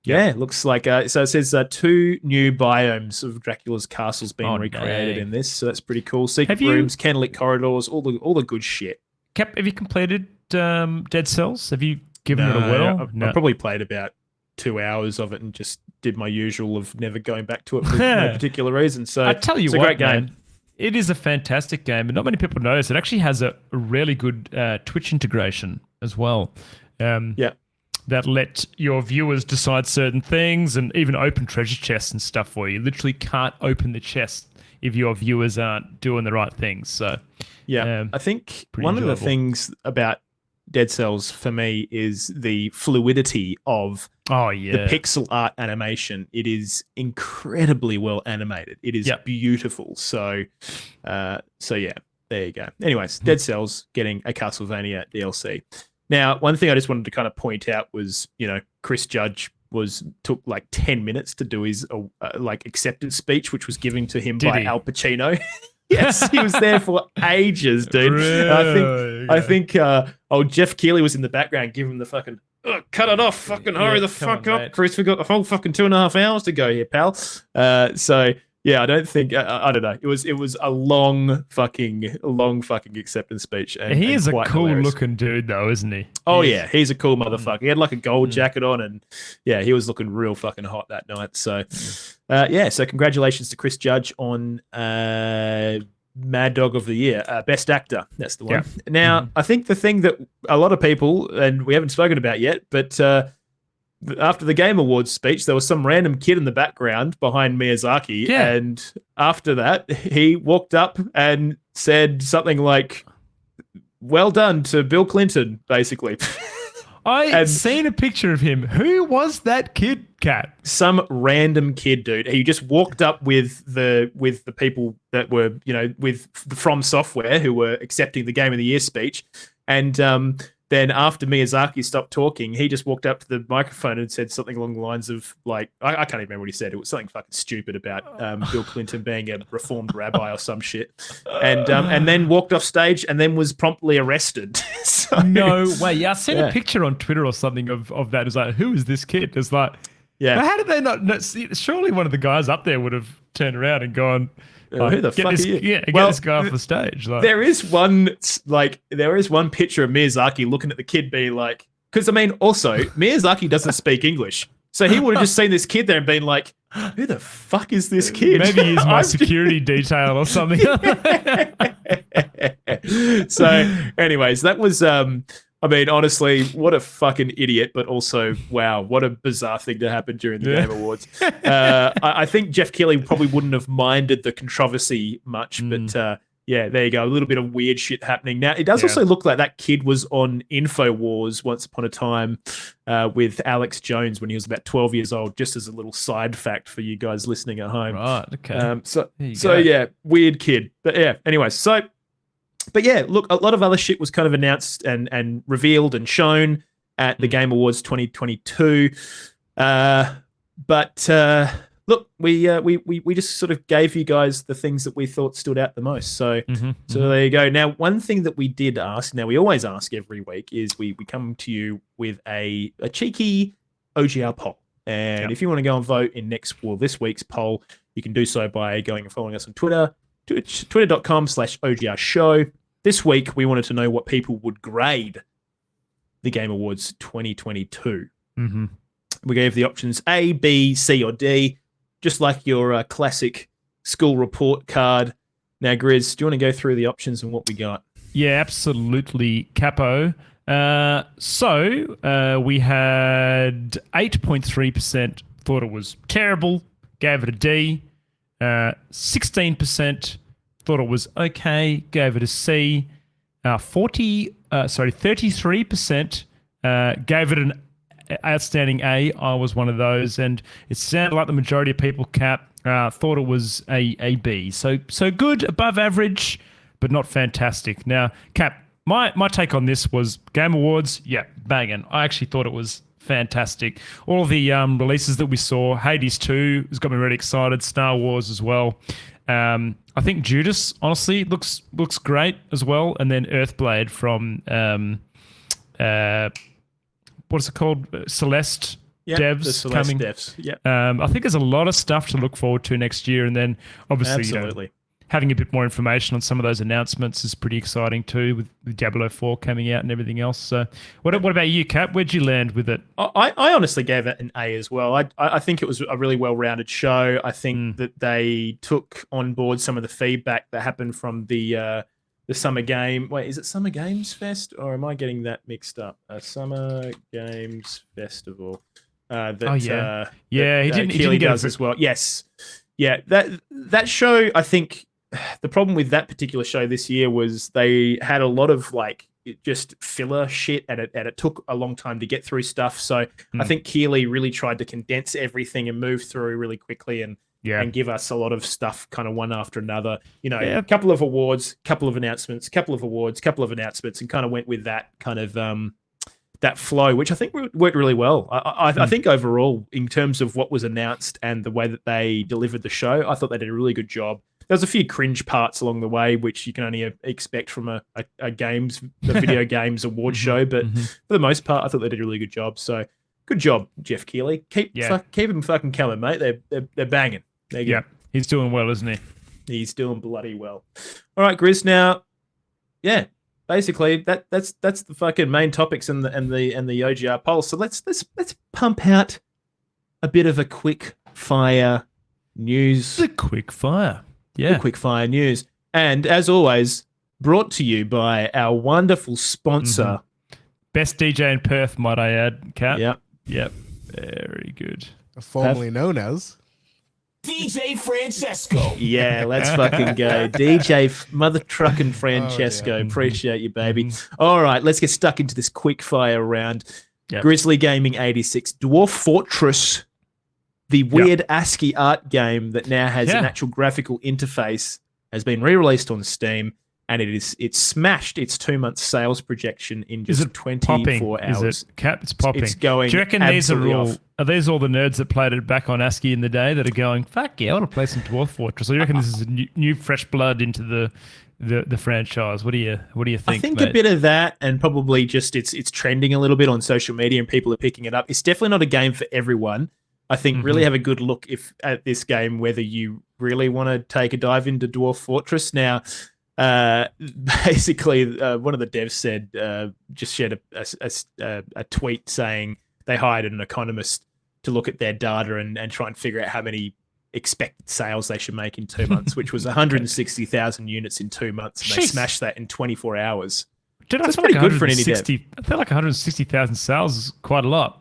it looks like so it says 2 new biomes of Dracula's castles being recreated in this, so that's pretty cool. Secret rooms, candlelit corridors, all the good shit. Cap, have you completed Dead Cells? Have you given it a whirl? I probably played about 2 hours of it and just did my usual of never going back to it for no particular reason. So I tell you it's a what, great game. Man, it is a fantastic game, but not many people notice. It actually has a really good Twitch integration as well. That let your viewers decide certain things and even open treasure chests and stuff for you. You literally can't open the chest if your viewers aren't doing the right things. So I think one enjoyable. of the things about Dead Cells for me is the fluidity of the pixel art animation. It is incredibly well animated. It is beautiful. So yeah, there you go. Anyways, Dead Cells getting a Castlevania DLC. Now, one thing I just wanted to kind of point out was, Chris Judge took like 10 minutes to do his acceptance speech, which was given to him by Al Pacino. Yes, he was there for ages, dude. Really? I think Jeff Keighley was in the background giving him the fucking cut it off, fucking hurry the fuck up, mate. Chris. We got a whole fucking 2.5 hours to go here, pal. So yeah, I don't think I don't know. It was a long fucking acceptance speech. And he is a cool hilarious looking dude, though, isn't he? Oh yeah, he's a cool motherfucker. He had like a gold jacket on, and yeah, he was looking real fucking hot that night. So so congratulations to Chris Judge on Mad Dog of the Year, Best Actor. That's the one. Yeah. Now, I think the thing that a lot of people, and we haven't spoken about yet, but after the Game Awards speech, there was some random kid in the background behind Miyazaki, and after that, he walked up and said something like, "Well done" to Bill Clinton, basically. I seen a picture of him. Who was that kid, Kat? Some random kid, dude. He just walked up with the people that were, with From Software who were accepting the Game of the Year speech, and then after Miyazaki stopped talking, he just walked up to the microphone and said something along the lines of like, I can't even remember what he said. It was something fucking stupid about Bill Clinton being a reformed rabbi or some shit, and then walked off stage and then was promptly arrested. So, no way. Yeah, I seen a picture on Twitter or something of that. It's like, who is this kid? It's like, how did they not know? Surely one of the guys up there would have turned around and gone, who the fuck are you? Yeah, get this guy off the stage. Like, there is one picture of Miyazaki looking at the kid being like, because I mean, also Miyazaki doesn't speak English, so he would have just seen this kid there and been like, who the fuck is this kid? Maybe he's my security detail or something. So, anyways, that was I mean, honestly, what a fucking idiot, but also, wow, what a bizarre thing to happen during the Game Awards. I think Jeff Keighley probably wouldn't have minded the controversy much, but there you go. A little bit of weird shit happening. Now, it does also look like that kid was on InfoWars once upon a time with Alex Jones when he was about 12 years old, just as a little side fact for you guys listening at home. Right, okay. So yeah, weird kid. But yeah, anyways, But yeah, look, a lot of other shit was kind of announced and revealed and shown at the Game Awards 2022. But look, we just sort of gave you guys the things that we thought stood out the most. So there you go. Now, one thing that we did ask, now we always ask every week, is we come to you with a cheeky OGR poll. And if you want to go and vote in this week's poll, you can do so by going and following us on Twitter. Twitter.com/OGR show. This week, we wanted to know what people would grade the Game Awards 2022. We gave the options A, B, C, or D, just like your classic school report card. Now, Grizz, do you want to go through the options and what we got? Yeah, absolutely, Capo. So we had 8.3% thought it was terrible, gave it a D. 16% thought it was okay, gave it a C. 33% gave it an outstanding A. I was one of those, and it sounded like the majority of people, Cap, Thought it was a B. So good, above average, but not fantastic. Now, Cap, my take on this was Game Awards, yeah, banging. I actually thought it was fantastic. All the releases that we saw, Hades 2 has got me really excited, Star Wars as well. I think Judas, honestly, looks great as well. And then Earthblade from, what is it called? Celeste. Yeah, devs the Celeste coming. devs. Yeah, I think there's a lot of stuff to look forward to next year, and then obviously absolutely. having a bit more information on some of those announcements is pretty exciting too, with Diablo 4 coming out and everything else. So, what about you, Cap? Where'd you land with it? I honestly gave it an A as well. I think it was a really well-rounded show. I think that they took on board some of the feedback that happened from the Summer Game. Wait, is it Summer Games Fest, or am I getting that mixed up? Summer Games Festival. He Keely didn't get does as well. Yes, yeah. That show, I think, the problem with that particular show this year was they had a lot of just filler shit, and it took a long time to get through stuff. So I think Keely really tried to condense everything and move through really quickly and give us a lot of stuff kind of one after another. A couple of awards, couple of announcements, couple of awards, couple of announcements, and kind of went with that kind of that flow, which I think worked really well. I think overall, in terms of what was announced and the way that they delivered the show, I thought they did a really good job. There was a few cringe parts along the way, which you can only expect from a video games award show. But for the most part, I thought they did a really good job. So good job, Jeff Keighley. Keep him fucking coming, mate. They're banging. Yeah, he's doing well, isn't he? He's doing bloody well. All right, Grizz. Now, yeah. Basically, that's the fucking main topics in the OGR poll. So let's pump out a bit of a quick fire news. The quick fire, yeah, the quick fire news, and as always, brought to you by our wonderful sponsor, best DJ in Perth, might I add, Cap. Yep, very good. Formerly known as DJ Francesco. Yeah, let's fucking go. DJ Mother Truckin' Francesco. Appreciate you, baby. All right, let's get stuck into this quick fire round. Yep. Grizzly Gaming 86, Dwarf Fortress, the weird ASCII art game that now has an actual graphical interface, has been re-released on Steam, and it's smashed its 2-month sales projection in just 24 hours. Is it, Cap? It's popping. It's going. Do you reckon are these all the nerds that played it back on ASCII in the day that are going, fuck yeah, I want to play some Dwarf Fortress? Or you reckon this is a new fresh blood into the franchise? What do you think? I think mate? a bit of that, and probably just it's trending a little bit on social media, and people are picking it up. It's definitely not a game for everyone. I think really have a good look at this game, whether you really want to take a dive into Dwarf Fortress. Now, basically, one of the devs said, just shared a tweet saying they hired an economist to look at their data and try and figure out how many expected sales they should make in 2 months, which was 160,000 units in 2 months, and they smashed that in 24 hours. That's pretty good for an indie dev. I feel like 160,000 sales is quite a lot.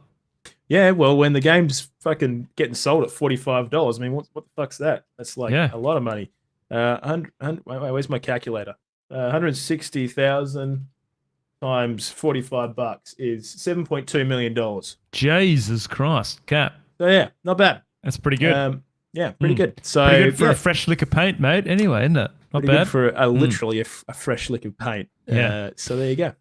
Yeah, well, when the game's fucking getting sold at $45, I mean, what the fuck's that? That's like a lot of money. Where's my calculator? 160,000 times $45 is $7.2 million. Jesus Christ, Cap. So yeah, not bad. That's pretty good. Pretty good. So pretty good for a fresh lick of paint, mate. Anyway, isn't it? Not pretty bad good for literally a fresh lick of paint. Yeah. So there you go.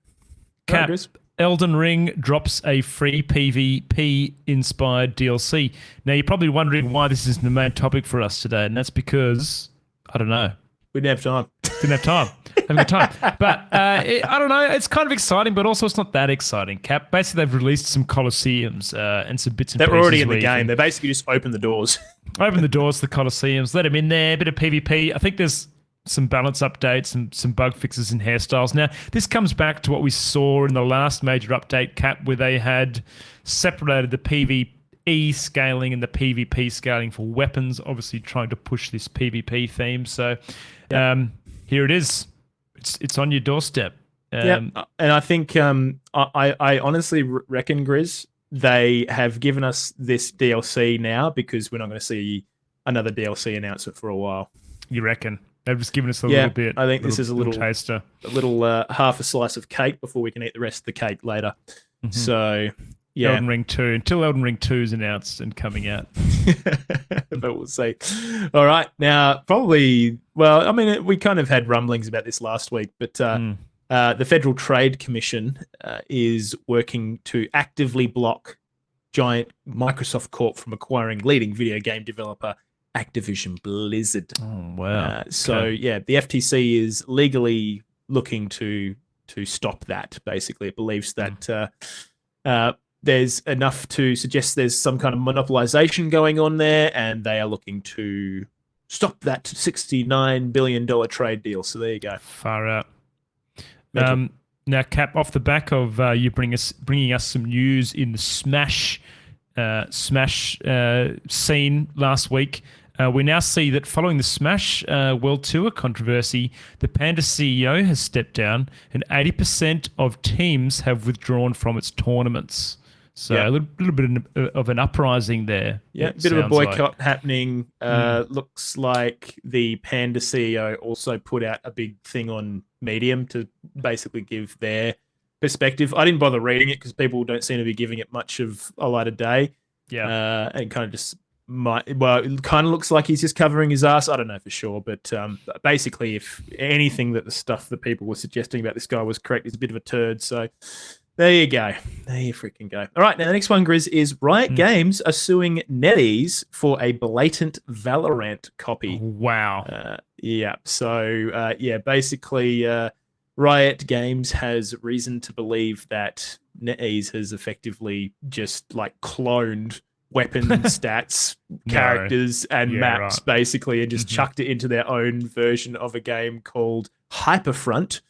Cap. Right, Elden Ring drops a free PvP inspired DLC. Now you're probably wondering why this is the main topic for us today, and that's because I don't know. We didn't have time. Didn't have time. Having a time. But I don't know. It's kind of exciting, but also it's not that exciting. Cap. Basically, they've released some Colosseums and some bits and pieces. They're already in the game. They basically just open the doors. Open the doors to the Colosseums. Let them in there. A bit of PvP. I think there's some balance updates and some bug fixes in hairstyles. Now, this comes back to what we saw in the last major update, Cap, where they had separated the PvE scaling and the PvP scaling for weapons, obviously trying to push this PvP theme. So here it is. It's on your doorstep. And I think I honestly reckon, Grizz, they have given us this DLC now because we're not going to see another DLC announcement for a while. You reckon? They've just given us a little bit. I think this is a little taster. A little half a slice of cake before we can eat the rest of the cake later. So Yeah. Elden Ring 2 until Elden Ring 2 is announced and coming out. But we'll see. All right. Now, probably, well, I mean, we kind of had rumblings about this last week, but the Federal Trade Commission is working to actively block giant Microsoft Corp from acquiring leading video game developer Activision Blizzard. Oh, wow. So, yeah, the FTC is legally looking to stop that, basically. It believes that there's enough to suggest there's some kind of monopolization going on there, and they are looking to stop that $69 billion trade deal. So there you go. Far out. Now, Cap, off the back of you bringing us some news in the Smash scene last week, we now see that following the Smash World Tour controversy, the Panda CEO has stepped down, and 80% of teams have withdrawn from its tournaments. So a little bit of an uprising there. Yeah, a bit of a boycott happening. Looks like the Panda CEO also put out a big thing on Medium to basically give their perspective. I didn't bother reading it because people don't seem to be giving it much of a light of day. Yeah. And kind of just it kind of looks like he's just covering his ass. I don't know for sure, but basically, if anything that the stuff that people were suggesting about this guy was correct, he's a bit of a turd. So there you go. There you freaking go. All right, now the next one, Grizz, is Riot Games are suing NetEase for a blatant Valorant copy. Wow. Yeah. So basically, Riot Games has reason to believe that NetEase has effectively just like cloned weapon stats, characters, and maps, basically, and just chucked it into their own version of a game called Hyperfront.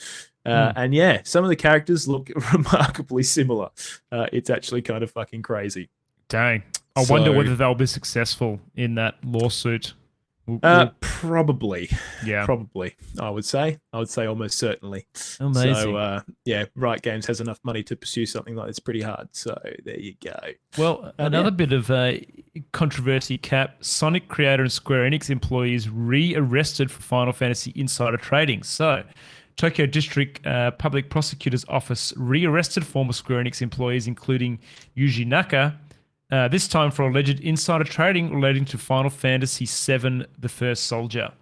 And yeah, some of the characters look remarkably similar. It's actually kind of fucking crazy. Dang. I wonder whether they'll be successful in that lawsuit. Probably. Yeah. Probably, I would say almost certainly. Amazing. So, Riot Games has enough money to pursue something like this pretty hard. So there you go. Well, another bit of controversy, Cap. Sonic creator and Square Enix employees re-arrested for Final Fantasy insider trading. So Tokyo District Public Prosecutor's Office re-arrested former Square Enix employees, including Yuji Naka, this time for alleged insider trading relating to Final Fantasy VII: The First Soldier.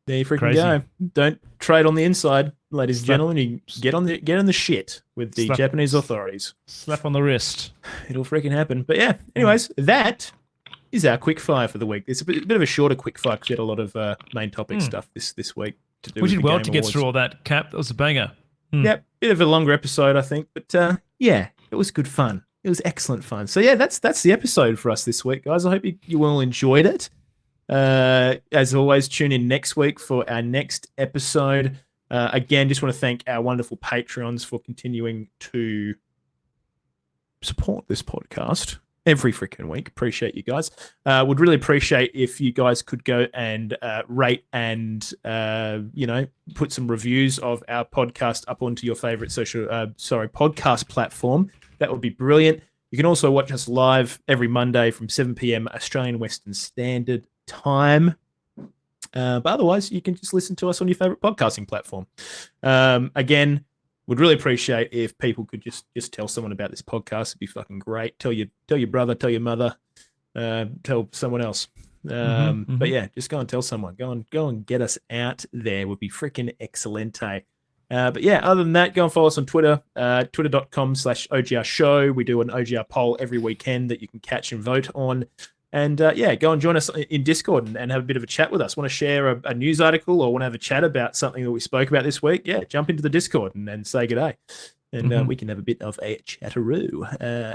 There you freaking go. Don't trade on the inside, ladies and gentlemen. You get on the shit with the Japanese authorities. Slap on the wrist. It'll freaking happen. But yeah, anyways, that is our quick fire for the week. It's a bit of a shorter quick fire because we had a lot of main topic stuff this week to do. We did well Game to get Awards. through all that, Cap. That was a banger. Yeah, bit of a longer episode, I think. But yeah, it was good fun. It was excellent fun. So yeah, that's the episode for us this week, guys. I hope you all enjoyed it. As always, tune in next week for our next episode. Again, just want to thank our wonderful Patreons for continuing to support this podcast every freaking week. Appreciate you guys. Would really appreciate if you guys could go and rate and put some reviews of our podcast up onto your favorite podcast platform. That would be brilliant. You can also watch us live every Monday from 7 p.m. Australian Western Standard Time. But otherwise, you can just listen to us on your favorite podcasting platform. Again, would really appreciate if people could just tell someone about this podcast. It'd be fucking great. Tell your brother, tell your mother, tell someone else. But yeah, just go and tell someone. Go and get us out there. Would be freaking excellente. But yeah, other than that, go and follow us on Twitter, twitter.com/OGR show. We do an OGR poll every weekend that you can catch and vote on. And go and join us in Discord and have a bit of a chat with us. Want to share a news article or want to have a chat about something that we spoke about this week? Yeah, jump into the Discord and say good day. And we can have a bit of a chatteroo.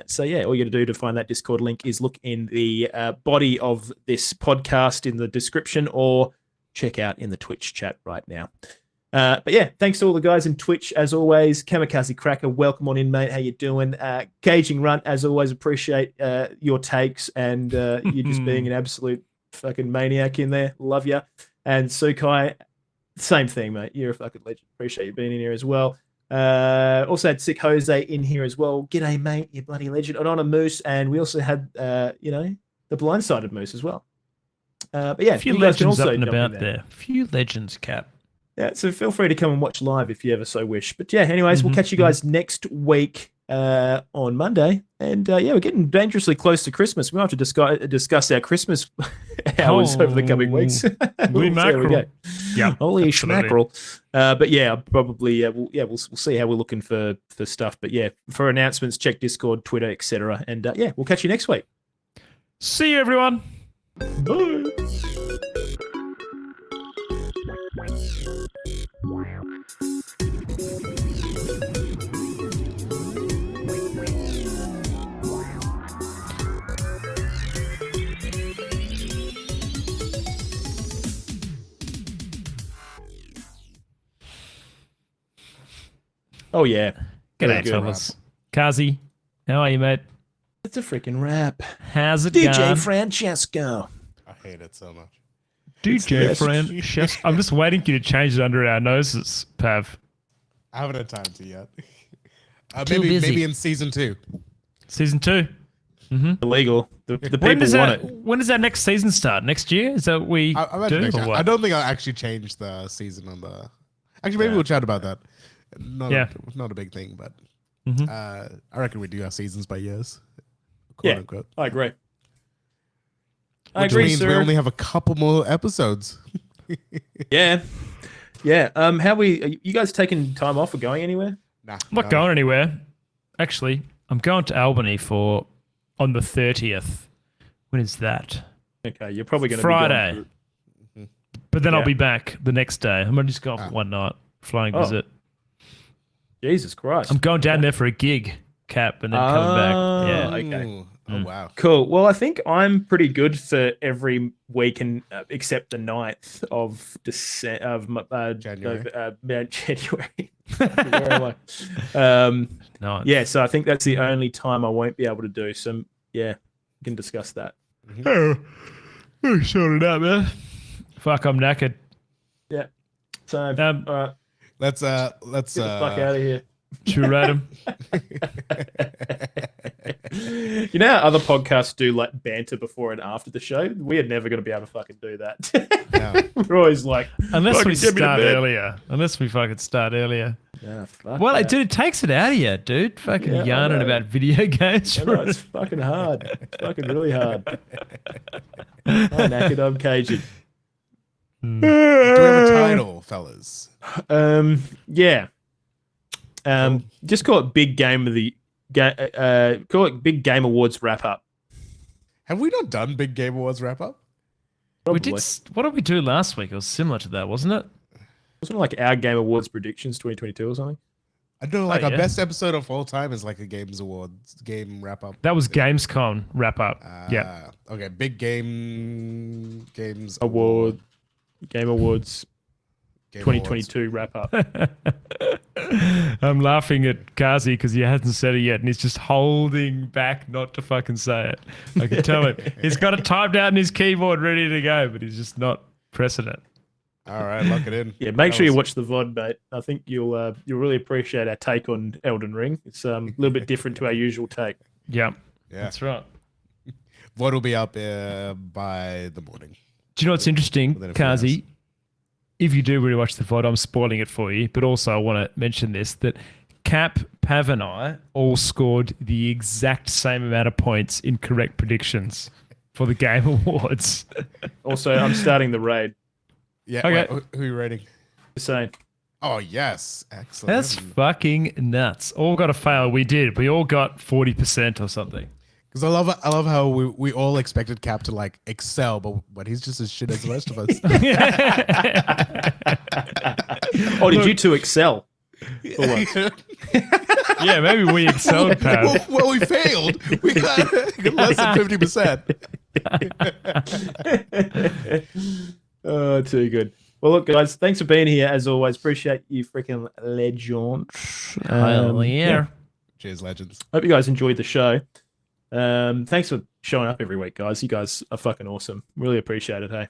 So yeah, all you got to do to find that Discord link is look in the body of this podcast in the description or check out in the Twitch chat right now. But yeah, thanks to all the guys in Twitch as always. Kamikaze Cracker, welcome on in, mate. How you doing? Caging Runt, as always, appreciate your takes and you just being an absolute fucking maniac in there. Love you. And Sukai, same thing, mate. You're a fucking legend. Appreciate you being in here as well. Also had Sick Jose in here as well. G'day, mate. You bloody legend. And on a Moose, and we also had the blindsided Moose as well. But yeah, a few you guys can legends also up and jump in about there. there. A few legends, Cap. Yeah, so feel free to come and watch live if you ever so wish. But yeah, anyways, we'll catch you guys next week. on Monday. And yeah, we're getting dangerously close to Christmas. We'll have to discuss our Christmas hours over the coming weeks. We'll see how we go. Yeah, Holy absolutely. schmackerel. But yeah, probably we'll see how we're looking for stuff. But yeah, for announcements, check Discord, Twitter, etc. And yeah, we'll catch you next week. See you, everyone. Bye. Oh yeah. G'day, good. fellas. Kazi, how are you, mate? It's a freaking rap. How's it DJ going? Francesco. I hate it so much. DJ Francesco. I'm just waiting for you to change it under our noses, Pav. I haven't had time to yet. Too busy. Maybe in season 2. Season 2. Illegal. The people When does want that? it. When does that next season start? Next year? Is that what we I imagine do? next or year. what? I don't think I'll actually change the season on the. Actually, maybe we'll chat about that. Not a big thing, but I reckon we do our seasons by years. Quote Yeah. unquote. I agree. I Which agree, means we sir. only have a couple more episodes. Yeah. Yeah. How are you guys taking time off or going anywhere? Nah, I'm not going anywhere. Actually, I'm going to Albany on the 30th. When is that? Okay, you're probably going to Friday. But then Yeah. I'll be back the next day. I'm going to just go for one night, flying Oh. visit. Jesus Christ. I'm going down there for a gig, Cap, and then coming back. Yeah. Okay. Oh wow. Cool. Well, I think I'm pretty good for every week, and except the 9th of January. January. Where am I? No. Yeah. So I think that's the only time I won't be able to do. So yeah, we can discuss that. Oh, sort it out, man. Fuck, I'm knackered. Yeah. So all right, Let's get the fuck out of here. True random. You know how other podcasts do like banter before and after the show? We are never going to be able to fucking do that. No. We're always like, Unless we "Fucking get me to start bed." earlier. Unless we fucking start earlier. Yeah, fuck Well, that. dude, it takes it out of you, dude. Fucking Yeah, I yarning know. about video games. I know, it's fucking hard. It's fucking really hard. I'm knackered, I'm cagey. Do we have a title, fellas? Yeah. Just call it Big Game of the call it Big Game Awards wrap up. Have we not done Big Game Awards wrap up? We did. What did we do last week? It was similar to that, wasn't it? Wasn't it like our Game Awards predictions 2022 or something? I know, like our yeah. best episode of all time is like a Games Awards game wrap up. That was Gamescom wrap up. Yeah. Okay, Big Game Games Award Game Awards Game 2022 wrap up. I'm laughing at Kazi because he hasn't said it yet and he's just holding back not to fucking say it. I can tell him. He's got it typed out in his keyboard ready to go, but he's just not pressing it. All right, lock it in. Yeah, make sure you watch the VOD, mate. I think you'll really appreciate our take on Elden Ring. It's a little bit different to our usual take. Yeah, Yeah, that's right. VOD will be up by the morning. Do you know what's interesting, Within a few Kazi? If you do really watch the VOD, I'm spoiling it for you, but also I want to mention this, that Cap, Pav and I all scored the exact same amount of points in correct predictions for the Game Awards. Also, I'm starting the raid. Yeah. Okay. Wait, who are you rating? Just saying. Oh yes, excellent. That's fucking nuts. All got to fail. We did. We all got 40% or something. Because I love how we all expected Cap to like excel, but he's just as shit as the rest of us. Oh, did you two excel? For once? Yeah, maybe we excelled, Pav. well, we failed. We got less than 50%. Oh, too good. Well, look, guys, thanks for being here as always. Appreciate you, freaking legend. Hell yeah. Cheers, legends. Hope you guys enjoyed the show. Thanks for showing up every week, guys. You guys are fucking awesome. Really appreciate it. Hey.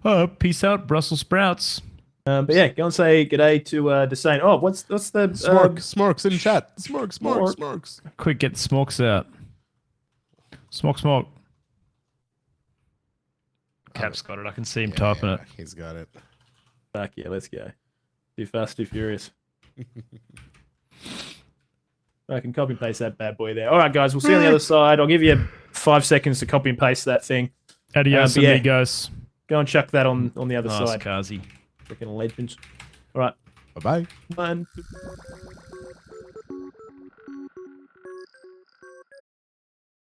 Oh, peace out, Brussels sprouts. But yeah, go and say g'day to Desane. Oh, what's the Smorks in chat. Smork. Smorks. Quick, get the smokes out. Smoke. Cap's got it. I can see him typing it. He's got it. Fuck yeah, let's go. Too fast, too furious. I can copy and paste that bad boy there. All right, guys, we'll see you on the other side. I'll give you 5 seconds to copy and paste that thing. Adios, but yeah. amigos. Go and chuck that on the other Nice, side. Kazi. Freaking legends. All right. Bye bye. One.